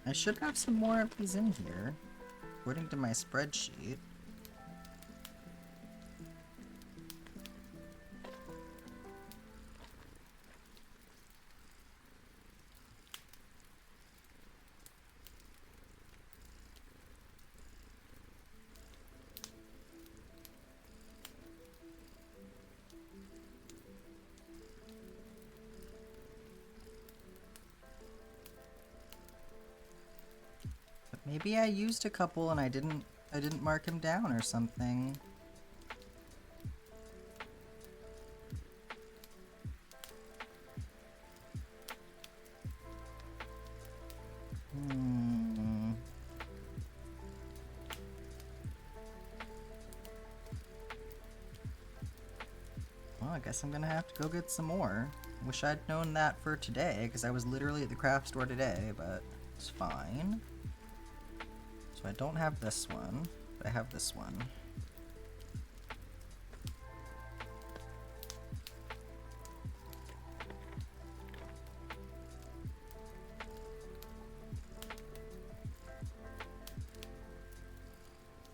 I should have some more of these in here, according to my spreadsheet. Maybe I used a couple and I didn't mark him down or something. Well, I guess I'm gonna have to go get some more. Wish I'd known that for today, because I was literally at the craft store today, but it's fine. So I don't have this one, but I have this one.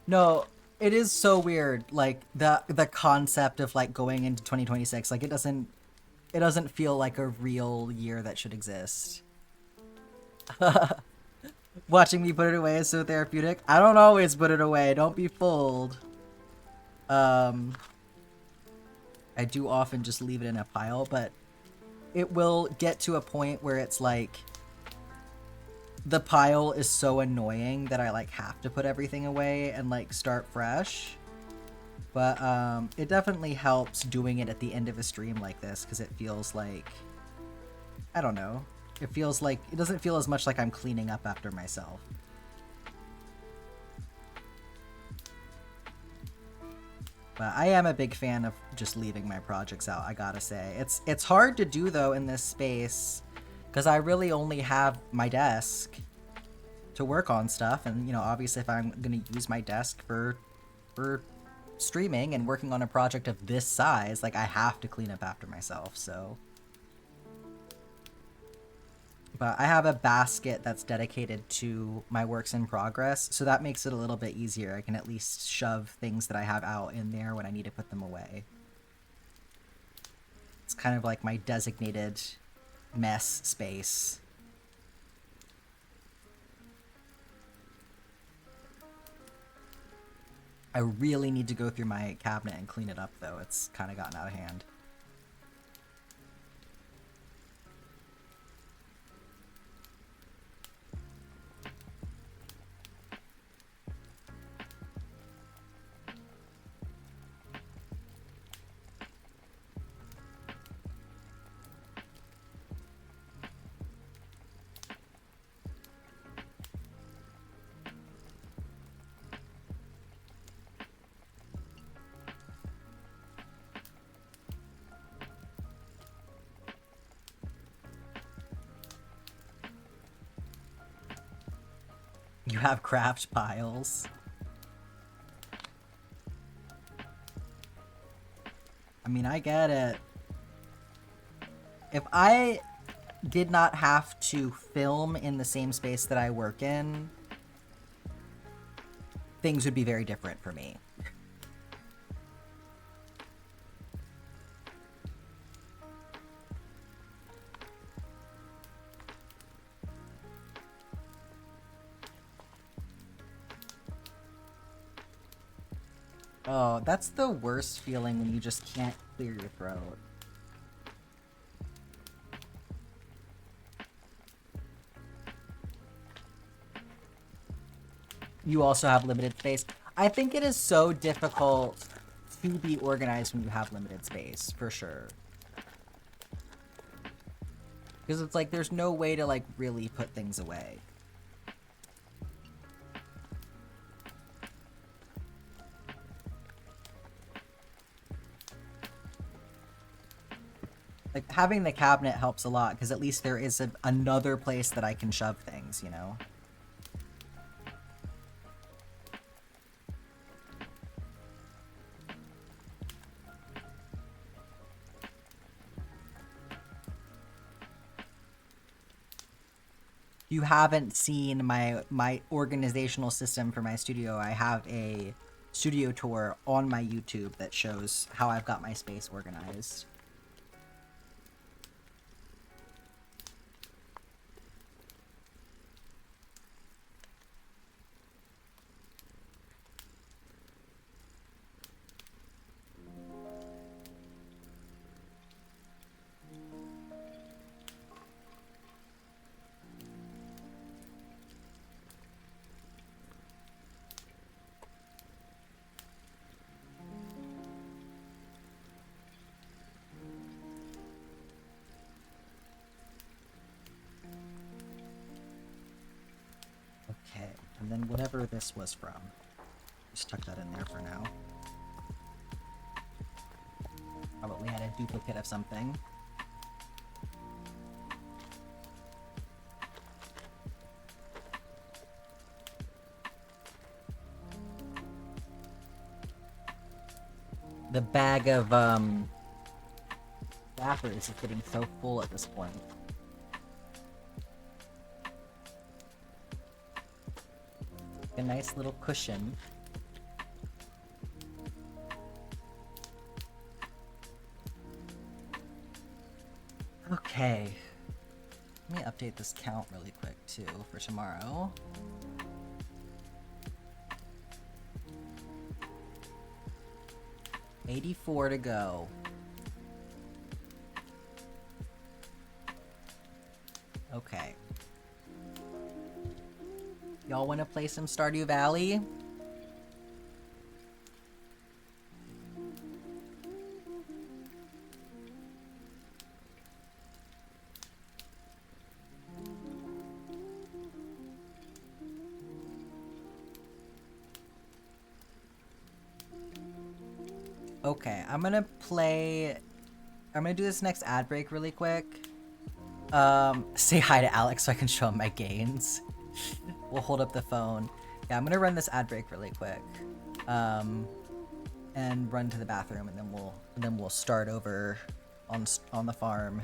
No, it is so weird, like the concept of like going into 2026, like it doesn't feel like a real year that should exist. Watching me put it away is so therapeutic. I don't always put it away, don't be fooled. I do often just leave it in a pile, but it will get to a point where it's like the pile is so annoying that I like have to put everything away and like start fresh. But it definitely helps doing it at the end of a stream like this, because it feels like, I don't know, it feels like, it doesn't feel as much like I'm cleaning up after myself. But I am a big fan of just leaving my projects out, I gotta say. It's hard to do though in this space, because I really only have my desk to work on stuff, and you know, obviously if I'm gonna use my desk for streaming and working on a project of this size, like I have to clean up after myself, so. But I have a basket that's dedicated to my works in progress, so that makes it a little bit easier. I can at least shove things that I have out in there when I need to put them away. It's kind of like my designated mess space. I really need to go through my cabinet and clean it up, though. It's kind of gotten out of hand. You have craft piles. I mean, I get it. If I did not have to film in the same space that I work in, things would be very different for me. Oh, that's the worst feeling when you just can't clear your throat. You also have limited space. I think it is so difficult to be organized when you have limited space, for sure. Because it's like there's no way to like really put things away. Like, having the cabinet helps a lot, because at least there is another place that I can shove things, you know? you haven't seen my organizational system for my studio, I have a studio tour on my YouTube that shows how I've got my space organized. Okay, and then whatever this was from, just tuck that in there for now. Probably had a duplicate of something. The bag of wrappers is getting so full at this point. A nice little cushion. Okay. Let me update this count really quick too for tomorrow. $84 to go. Okay. Y'all want to play some Stardew Valley? Okay, I'm gonna do this next ad break really quick. Say hi to Alex so I can show him my gains. We'll hold up the phone. Yeah, I'm gonna run this ad break really quick. And run to the bathroom, and then we'll start over on the farm.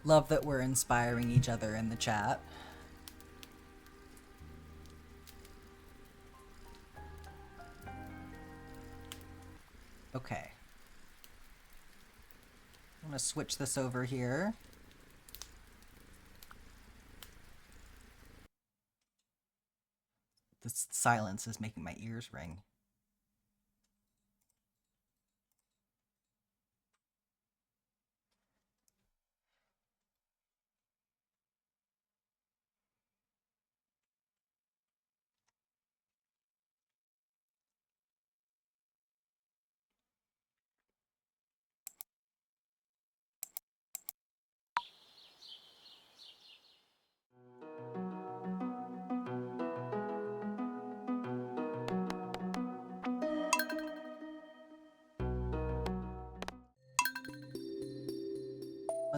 Love that we're inspiring each other in the chat. Okay. I'm gonna switch this over here. This silence is making my ears ring.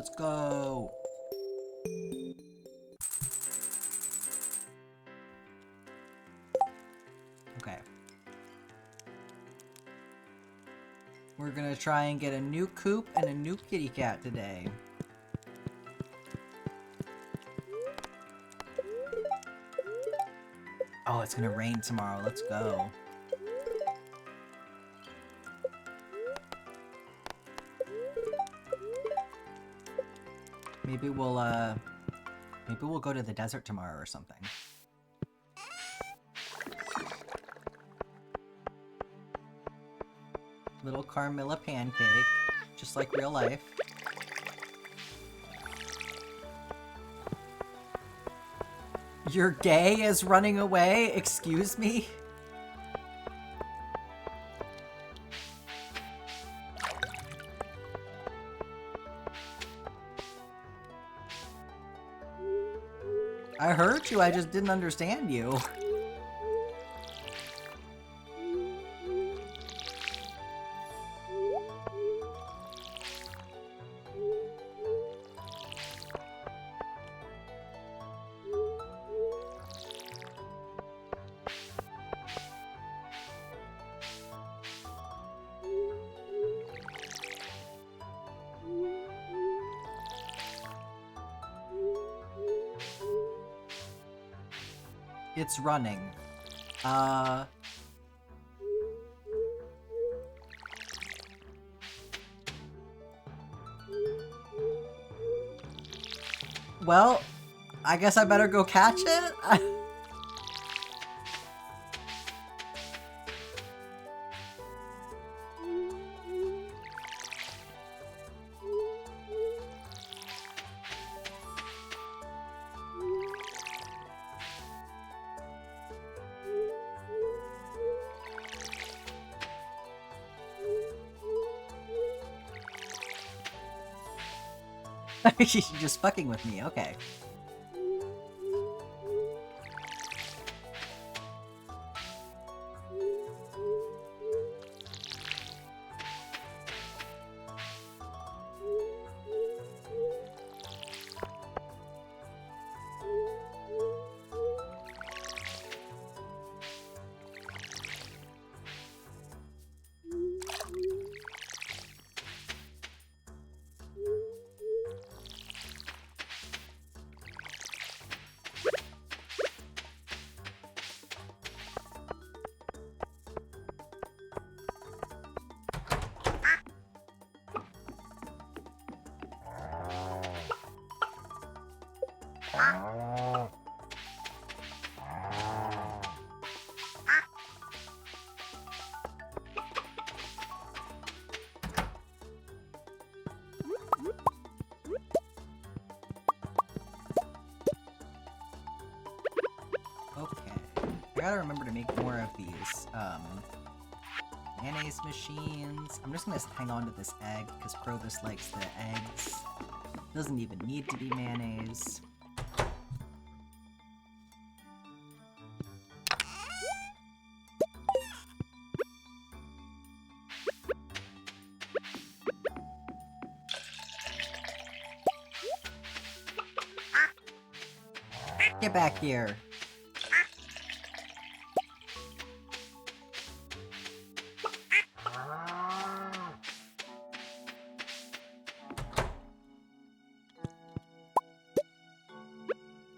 Let's go. Okay. We're gonna try and get a new coop and a new kitty cat today. Oh, it's gonna rain tomorrow. Let's go. Maybe we'll go to the desert tomorrow or something. Little Carmilla pancake, just like real life. Your gay is running away? Excuse me? I heard you, I just didn't understand you. It's running. Well, I guess I better go catch it? You're just fucking with me, okay. I gotta remember to make more of these, mayonnaise machines. I'm just gonna hang on to this egg, because Provis likes the eggs. Doesn't even need to be mayonnaise. Get back here!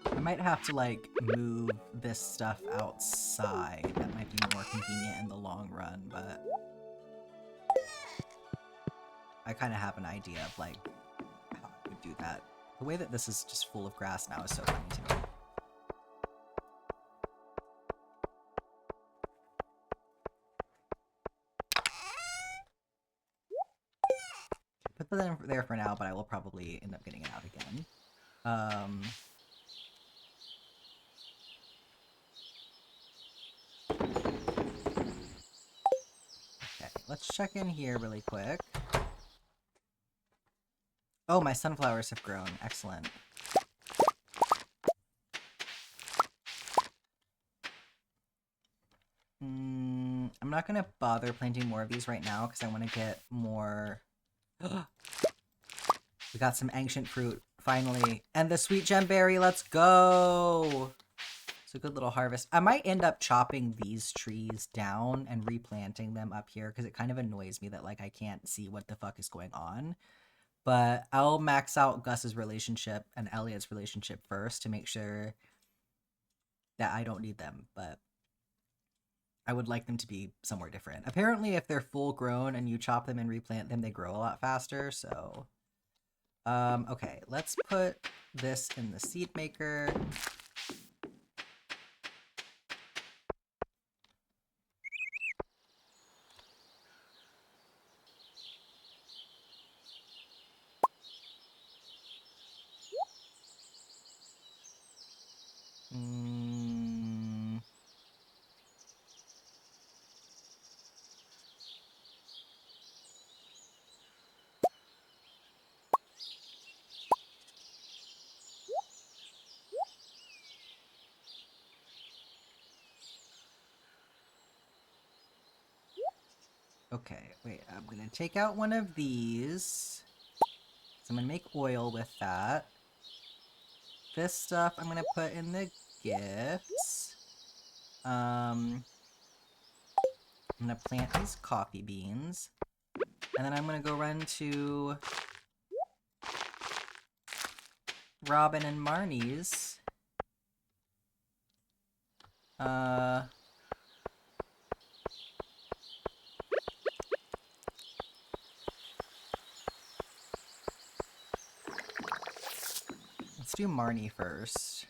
I might have to, like, move this stuff outside. That might be more convenient in the long run, but... I kind of have an idea of, like, how I would do that. The way that this is just full of grass now is so funny to me. Put that in there for now, but I will probably end up getting it out again. Okay, let's check in here really quick. Oh, my sunflowers have grown. Excellent. I'm not gonna bother planting more of these right now because I want to get more... We got some ancient fruit, finally. And the sweet gem berry, let's go! It's a good little harvest. I might end up chopping these trees down and replanting them up here, because it kind of annoys me that, like, I can't see what the fuck is going on. But I'll max out Gus's relationship and Elliot's relationship first to make sure that I don't need them, but I would like them to be somewhere different. Apparently, if they're full grown and you chop them and replant them, they grow a lot faster, so... okay, let's put this in the seed maker. Okay, wait, I'm gonna take out one of these. So I'm gonna make oil with that. This stuff I'm gonna put in the gifts. I'm gonna plant these coffee beans. And then I'm gonna go run to Robin and Marnie's. Let's do Marnie first.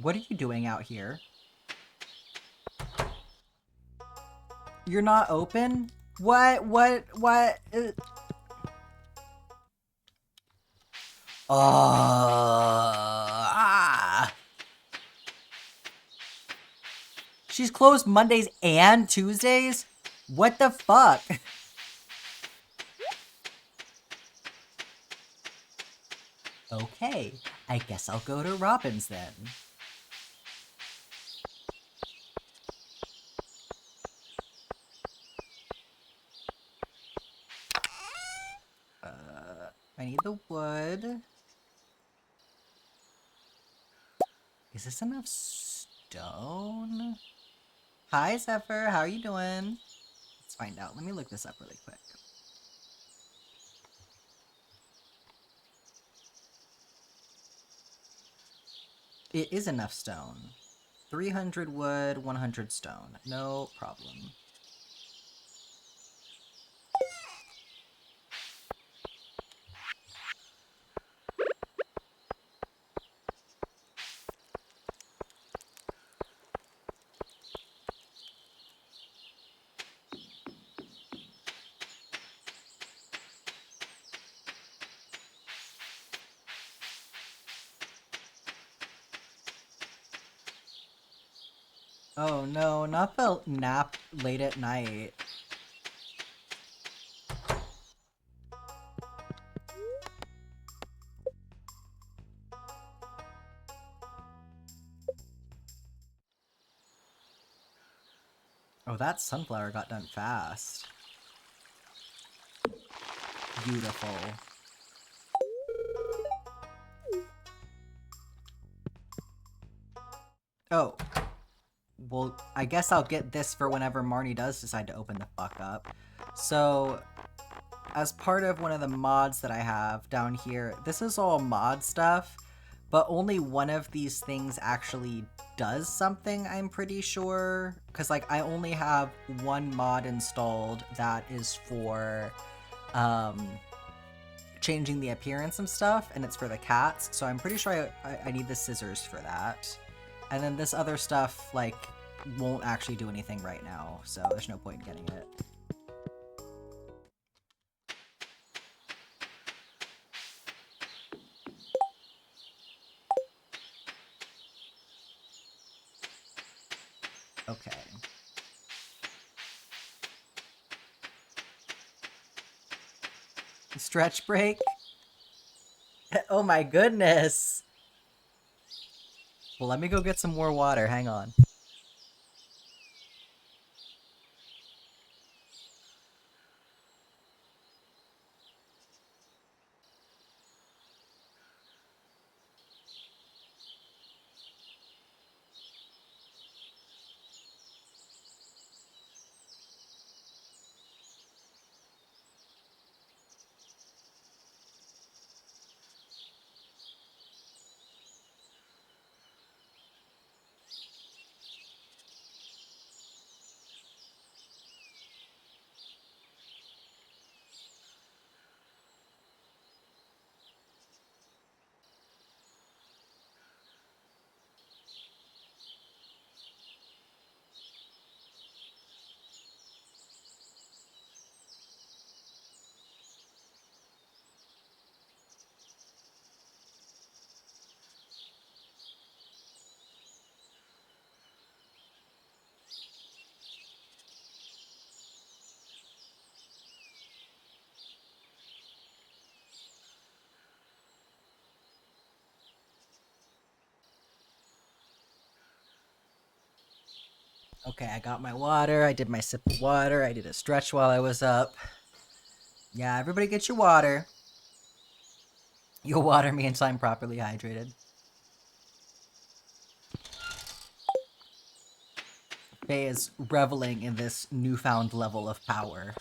What are you doing out here? You're not open? What? She's closed Mondays and Tuesdays? What the fuck? Okay, I guess I'll go to Robin's then. I need the wood. Is this enough stone? Hi, Zephyr. How are you doing? Let's find out. Let me look this up really quick. It is enough stone. 300 wood, 100 stone. No problem. Oh no, not the nap late at night. Oh, that sunflower got done fast. Beautiful. Oh. Well, I guess I'll get this for whenever Marnie does decide to open the fuck up. So, as part of one of the mods that I have down here, this is all mod stuff, but only one of these things actually does something, I'm pretty sure. Because, like, I only have one mod installed that is for, changing the appearance of stuff, and it's for the cats, so I'm pretty sure I need the scissors for that. And then this other stuff, like, won't actually do anything right now, so there's no point in getting it. Okay. Stretch break? Oh my goodness! Well, let me go get some more water. Hang on. Okay, I got my water. I did my sip of water. I did a stretch while I was up. Yeah, everybody get your water. You'll water me until I'm properly hydrated. Faye is reveling in this newfound level of power.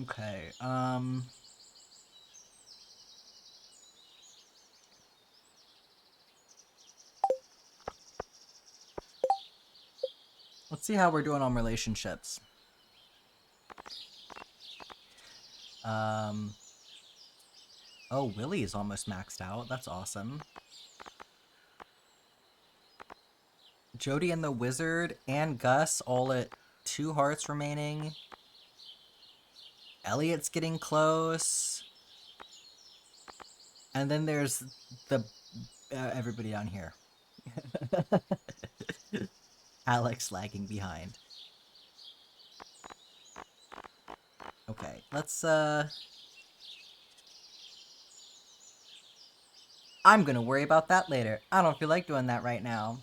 Okay, let's see how we're doing on relationships. Oh, Willie is almost maxed out. That's awesome. Jody and the Wizard and Gus all at 2 hearts remaining. Elliot's getting close. And then there's the everybody down here. Alex lagging behind. Okay, let's I'm gonna worry about that later. I don't feel like doing that right now.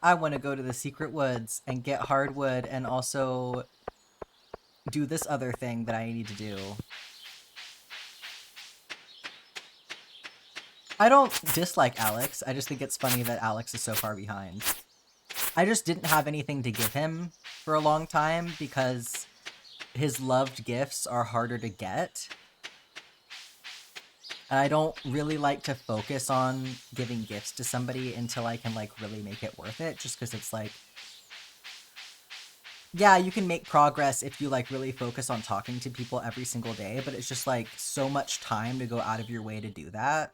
I want to go to the secret woods and get hardwood and also do this other thing that I need to do. I don't dislike Alex. I just think it's funny that Alex is so far behind. I just didn't have anything to give him for a long time because his loved gifts are harder to get. And I don't really like to focus on giving gifts to somebody until I can, like, really make it worth it, just because it's like, yeah, you can make progress if you, like, really focus on talking to people every single day, but it's just, like, so much time to go out of your way to do that.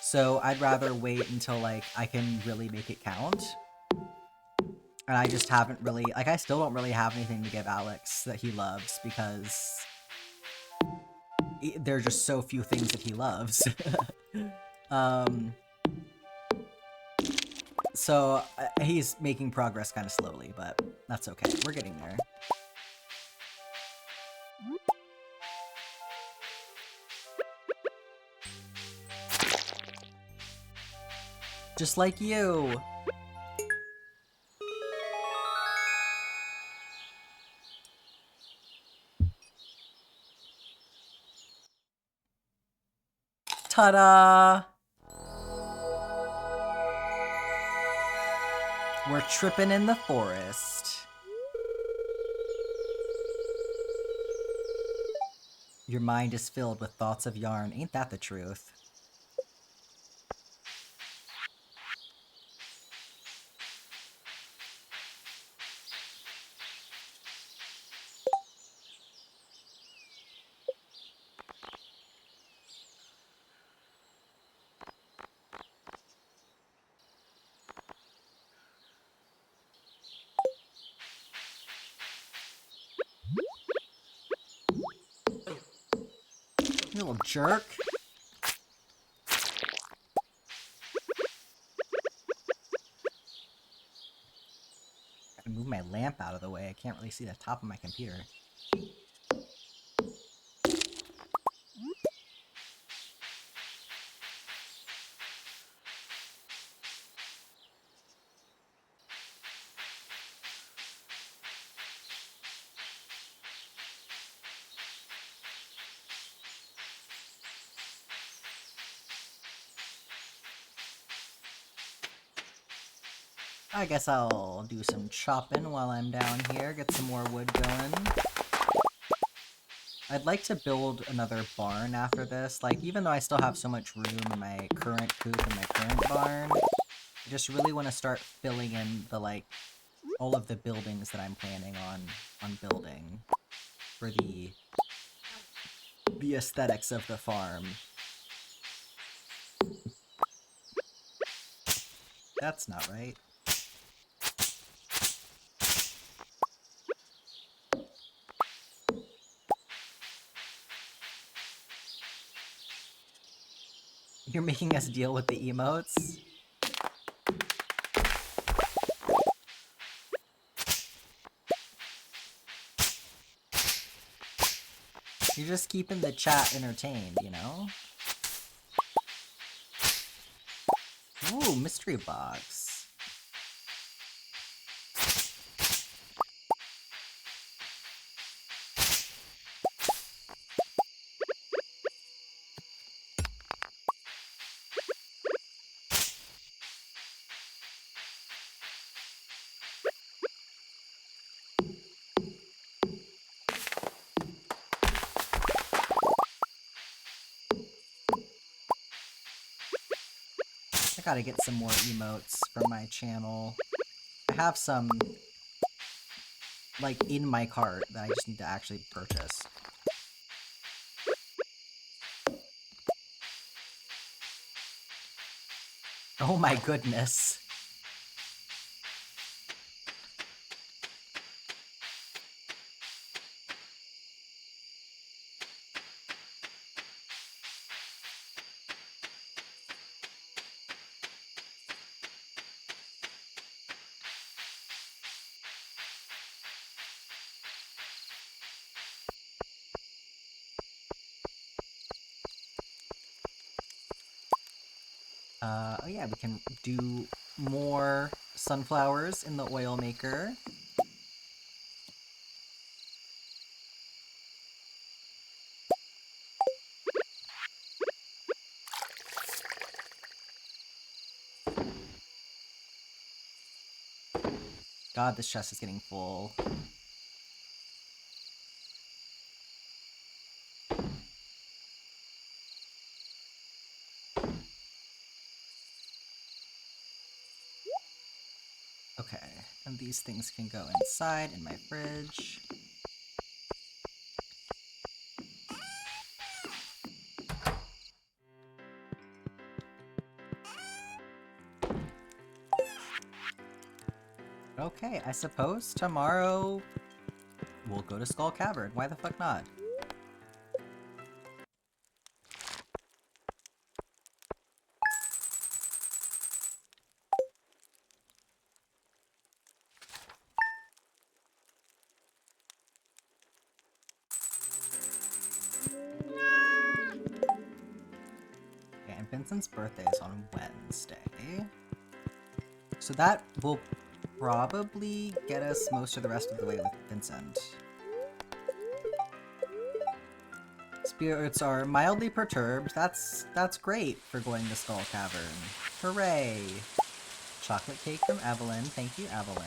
So I'd rather wait until, like, I can really make it count. And I just haven't really, like, I still don't really have anything to give Alex that he loves because there are just so few things that he loves. So he's making progress kind of slowly, but that's okay. We're getting there. Just like you! Ta-da! We're tripping in the forest. Your mind is filled with thoughts of yarn. Ain't that the truth? You little jerk. I can move my lamp out of the way. I can't really see the top of my computer. I guess I'll do some chopping while I'm down here, get some more wood going. I'd like to build another barn after this. Like, even though I still have so much room in my current coop and my current barn, I just really want to start filling in the, like, all of the buildings that I'm planning on building for the aesthetics of the farm. That's not right. You're making us deal with the emotes? You're just keeping the chat entertained, you know? Ooh, mystery box. I gotta get some more emotes for my channel. I have some, like, in my cart that I just need to actually purchase. Oh my goodness. Oh yeah, we can do more sunflowers in the oil maker. God, this chest is getting full. Okay, and these things can go inside in my fridge. Okay, I suppose tomorrow we'll go to Skull Cavern. Why the fuck not? Okay, and Vincent's birthday is on Wednesday. So that will probably get us most of the rest of the way with Vincent. Spirits are mildly perturbed. That's great for going to Skull Cavern. Hooray! Chocolate cake from Evelyn. Thank you, Evelyn.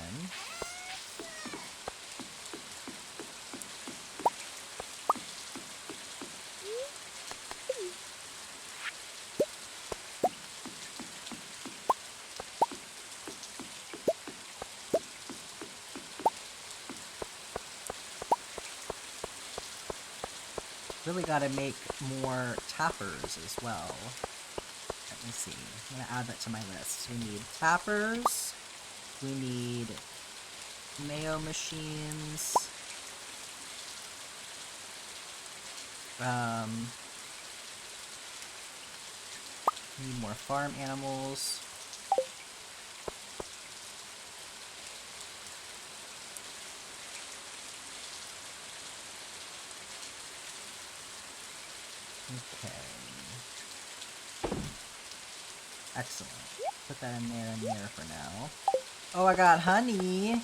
Really gotta make more tappers as well. Let me see. I'm gonna add that to my list. We need tappers. We need mayo machines. Need more farm animals. Okay. Excellent. Put that in there for now. Oh, I got honey!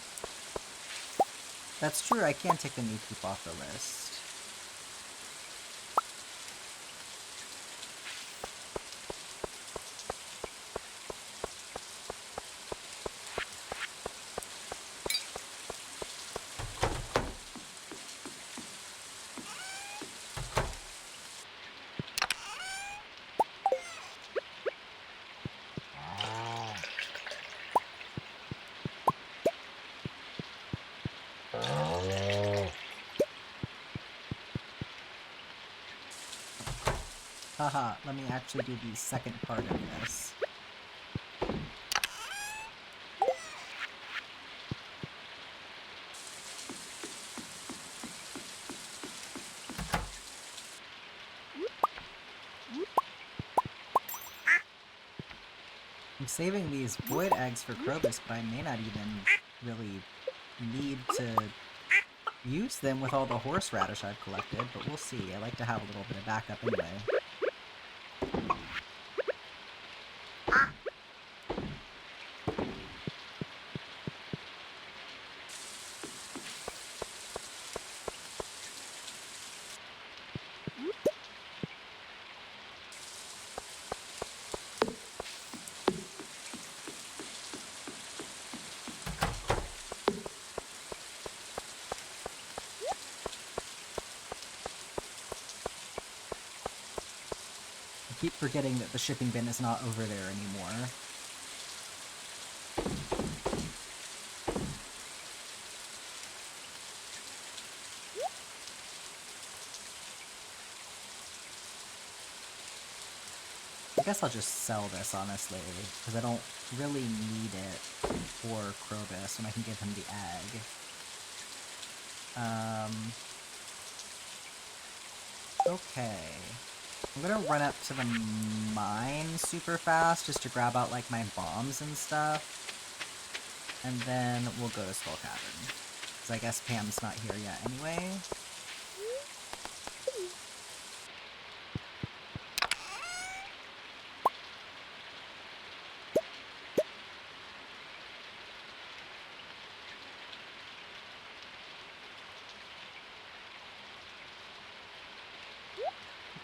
That's true, I can take the new coop off the list. Haha, let me actually do the second part of this. I'm saving these void eggs for Krobus, but I may not even really need to use them with all the horseradish I've collected, but we'll see. I like to have a little bit of backup anyway. I keep forgetting that the shipping bin is not over there anymore. I guess I'll just sell this, honestly, because I don't really need it for Krobus when I can give him the egg. Okay. I'm gonna run up to the mine super fast just to grab out, like, my bombs and stuff. And then we'll go to Skull Cavern. Because I guess Pam's not here yet anyway.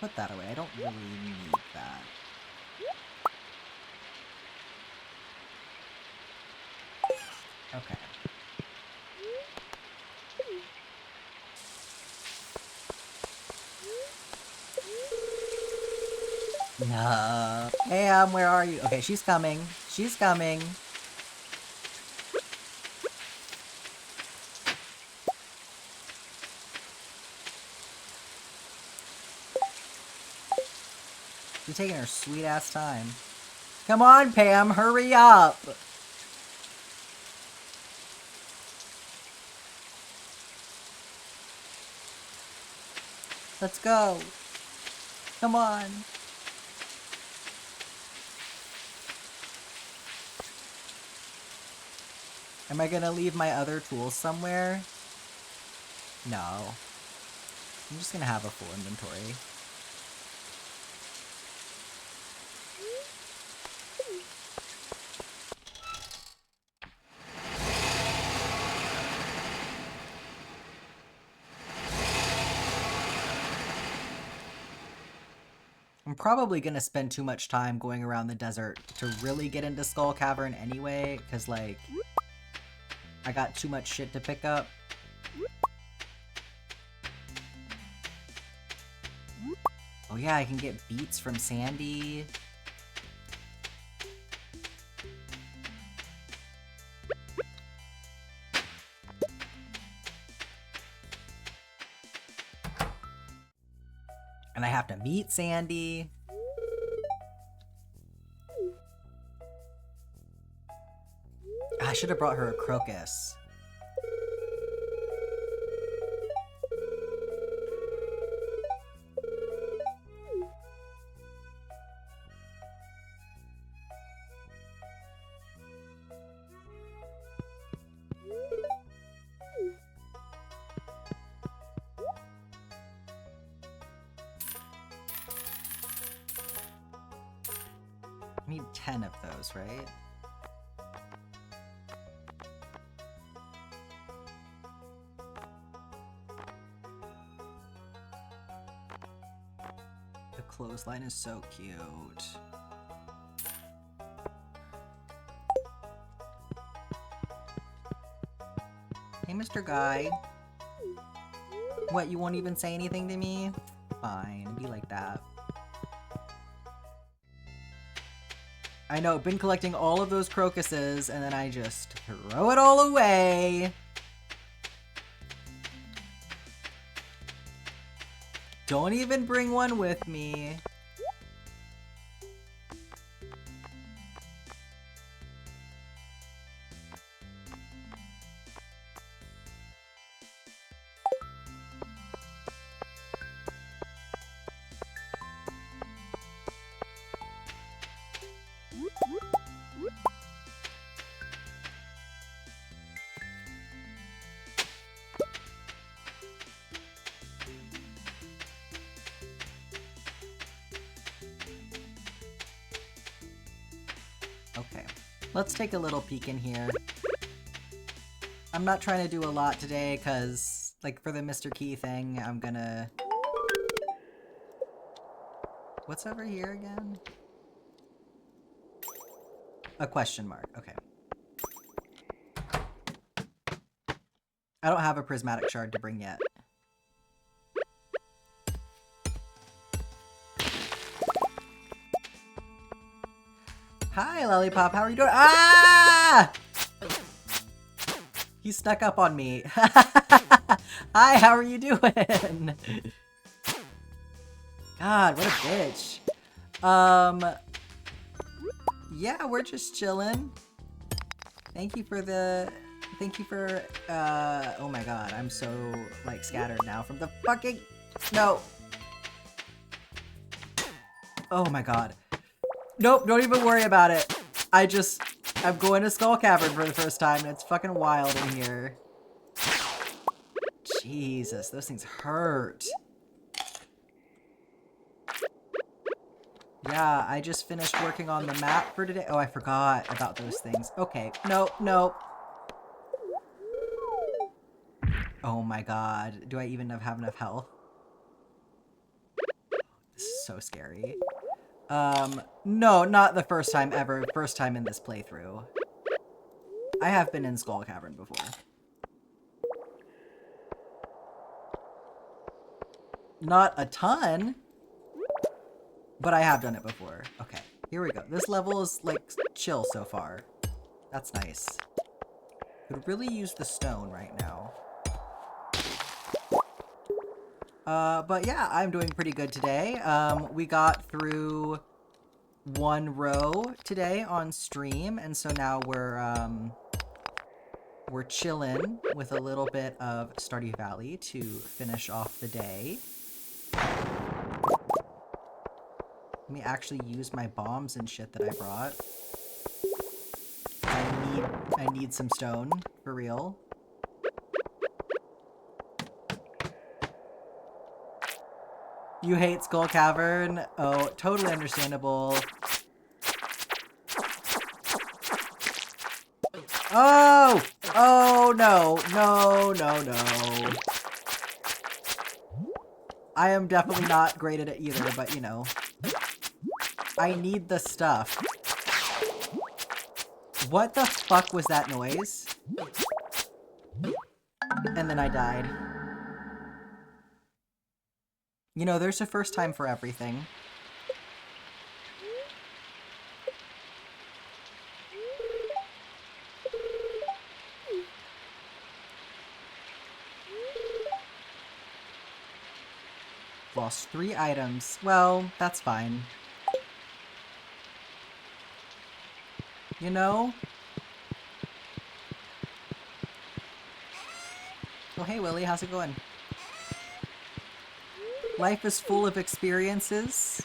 Put that away. I don't really need that. Okay. No. Pam, where are you? Okay, she's coming. She's coming. She's taking her sweet ass time. Come on, Pam, hurry up! Let's go. Come on. Am I gonna leave my other tools somewhere? No. I'm just gonna have a full inventory. I'm probably gonna spend too much time going around the desert to really get into Skull Cavern anyway, because, like, I got too much shit to pick up. Oh yeah, I can get beets from Sandy. And I have to meet Sandy. I should have brought her a crocus. I need 10 of those, right? The clothesline is so cute. Hey, Mr. Guy. What, you won't even say anything to me? Fine, be like that. I know, been collecting all of those crocuses, and then I just throw it all away. Don't even bring one with me. Okay, let's take a little peek in here. I'm not trying to do a lot today because, like, for the Mr. Key thing, I'm gonna... What's over here again? A question mark, okay. I don't have a prismatic shard to bring yet. Hi, Lollipop, how are you doing? Ah! He snuck up on me. Hi, how are you doing? God, what a bitch. Yeah, we're just chilling. Thank you for, oh my god, I'm so, like, scattered now from the fucking, no. Oh my god. Nope, don't even worry about it. I'm going to Skull Cavern for the first time, and it's fucking wild in here. Jesus, those things hurt. Yeah, I just finished working on the map for today. Oh, I forgot about those things. Okay, nope, nope. Oh my god, do I even have enough health? This is so scary. No, not the first time ever. First time in this playthrough. I have been in Skull Cavern before. Not a ton, but I have done it before. Okay, here we go. This level is, like, chill so far. That's nice. Could really use the stone right now. But yeah, I'm doing pretty good today. We got through one row today on stream, and so now we're chilling with a little bit of Stardew Valley to finish off the day. Let me actually use my bombs and shit that I brought. I need some stone, for real. You hate Skull Cavern? Oh, totally understandable. Oh! Oh, no. No, no, no. I am definitely not great at it either, but, you know. I need the stuff. What the fuck was that noise? And then I died. You know, there's a first time for everything. Lost 3 items. Well, that's fine. You know? Oh, hey, Willie, how's it going? Life is full of experiences.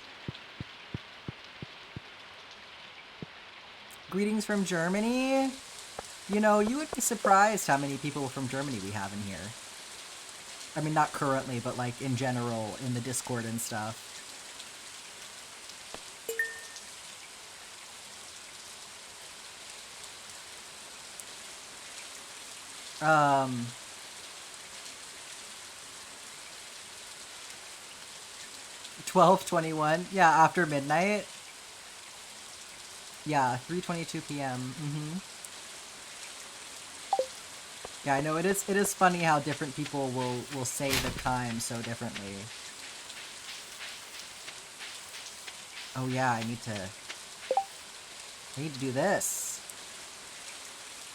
Greetings from Germany. You know, you would be surprised how many people from Germany we have in here. I mean, not currently, but like in general, in the Discord and stuff. Um... 12:21. Yeah, after midnight. Yeah, 3:22 p.m. Yeah, I know it is funny how different people will say the time so differently. Oh yeah, I need to do this.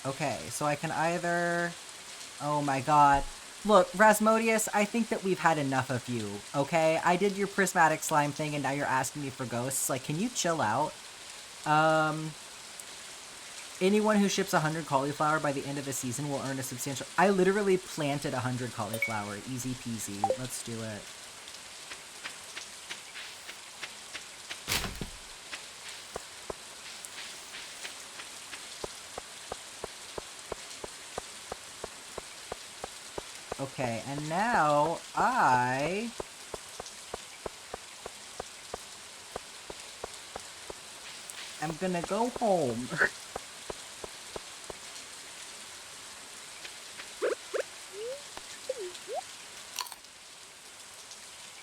Okay, so I can either... Oh my god. Look, Rasmodius, I think that we've had enough of you, okay? I did your prismatic slime thing and now you're asking me for ghosts. Like, can you chill out? Anyone who ships 100 cauliflower by the end of the season will earn a substantial... I literally planted 100 cauliflower. Easy peasy. Let's do it. Okay, and now I... I'm gonna go home.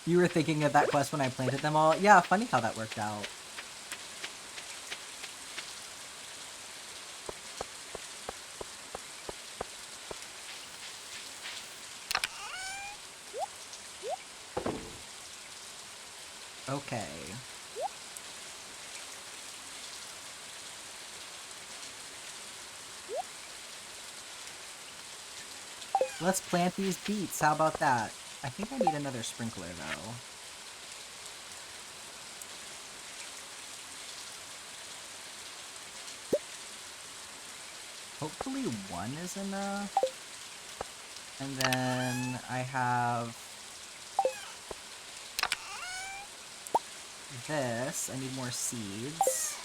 You were thinking of that quest when I planted them all? Yeah, funny how that worked out. Okay. Let's plant these beets. How about that? I think I need another sprinkler, though. Hopefully one is enough. And then I have this. I need more seeds.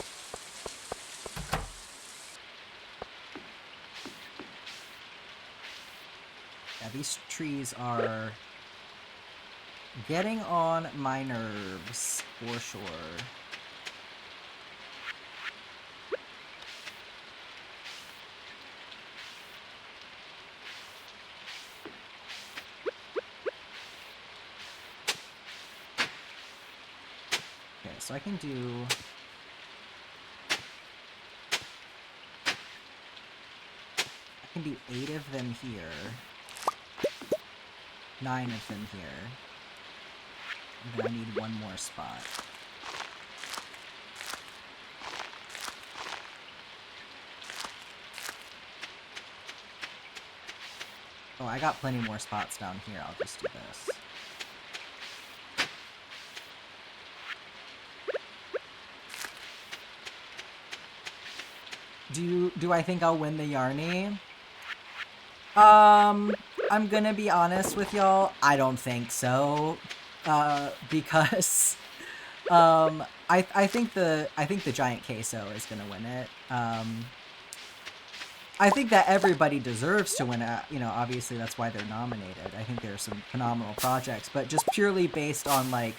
Yeah, these trees are getting on my nerves, for sure. Okay, so I can do... I can do 8 of them here. 9 of them here. And then I need one more spot. Oh, I got plenty more spots down here. I'll just do this. Do I think I'll win the Yarny? I'm gonna be honest with y'all. I don't think so. Because I think the giant queso is gonna win it. I think that everybody deserves to win it. You know, obviously that's why they're nominated. I think there are some phenomenal projects, but just purely based on like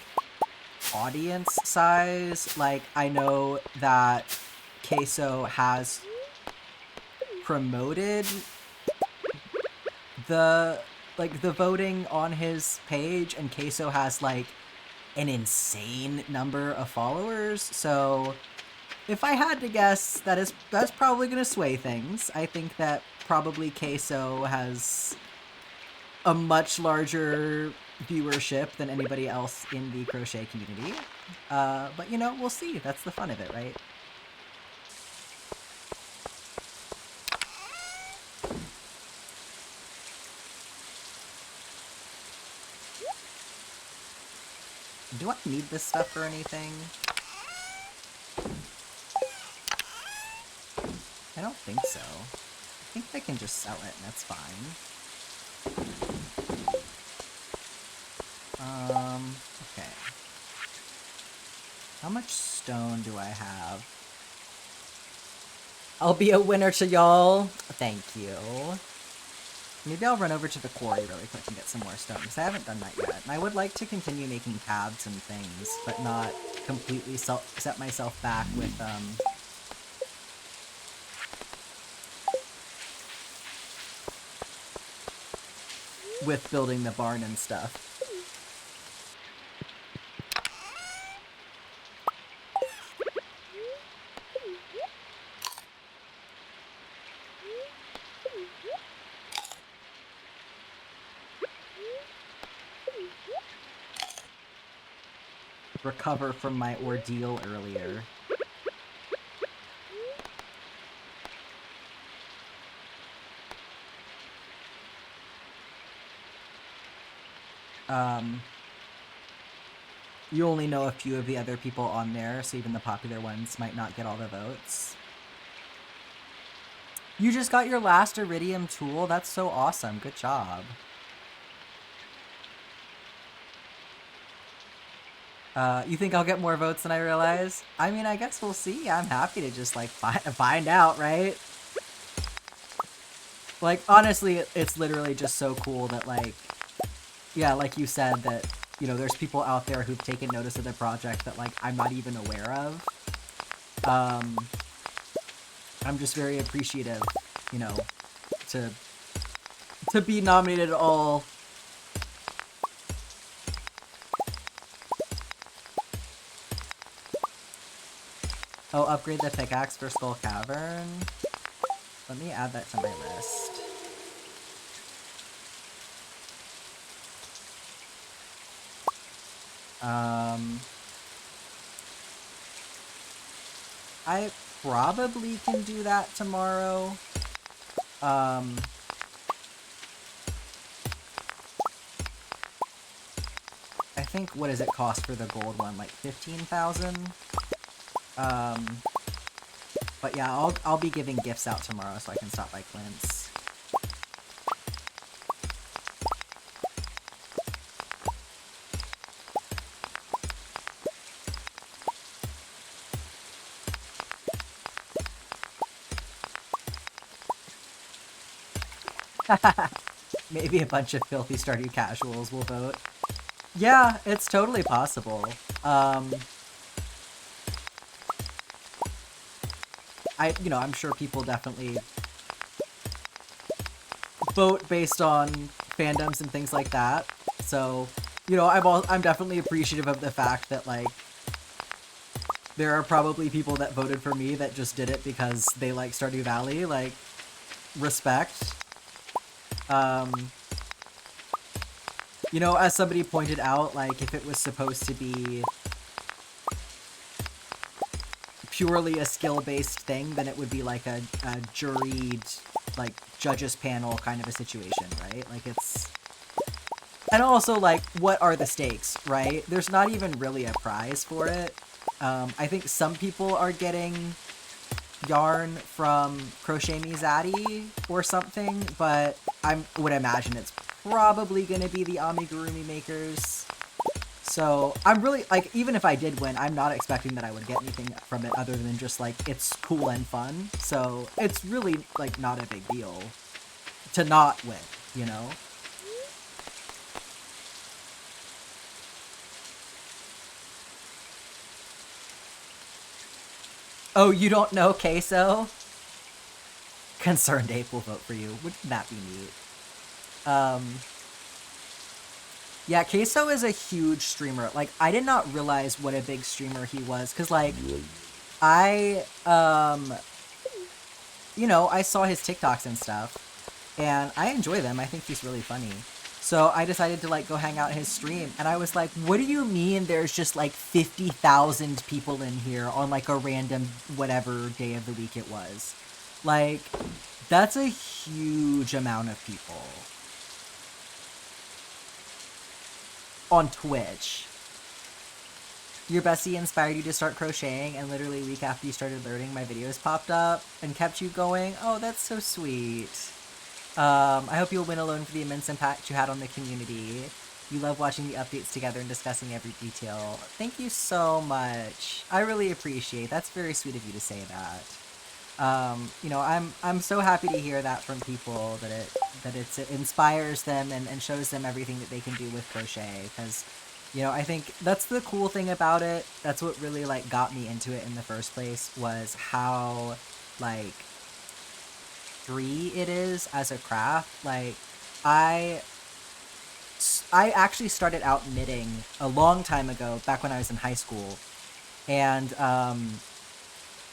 audience size, like I know that queso has promoted the voting on his page, and queso has like an insane number of followers, so if I had to guess, that's probably gonna sway things. I think that probably queso has a much larger viewership than anybody else in the crochet community, but you know, we'll see. That's the fun of it, right? Do I need this stuff for anything? I don't think so. I think I can just sell it and that's fine. Okay. How much stone do I have? I'll be a winner to y'all. Thank you. Maybe I'll run over to the quarry really quick and get some more stone, because I haven't done that yet. And I would like to continue making tabs and things, but not completely set myself back with, with building the barn and stuff. Recover from my ordeal earlier. You only know a few of the other people on there, so even the popular ones might not get all the votes. You just got your last Iridium tool? That's so awesome. Good job. You think I'll get more votes than I realize? I mean, I guess we'll see. I'm happy to just, like, find out, right? Like, honestly, it's literally just so cool that, like, yeah, like you said, that, you know, there's people out there who've taken notice of the project that, like, I'm not even aware of. I'm just very appreciative, you know, to be nominated at all. Oh, upgrade the pickaxe for Skull Cavern. Let me add that to my list. I probably can do that tomorrow. I think, what does it cost for the gold one? Like 15,000? But yeah, I'll be giving gifts out tomorrow so I can stop by Clint's. Maybe a bunch of filthy Stardew casuals will vote. Yeah, it's totally possible. I'm sure people definitely vote based on fandoms and things like that. So, you know, I'm definitely appreciative of the fact that, like, there are probably people that voted for me that just did it because they like Stardew Valley. Like, respect. You know, as somebody pointed out, like, if it was supposed to be purely a skill-based thing, then it would be like a juried, like, judges panel kind of a situation, right? Like, it's... And also, like, what are the stakes, right? There's not even really a prize for it. I think some people are getting yarn from Crochet Me Zaddy or something, but I would imagine it's probably going to be the amigurumi makers. So I'm really, like, even if I did win, I'm not expecting that I would get anything from it other than just, like, it's cool and fun. So it's really, like, not a big deal to not win, you know? Oh, you don't know Queso? Concerned Ape will vote for you. Wouldn't that be neat? Yeah, Queso is a huge streamer. Like, I did not realize what a big streamer he was. Because, like, I saw his TikToks and stuff. And I enjoy them. I think he's really funny. So I decided to, like, go hang out his stream. And I was like, what do you mean there's just, like, 50,000 people in here on, like, a random whatever day of the week it was? Like, that's a huge amount of people. On Twitch. Your bestie inspired you to start crocheting, and literally a week after you started learning, my videos popped up and kept you going. Oh, that's so sweet. I hope you'll win alone for the immense impact you had on the community. You love watching the updates together and discussing every detail. Thank you so much. I really appreciate. That's very sweet of you to say that. I'm so happy to hear that from people, that it inspires them and shows them everything that they can do with crochet, because, you know, I think that's the cool thing about it. That's what really, like, got me into it in the first place, was how, like, free it is as a craft. Like, I I actually started out knitting a long time ago, back when I was in high school, and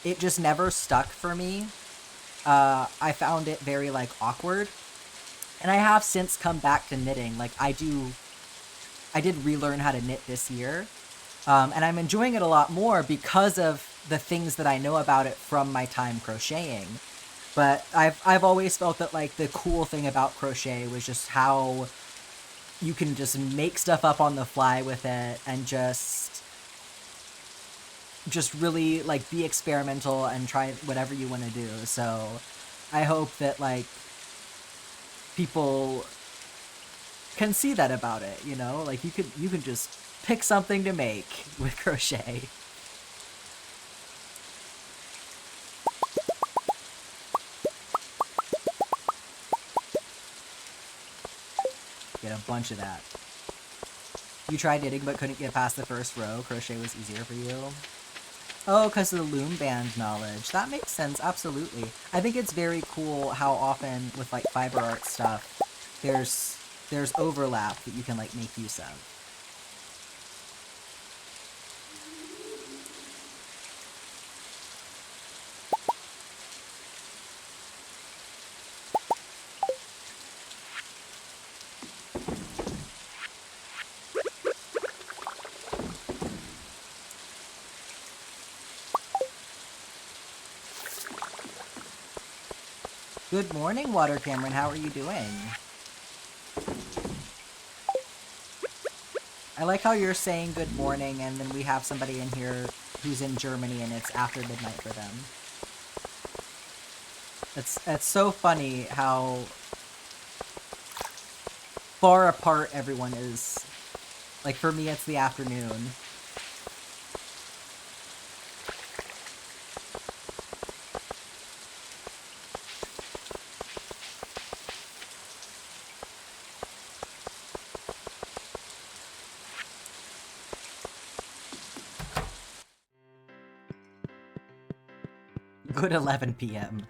it just never stuck for me. I found it very like awkward, and I have since come back to knitting. Like I did relearn how to knit this year, and I'm enjoying it a lot more because of the things that I know about it from my time crocheting. But I've always felt that like the cool thing about crochet was just how you can just make stuff up on the fly with it and just really like be experimental and try whatever you want to do. So I hope that like people can see that about it, you know? Like you can just pick something to make with crochet. Get a bunch of that. You tried knitting but couldn't get past the first row. Crochet was easier for you. Oh, because of the loom band knowledge. That makes sense, absolutely. I think it's very cool how often with like fiber art stuff, there's overlap that you can like make use of. Good morning, Water Cameron. How are you doing? I like how you're saying good morning, and then we have somebody in here who's in Germany, and it's after midnight for them. It's so funny how far apart everyone is. Like, for me, it's the afternoon. Good 11 p.m.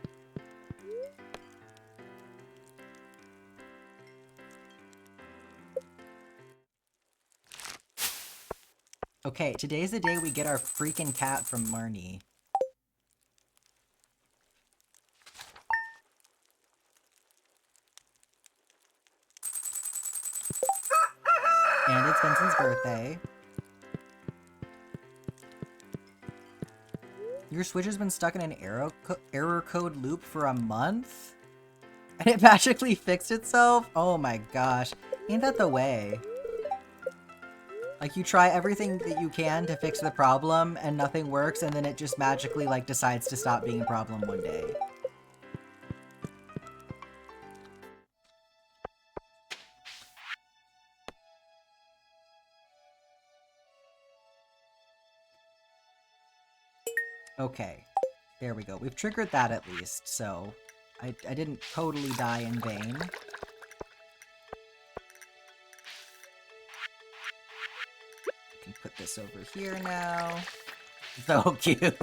Okay, today's the day we get our freaking cat from Marnie. And it's Vincent's birthday. Your Switch has been stuck in an error code loop for a month? And it magically fixed itself? Oh my gosh. Ain't that the way? Like, you try everything that you can to fix the problem, and nothing works, and then it just magically, like, decides to stop being a problem one day. Okay. There we go. We've triggered that at least, so I didn't totally die in vain. Can put this over here now. So cute!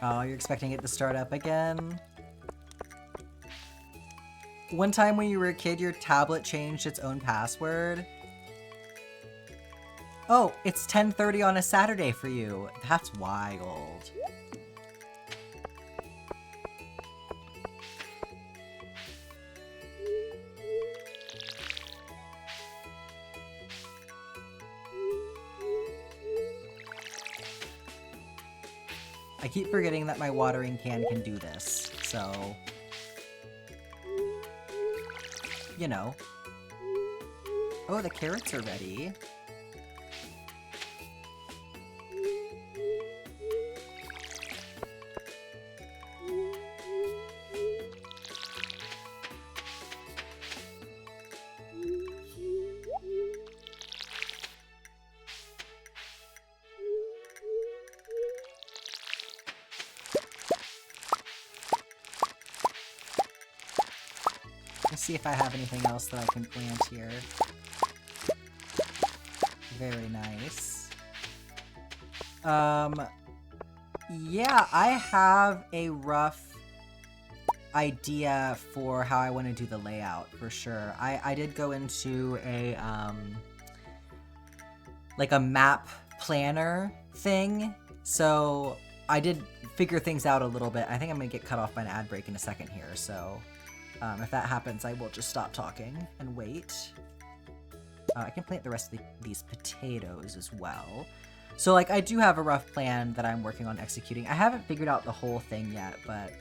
Oh, you're expecting it to start up again? One time when you were a kid, your tablet changed its own password? Oh, it's 10:30 on a Saturday for you. That's wild. I keep forgetting that my watering can do this, so... You know. Oh, the carrots are ready. see if I have anything else that I can plant here. Very nice. Yeah, I have a rough idea for how I want to do the layout, for sure. I did go into a, like a map planner thing, so I did figure things out a little bit. I think I'm gonna get cut off by an ad break in a second here, so if that happens, I will just stop talking and wait. I can plant the rest of these potatoes as well. So, like, I do have a rough plan that I'm working on executing. I haven't figured out the whole thing yet, but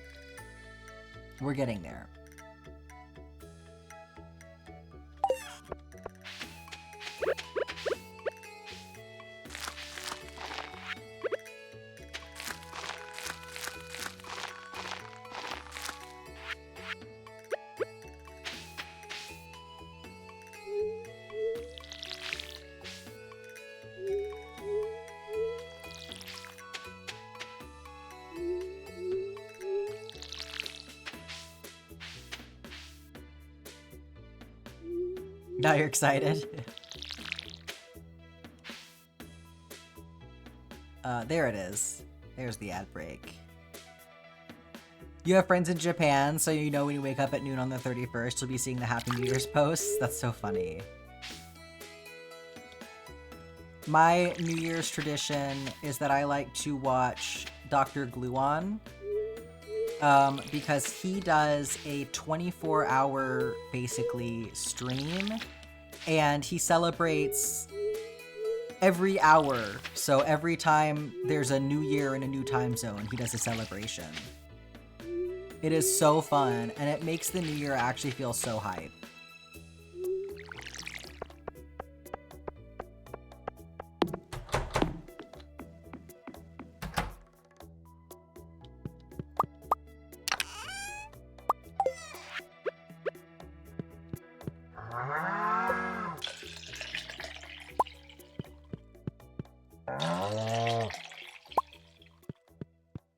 we're getting there. Now you're excited. There it is. There's the ad break. You have friends in Japan, so you know when you wake up at noon on the 31st, you'll be seeing the Happy New Year's posts. That's so funny. My New Year's tradition is that I like to watch Dr. Gluon. Because he does a 24-hour, basically, stream, and he celebrates every hour. So every time there's a new year in a new time zone, he does a celebration. It is so fun, and it makes the new year actually feel so hype.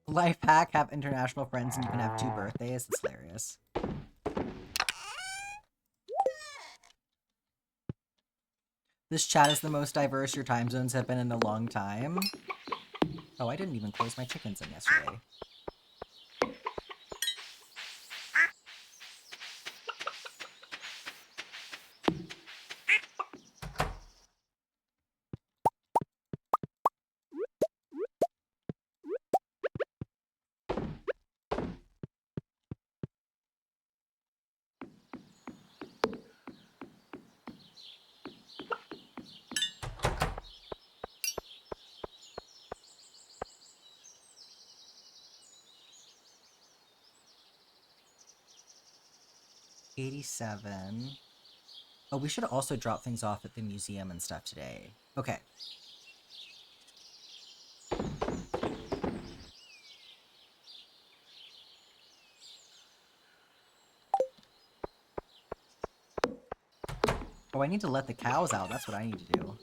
Life hack, have international friends and you can have 2 birthdays. It's hilarious. This chat is the most diverse your time zones have been in a long time. Oh, I didn't even close my chickens in yesterday. $87. Oh, we should also drop things off at the museum and stuff today. Okay. Oh, I need to let the cows out. That's what I need to do.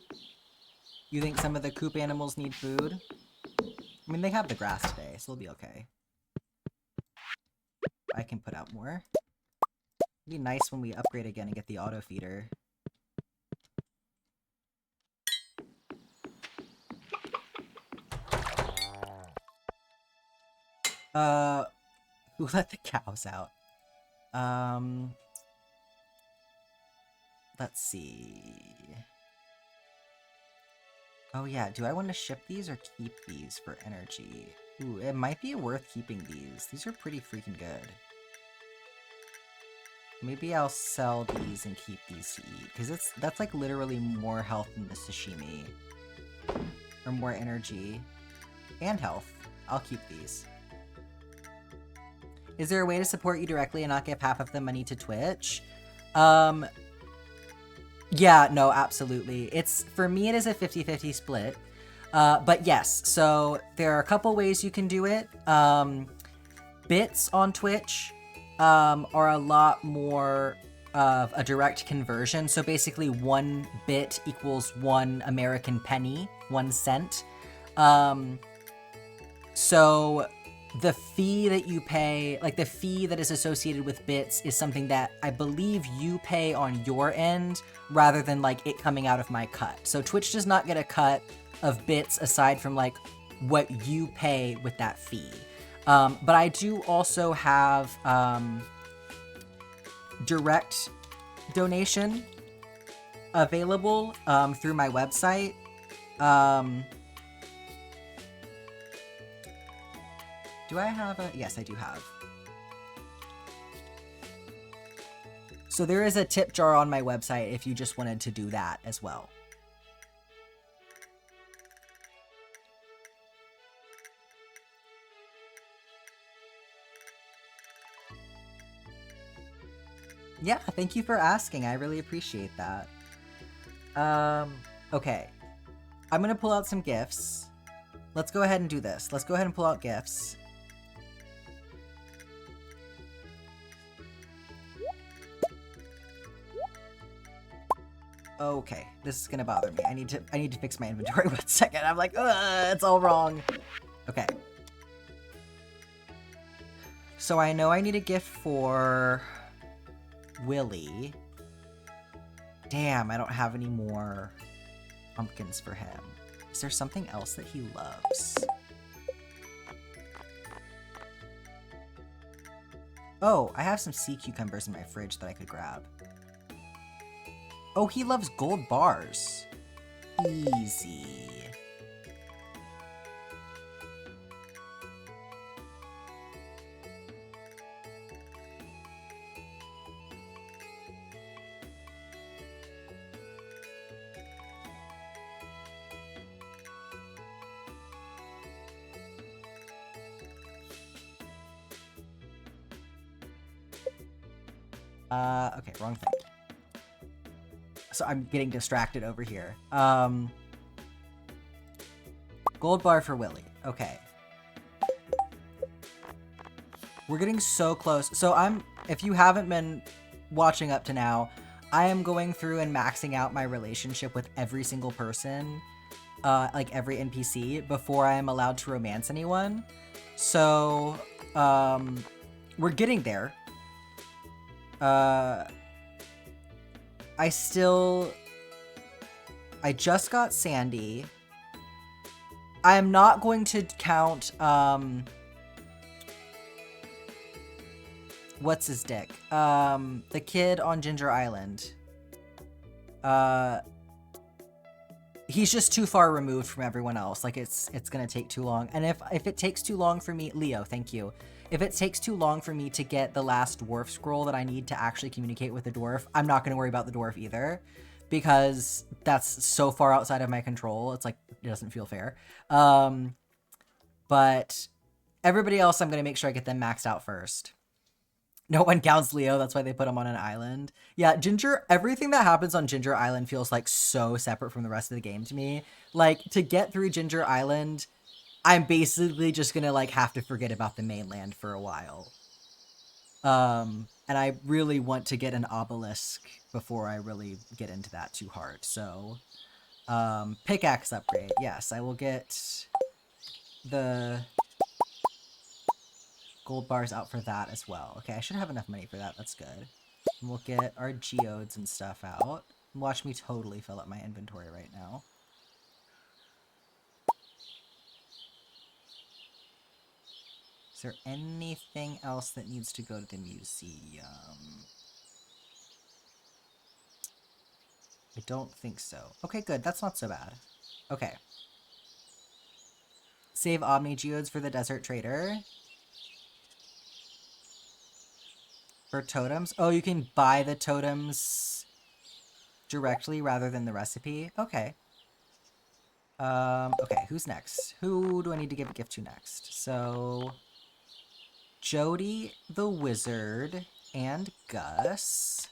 You think some of the coop animals need food? I mean, they have the grass today, so they'll be okay. I can put out more. It'd be nice when we upgrade again and get the auto feeder. Who let the cows out? Let's see. Oh yeah, do I want to ship these or keep these for energy? Ooh, it might be worth keeping these. These are pretty freaking good. Maybe I'll sell these and keep these to eat, because that's like literally more health than the sashimi. Or more energy. And health. I'll keep these. Is there a way to support you directly and not give half of the money to Twitch? Yeah, no, absolutely. It's, for me, it is a 50-50 split. But yes, so there are a couple ways you can do it. Bits on Twitch are a lot more of a direct conversion. So basically 1 bit equals 1 American penny, 1 cent. So the fee that you pay, like the fee that is associated with bits, is something that I believe you pay on your end rather than like it coming out of my cut. So Twitch does not get a cut of bits aside from like what you pay with that fee. But I do also have direct donation available through my website. Do I have a... Yes, I do have. So there is a tip jar on my website if you just wanted to do that as well. Yeah, thank you for asking. I really appreciate that. Okay. I'm gonna pull out some gifts. Let's go ahead and do this. Let's go ahead and pull out gifts. Okay, this is gonna bother me. I need to fix my inventory 1 second. I'm like, it's all wrong. Okay. So I know I need a gift for Willy. Damn, I don't have any more pumpkins for him. Is there something else that he loves? Oh, I have some sea cucumbers in my fridge that I could grab. Oh, he loves gold bars. Easy. Okay, wrong thing. So I'm getting distracted over here. Gold bar for Willy. Okay. We're getting so close. So if you haven't been watching up to now, I am going through and maxing out my relationship with every single person, like every NPC, before I am allowed to romance anyone. So, we're getting there. I just got Sandy. I am not going to count, what's his dick? The kid on Ginger Island. He's just too far removed from everyone else. Like, it's gonna take too long. And if it takes too long for me... Leo, thank you. If it takes too long for me to get the last dwarf scroll that I need to actually communicate with the dwarf, I'm not going to worry about the dwarf either, because that's so far outside of my control. It's like, it doesn't feel fair. But everybody else, I'm going to make sure I get them maxed out first. No one counts Leo. That's why they put him on an island. Yeah, everything that happens on Ginger Island feels like so separate from the rest of the game to me. Like, to get through Ginger Island, I'm basically just gonna like have to forget about the mainland for a while. And I really want to get an obelisk before I really get into that too hard. So, pickaxe upgrade. Yes, I will get the gold bars out for that as well. Okay, I should have enough money for that. That's good. And we'll get our geodes and stuff out. Watch me totally fill up my inventory right now. Is there anything else that needs to go to the museum? I don't think so. Okay, good. That's not so bad. Okay. Save Omni Geodes for the Desert Trader. For totems? Oh, you can buy the totems directly rather than the recipe? Okay. Okay, who's next? Who do I need to give a gift to next? So... Jody the Wizard and Gus.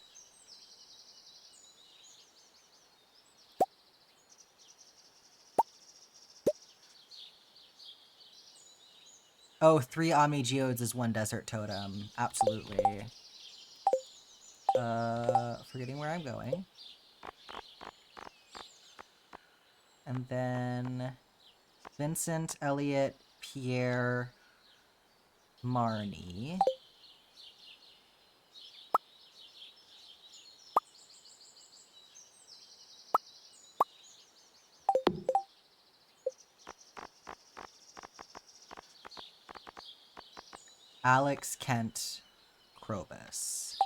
Oh, 3 Ami Geodes is 1 desert totem. Absolutely. Forgetting where I'm going. And then Vincent, Elliot, Pierre, Marnie. Alex, Kent, Krobus.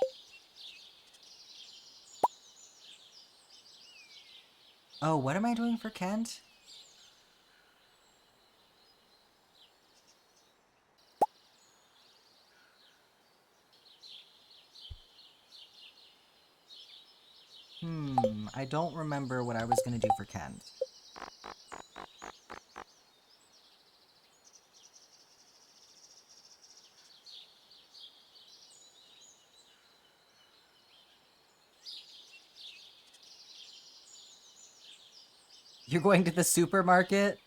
Oh, what am I doing for Kent? I don't remember what I was gonna do for Kent. You're going to the supermarket?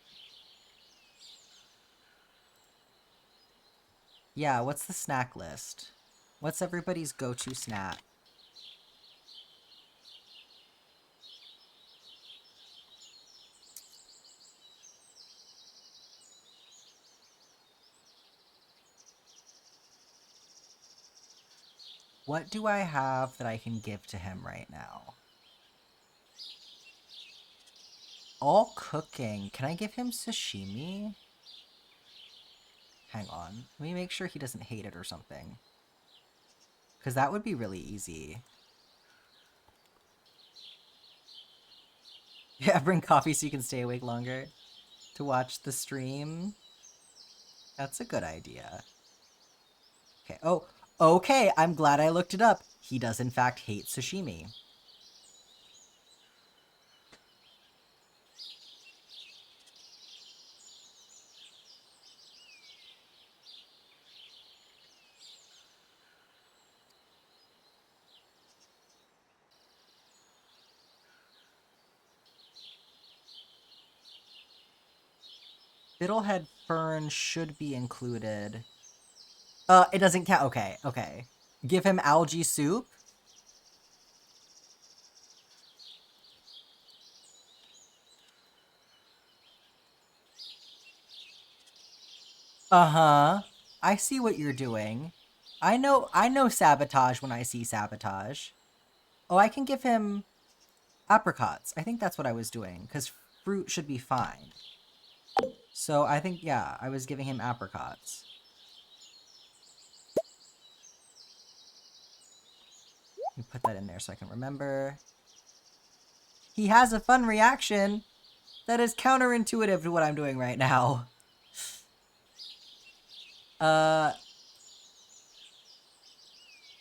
Yeah, what's the snack list? What's everybody's go-to snack? What do I have that I can give to him right now? All cooking. Can I give him sashimi? Hang on. Let me make sure he doesn't hate it or something. Because that would be really easy. Yeah, bring coffee so you can stay awake longer to watch the stream. That's a good idea. Okay. Oh, okay. I'm glad I looked it up. He does, in fact, hate sashimi. Fiddlehead Fern should be included. It doesn't count. Okay, okay. Give him algae soup. Uh-huh. I see what you're doing. I know sabotage when I see sabotage. Oh, I can give him apricots. I think that's what I was doing, because fruit should be fine. So I think, yeah, I was giving him apricots. Let me put that in there so I can remember. He has a fun reaction that is counterintuitive to what I'm doing right now.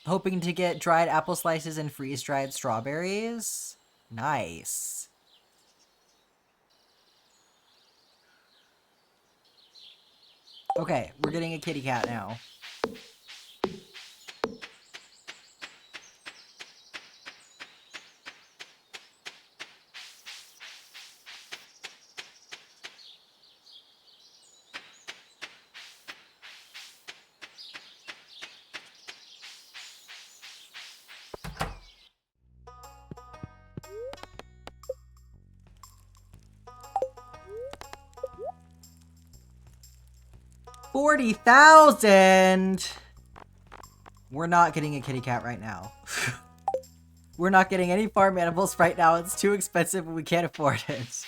Hoping to get dried apple slices and freeze-dried strawberries? Nice. Okay, we're getting a kitty cat now. $40,000! We're not getting a kitty cat right now. We're not getting any farm animals right now. It's too expensive and we can't afford it.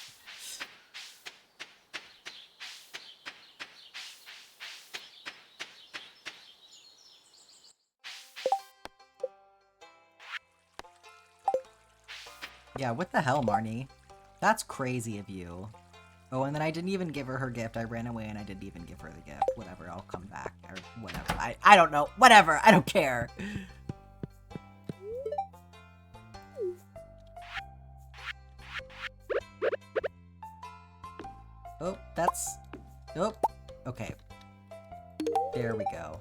Yeah, what the hell, Marnie? That's crazy of you. Oh, and then I didn't even give her her gift. I ran away and I didn't even give her the gift. Whatever, I'll come back. Or whatever. I don't know. Whatever, I don't care. Oh, that's... Oh, okay. There we go.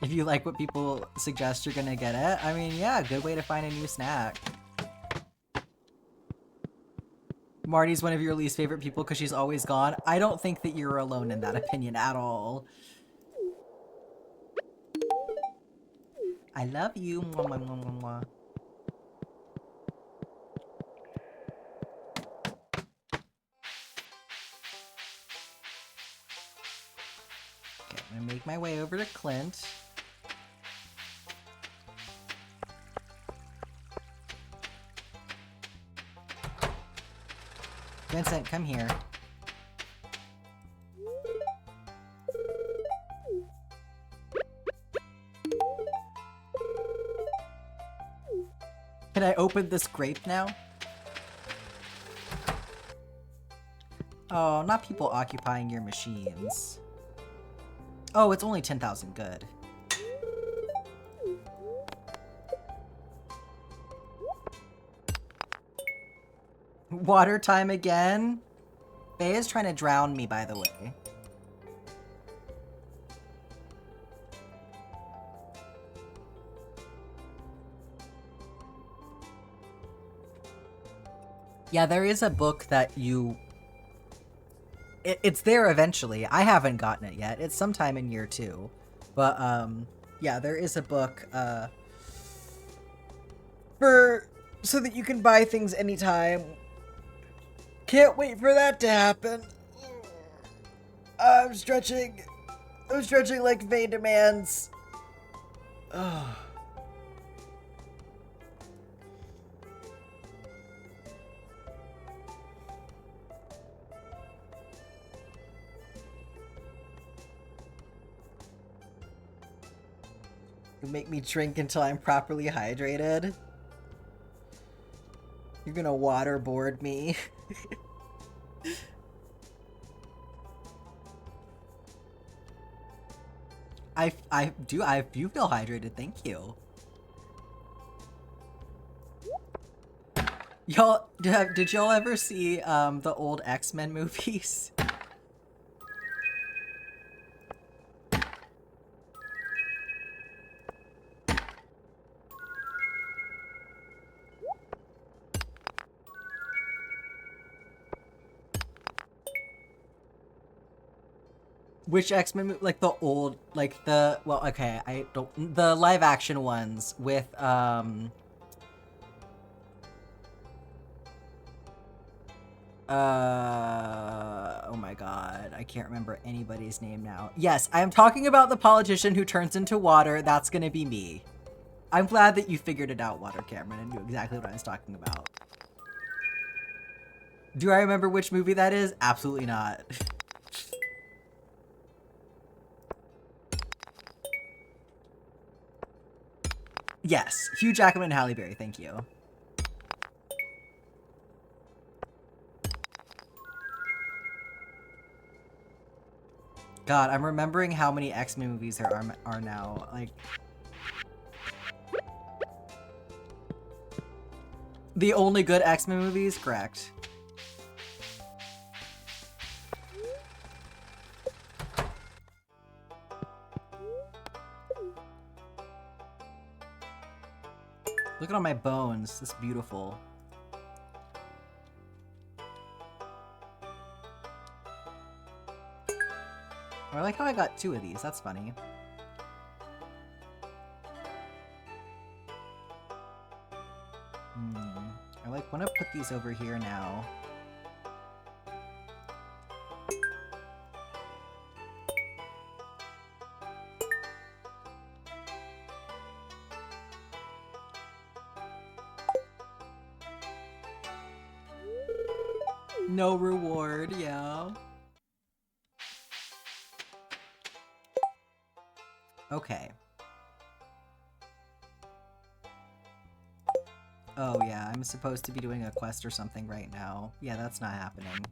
If you like what people suggest, you're gonna get it. I mean, yeah, good way to find a new snack. Marty's one of your least favorite people because she's always gone. I don't think that you're alone in that opinion at all. I love you. Mwah, mwah, mwah, mwah, mwah. Okay, I'm gonna make my way over to Clint. Vincent, come here. Can I open this grape now? Oh, not people occupying your machines. Oh, it's only 10,000. Good. Water time again? Faye is trying to drown me, by the way. Yeah, there is a book that you... It's there eventually. I haven't gotten it yet. It's sometime in year 2. But, yeah, there is a book, so that you can buy things anytime. Can't wait for that to happen. I'm stretching like Faye demands. Ugh. You make me drink until I'm properly hydrated. You're gonna waterboard me. I do feel hydrated, thank you. Y'all, did y'all ever see the old X-Men movies? Which X-Men movie? Like the old, like the, well, okay, I don't, the live action ones with, oh my god, I can't remember anybody's name now. Yes, I am talking about the politician who turns into water. That's gonna be me. I'm glad that you figured it out, Water Cameron, and knew exactly what I was talking about. Do I remember which movie that is? Absolutely not. Yes, Hugh Jackman and Halle Berry, thank you. God, I'm remembering how many X-Men movies there are now. Like, the only good X-Men movies? Correct. Look at all my bones. This is beautiful. I like how I got 2 of these. That's funny. I like want to put these over here now. No reward, yeah. Okay. Oh yeah, I'm supposed to be doing a quest or something right now. Yeah, that's not happening.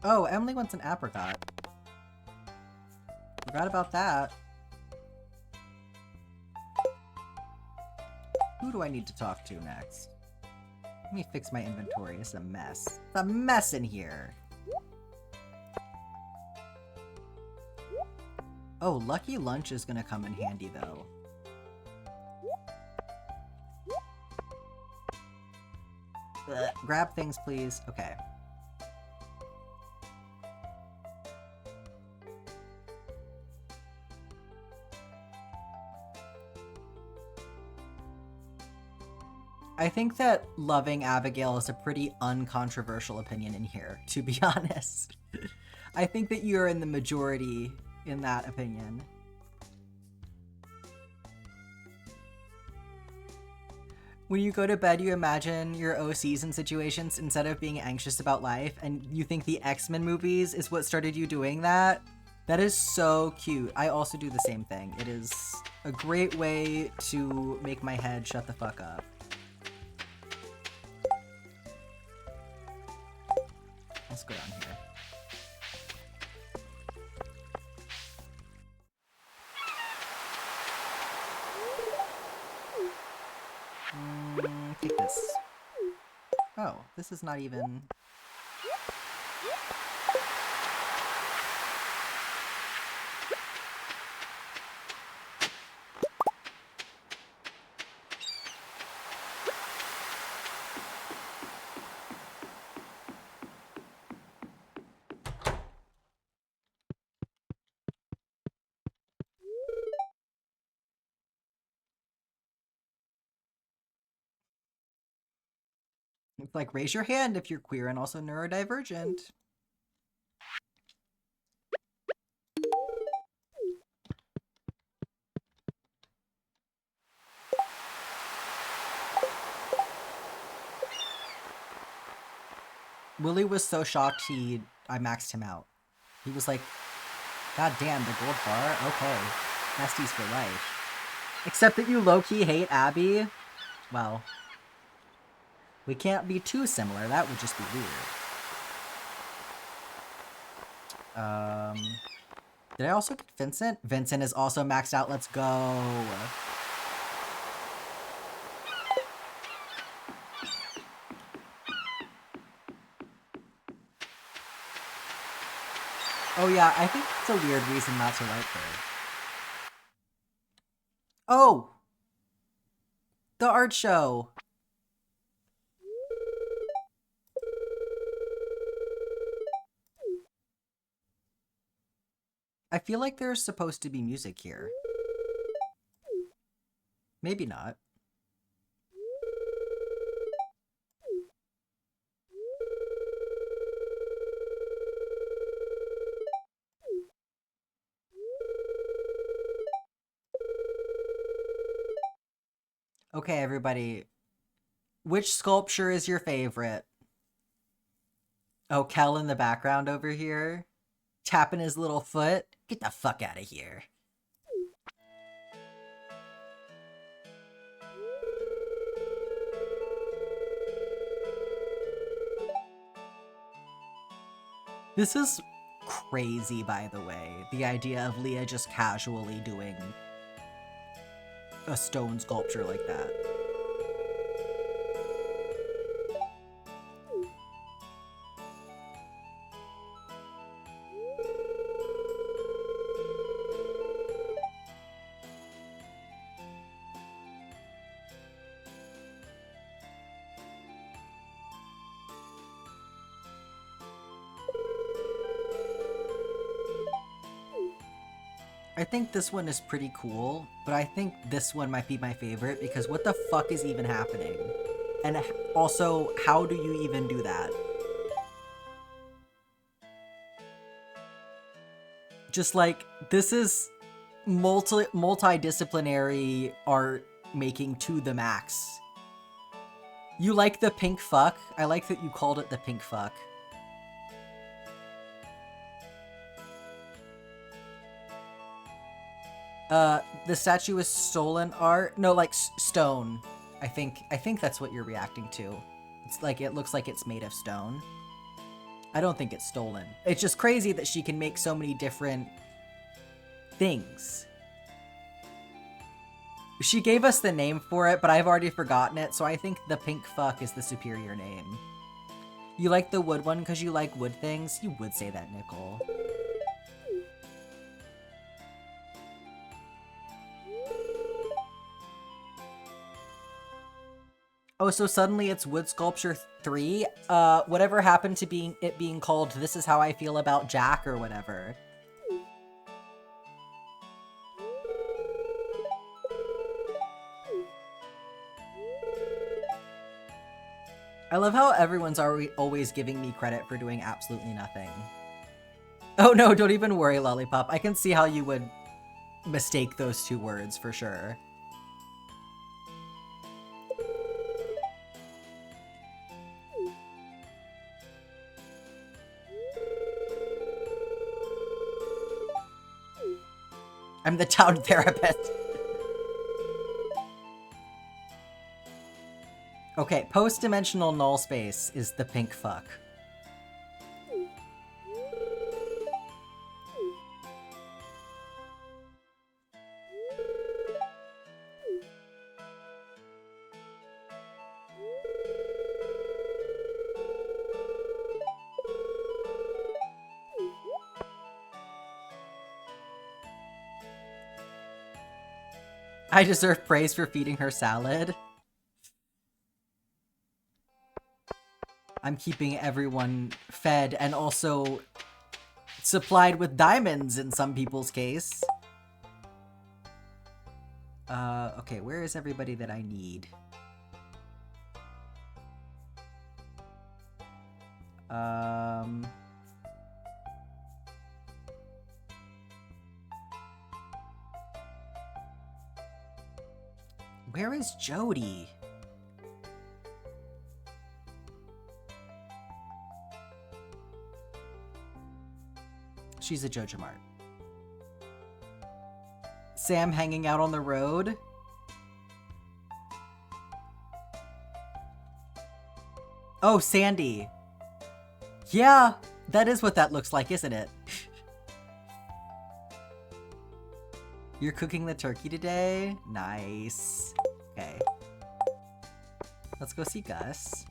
Oh, Emily wants an apricot. Forgot about that. Who do I need to talk to next? Let me fix my inventory. It's a mess. It's a mess in here. Oh, Lucky Lunch is gonna come in handy, though. Grab things, please. Okay. I think that loving Abigail is a pretty uncontroversial opinion in here, to be honest. I think that you're in the majority in that opinion. When you go to bed, you imagine your OCs and situations instead of being anxious about life, and you think the X-Men movies is what started you doing that? That is so cute. I also do the same thing. It is a great way to make my head shut the fuck up. Let's go down here. Take this. Oh, this is not even... It's like, raise your hand if you're queer and also neurodivergent. Willie was so shocked I maxed him out. He was like, God damn, the gold bar? Okay. Besties for life. Except that you low-key hate Abby? Well, we can't be too similar. That would just be weird. Did I also get Vincent? Vincent is also maxed out. Let's go. Oh yeah, I think it's a weird reason not to like her. Oh! The art show! I feel like there's supposed to be music here. Maybe not. Okay, everybody. Which sculpture is your favorite? Oh, Kel in the background over here. Tapping his little foot. Get the fuck out of here. This is crazy, by the way. The idea of Leah just casually doing a stone sculpture like that. I think this one is pretty cool, but I think this one might be my favorite because what the fuck is even happening? And also, how do you even do that? Just like, this is multidisciplinary art making to the max. You like the pink fuck? I like that you called it the pink fuck. The statue is stolen art? No, like stone. I think that's what you're reacting to. It's like, it looks like it's made of stone. I don't think it's stolen. It's just crazy that she can make so many different things. She gave us the name for it, but I've already forgotten it, so I think the pink fuck is the superior name. You like the wood one because you like wood things? You would say that, Nicole. Oh, so suddenly it's Wood Sculpture 3? Whatever happened to it being called This Is How I Feel About Jack or whatever? I love how everyone's always giving me credit for doing absolutely nothing. Oh no, don't even worry, Lollipop. I can see how you would mistake those two words for sure. I'm the town therapist. Okay, post-dimensional null space is the pink fuck. I deserve praise for feeding her salad. I'm keeping everyone fed and also supplied with diamonds in some people's case. Okay, where is everybody that I need? Where is Jody? She's a Jojo Mart. Sam hanging out on the road? Oh, Sandy. Yeah, that is what that looks like, isn't it? You're cooking the turkey today? Nice. Okay. Let's go see Gus.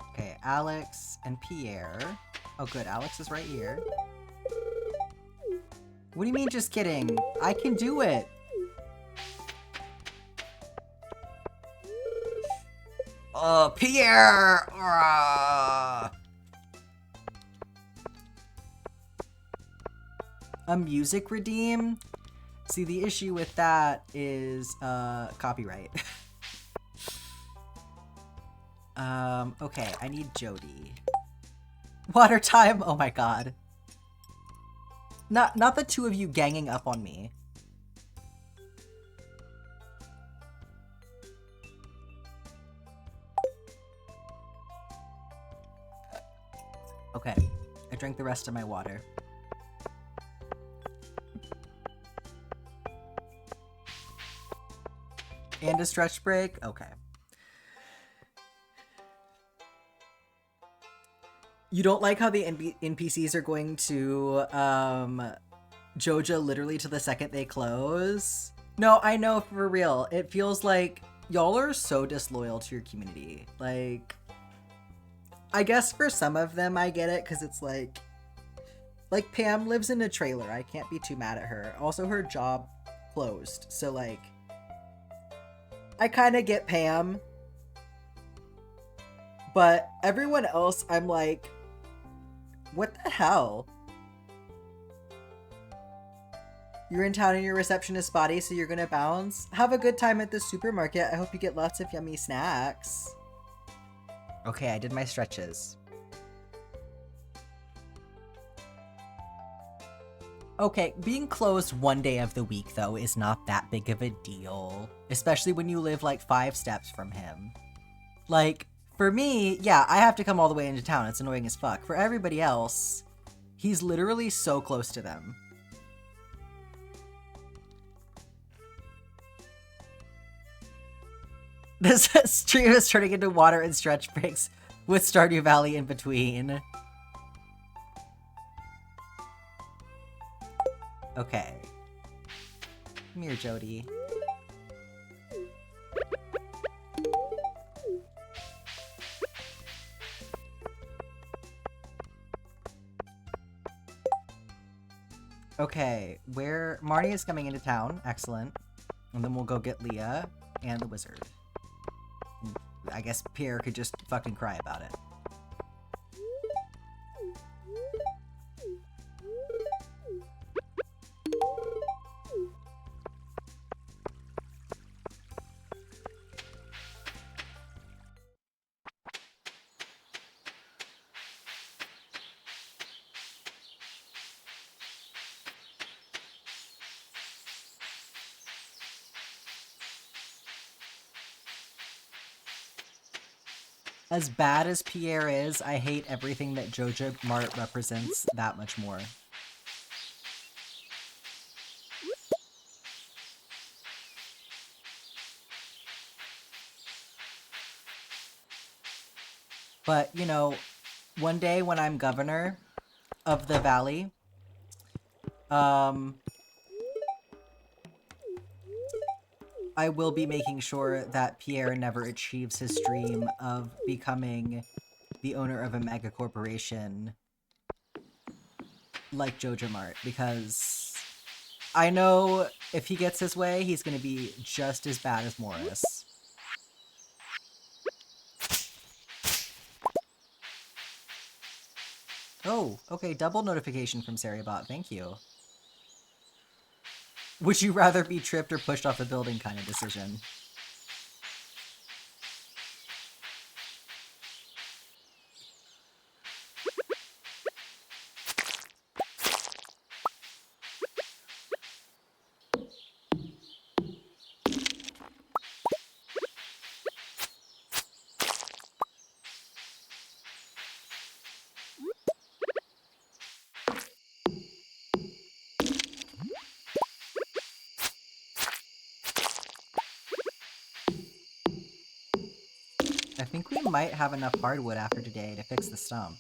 Okay, Alex and Pierre. Oh good, Alex is right here. What do you mean just kidding? I can do it! Pierre! A music redeem? See, the issue with that is, copyright. Okay, I need Jody. Water time! Oh my god. Not the two of you ganging up on me. Okay, I drank the rest of my water. And a stretch break? Okay. You don't like how the NPCs are going to, Joja literally to the second they close? No, I know, for real. It feels like y'all are so disloyal to your community. Like, I guess for some of them I get it, because it's like Pam lives in a trailer. I can't be too mad at her. Also, her job closed, so like, I kind of get Pam. But everyone else, I'm like, what the hell? You're in town and your reception is spotty, so you're gonna bounce? Have a good time at the supermarket. I hope you get lots of yummy snacks. Okay, I did my stretches. Okay, being closed one day of the week, though, is not that big of a deal. Especially when you live, like, 5 steps from him. Like, for me, yeah, I have to come all the way into town. It's annoying as fuck. For everybody else, he's literally so close to them. This stream is turning into water and stretch breaks with Stardew Valley in between. Okay. Come here, Jody. Okay, where Marnie is coming into town. Excellent. And then we'll go get Leah. and the wizard. I guess Pierre could just fucking cry about it. As bad as Pierre is, I hate everything that Joja Mart represents that much more. But, you know, one day when I'm governor of the valley, I will be making sure that Pierre never achieves his dream of becoming the owner of a mega corporation like Joja Mart, because I know if he gets his way, he's going to be just as bad as Morris. Oh, okay, double notification from Saribot, thank you. Would you rather be tripped or pushed off a building kind of decision? I think we might have enough hardwood after today to fix the stump.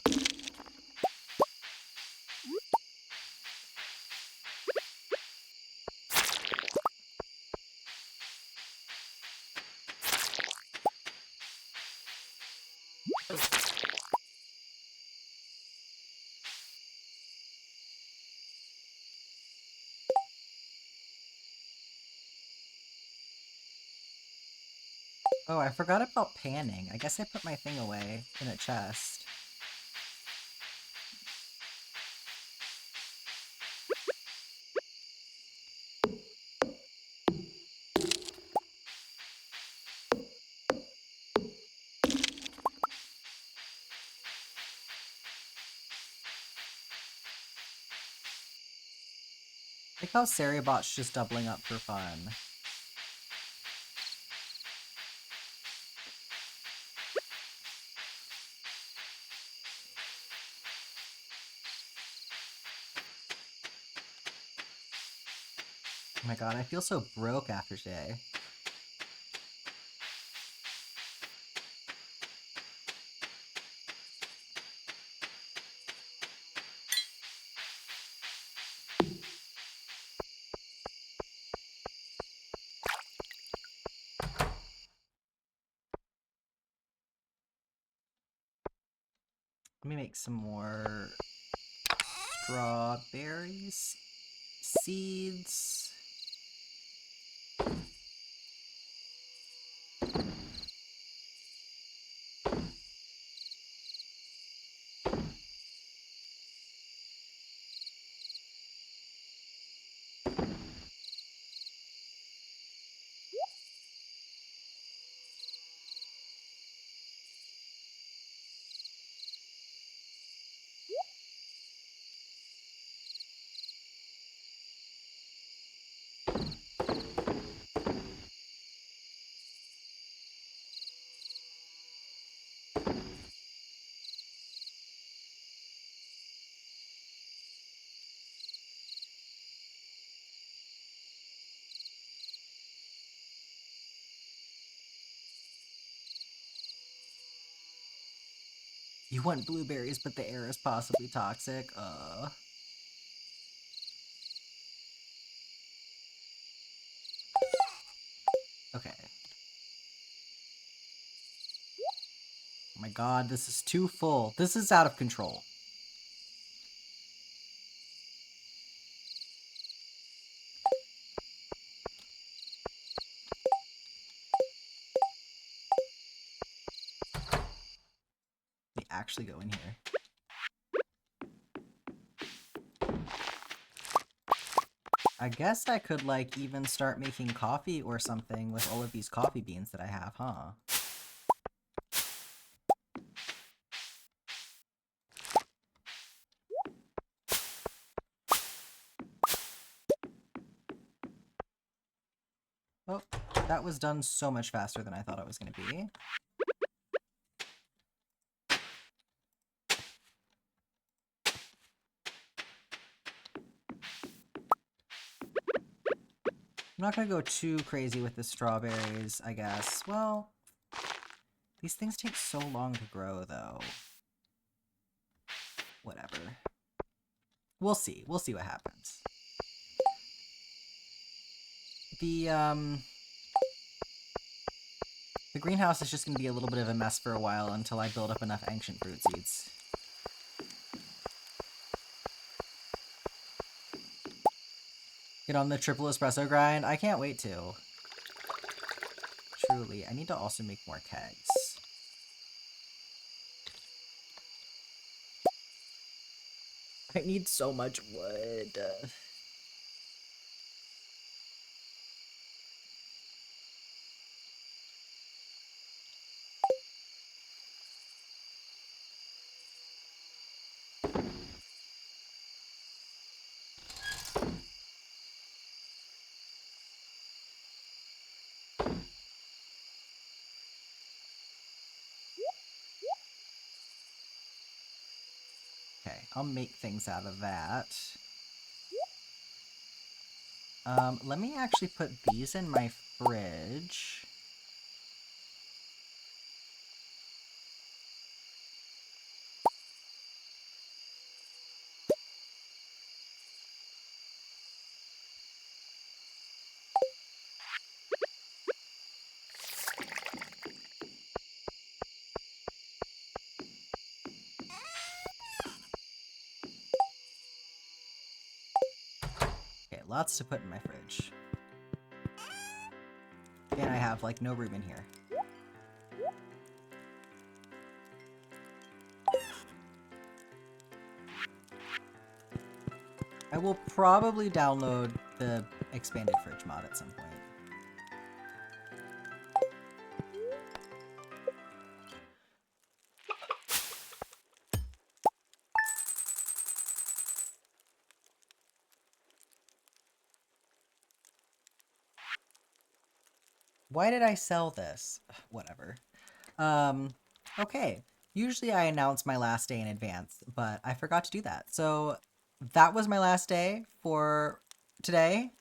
Oh, I forgot about panning. I guess I put my thing away in a chest. I like how Saribot's just doubling up for fun. Oh my god, I feel so broke after today. Let me make some more strawberries, seeds. You want blueberries, but the air is possibly toxic? Okay. Oh my god, this is too full. This is out of control. actually go in here? I guess I could, like, even start making coffee or something with all of these coffee beans that I have, huh? Oh, that was done so much faster than I thought it was going to be. I'm not going to go too crazy with the strawberries, I guess. Well, these things take so long to grow, though. Whatever. We'll see. We'll see what happens. The greenhouse is just going to be a little bit of a mess for a while until I build up enough ancient fruit seeds. Get on the triple espresso grind? I can't wait to. Truly. I need to also make more kegs. I need so much wood. Okay, I'll make things out of that. Let me actually put these in my fridge. Okay, lots to put in my fridge. And I have, like, no room in here. I will probably download the expanded fridge mod at some point. Why did I sell this? Whatever. Okay. Usually I announce my last day in advance, but I forgot to do that. So that was my last day for today,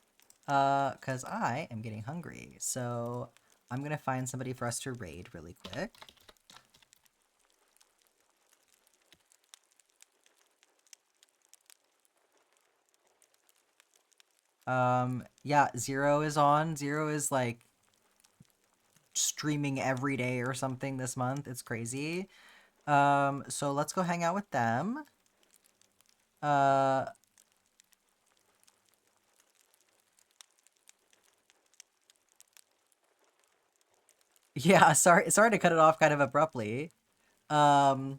because I am getting hungry. So I'm going to find somebody for us to raid really quick. Yeah, Zero is on. Zero is, like, streaming every day or something this month. It's crazy. So let's go hang out with them. Yeah, sorry to cut it off kind of abruptly. But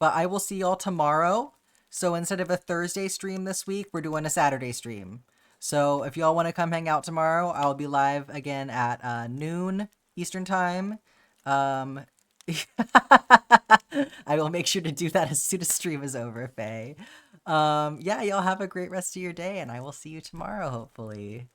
I will see y'all tomorrow. So instead of a Thursday stream this week, we're doing a Saturday stream. So if y'all want to come hang out tomorrow, I'll be live again at noon Eastern time. I will make sure to do that as soon as stream is over, Faye. Yeah, y'all have a great rest of your day, and I will see you tomorrow, hopefully.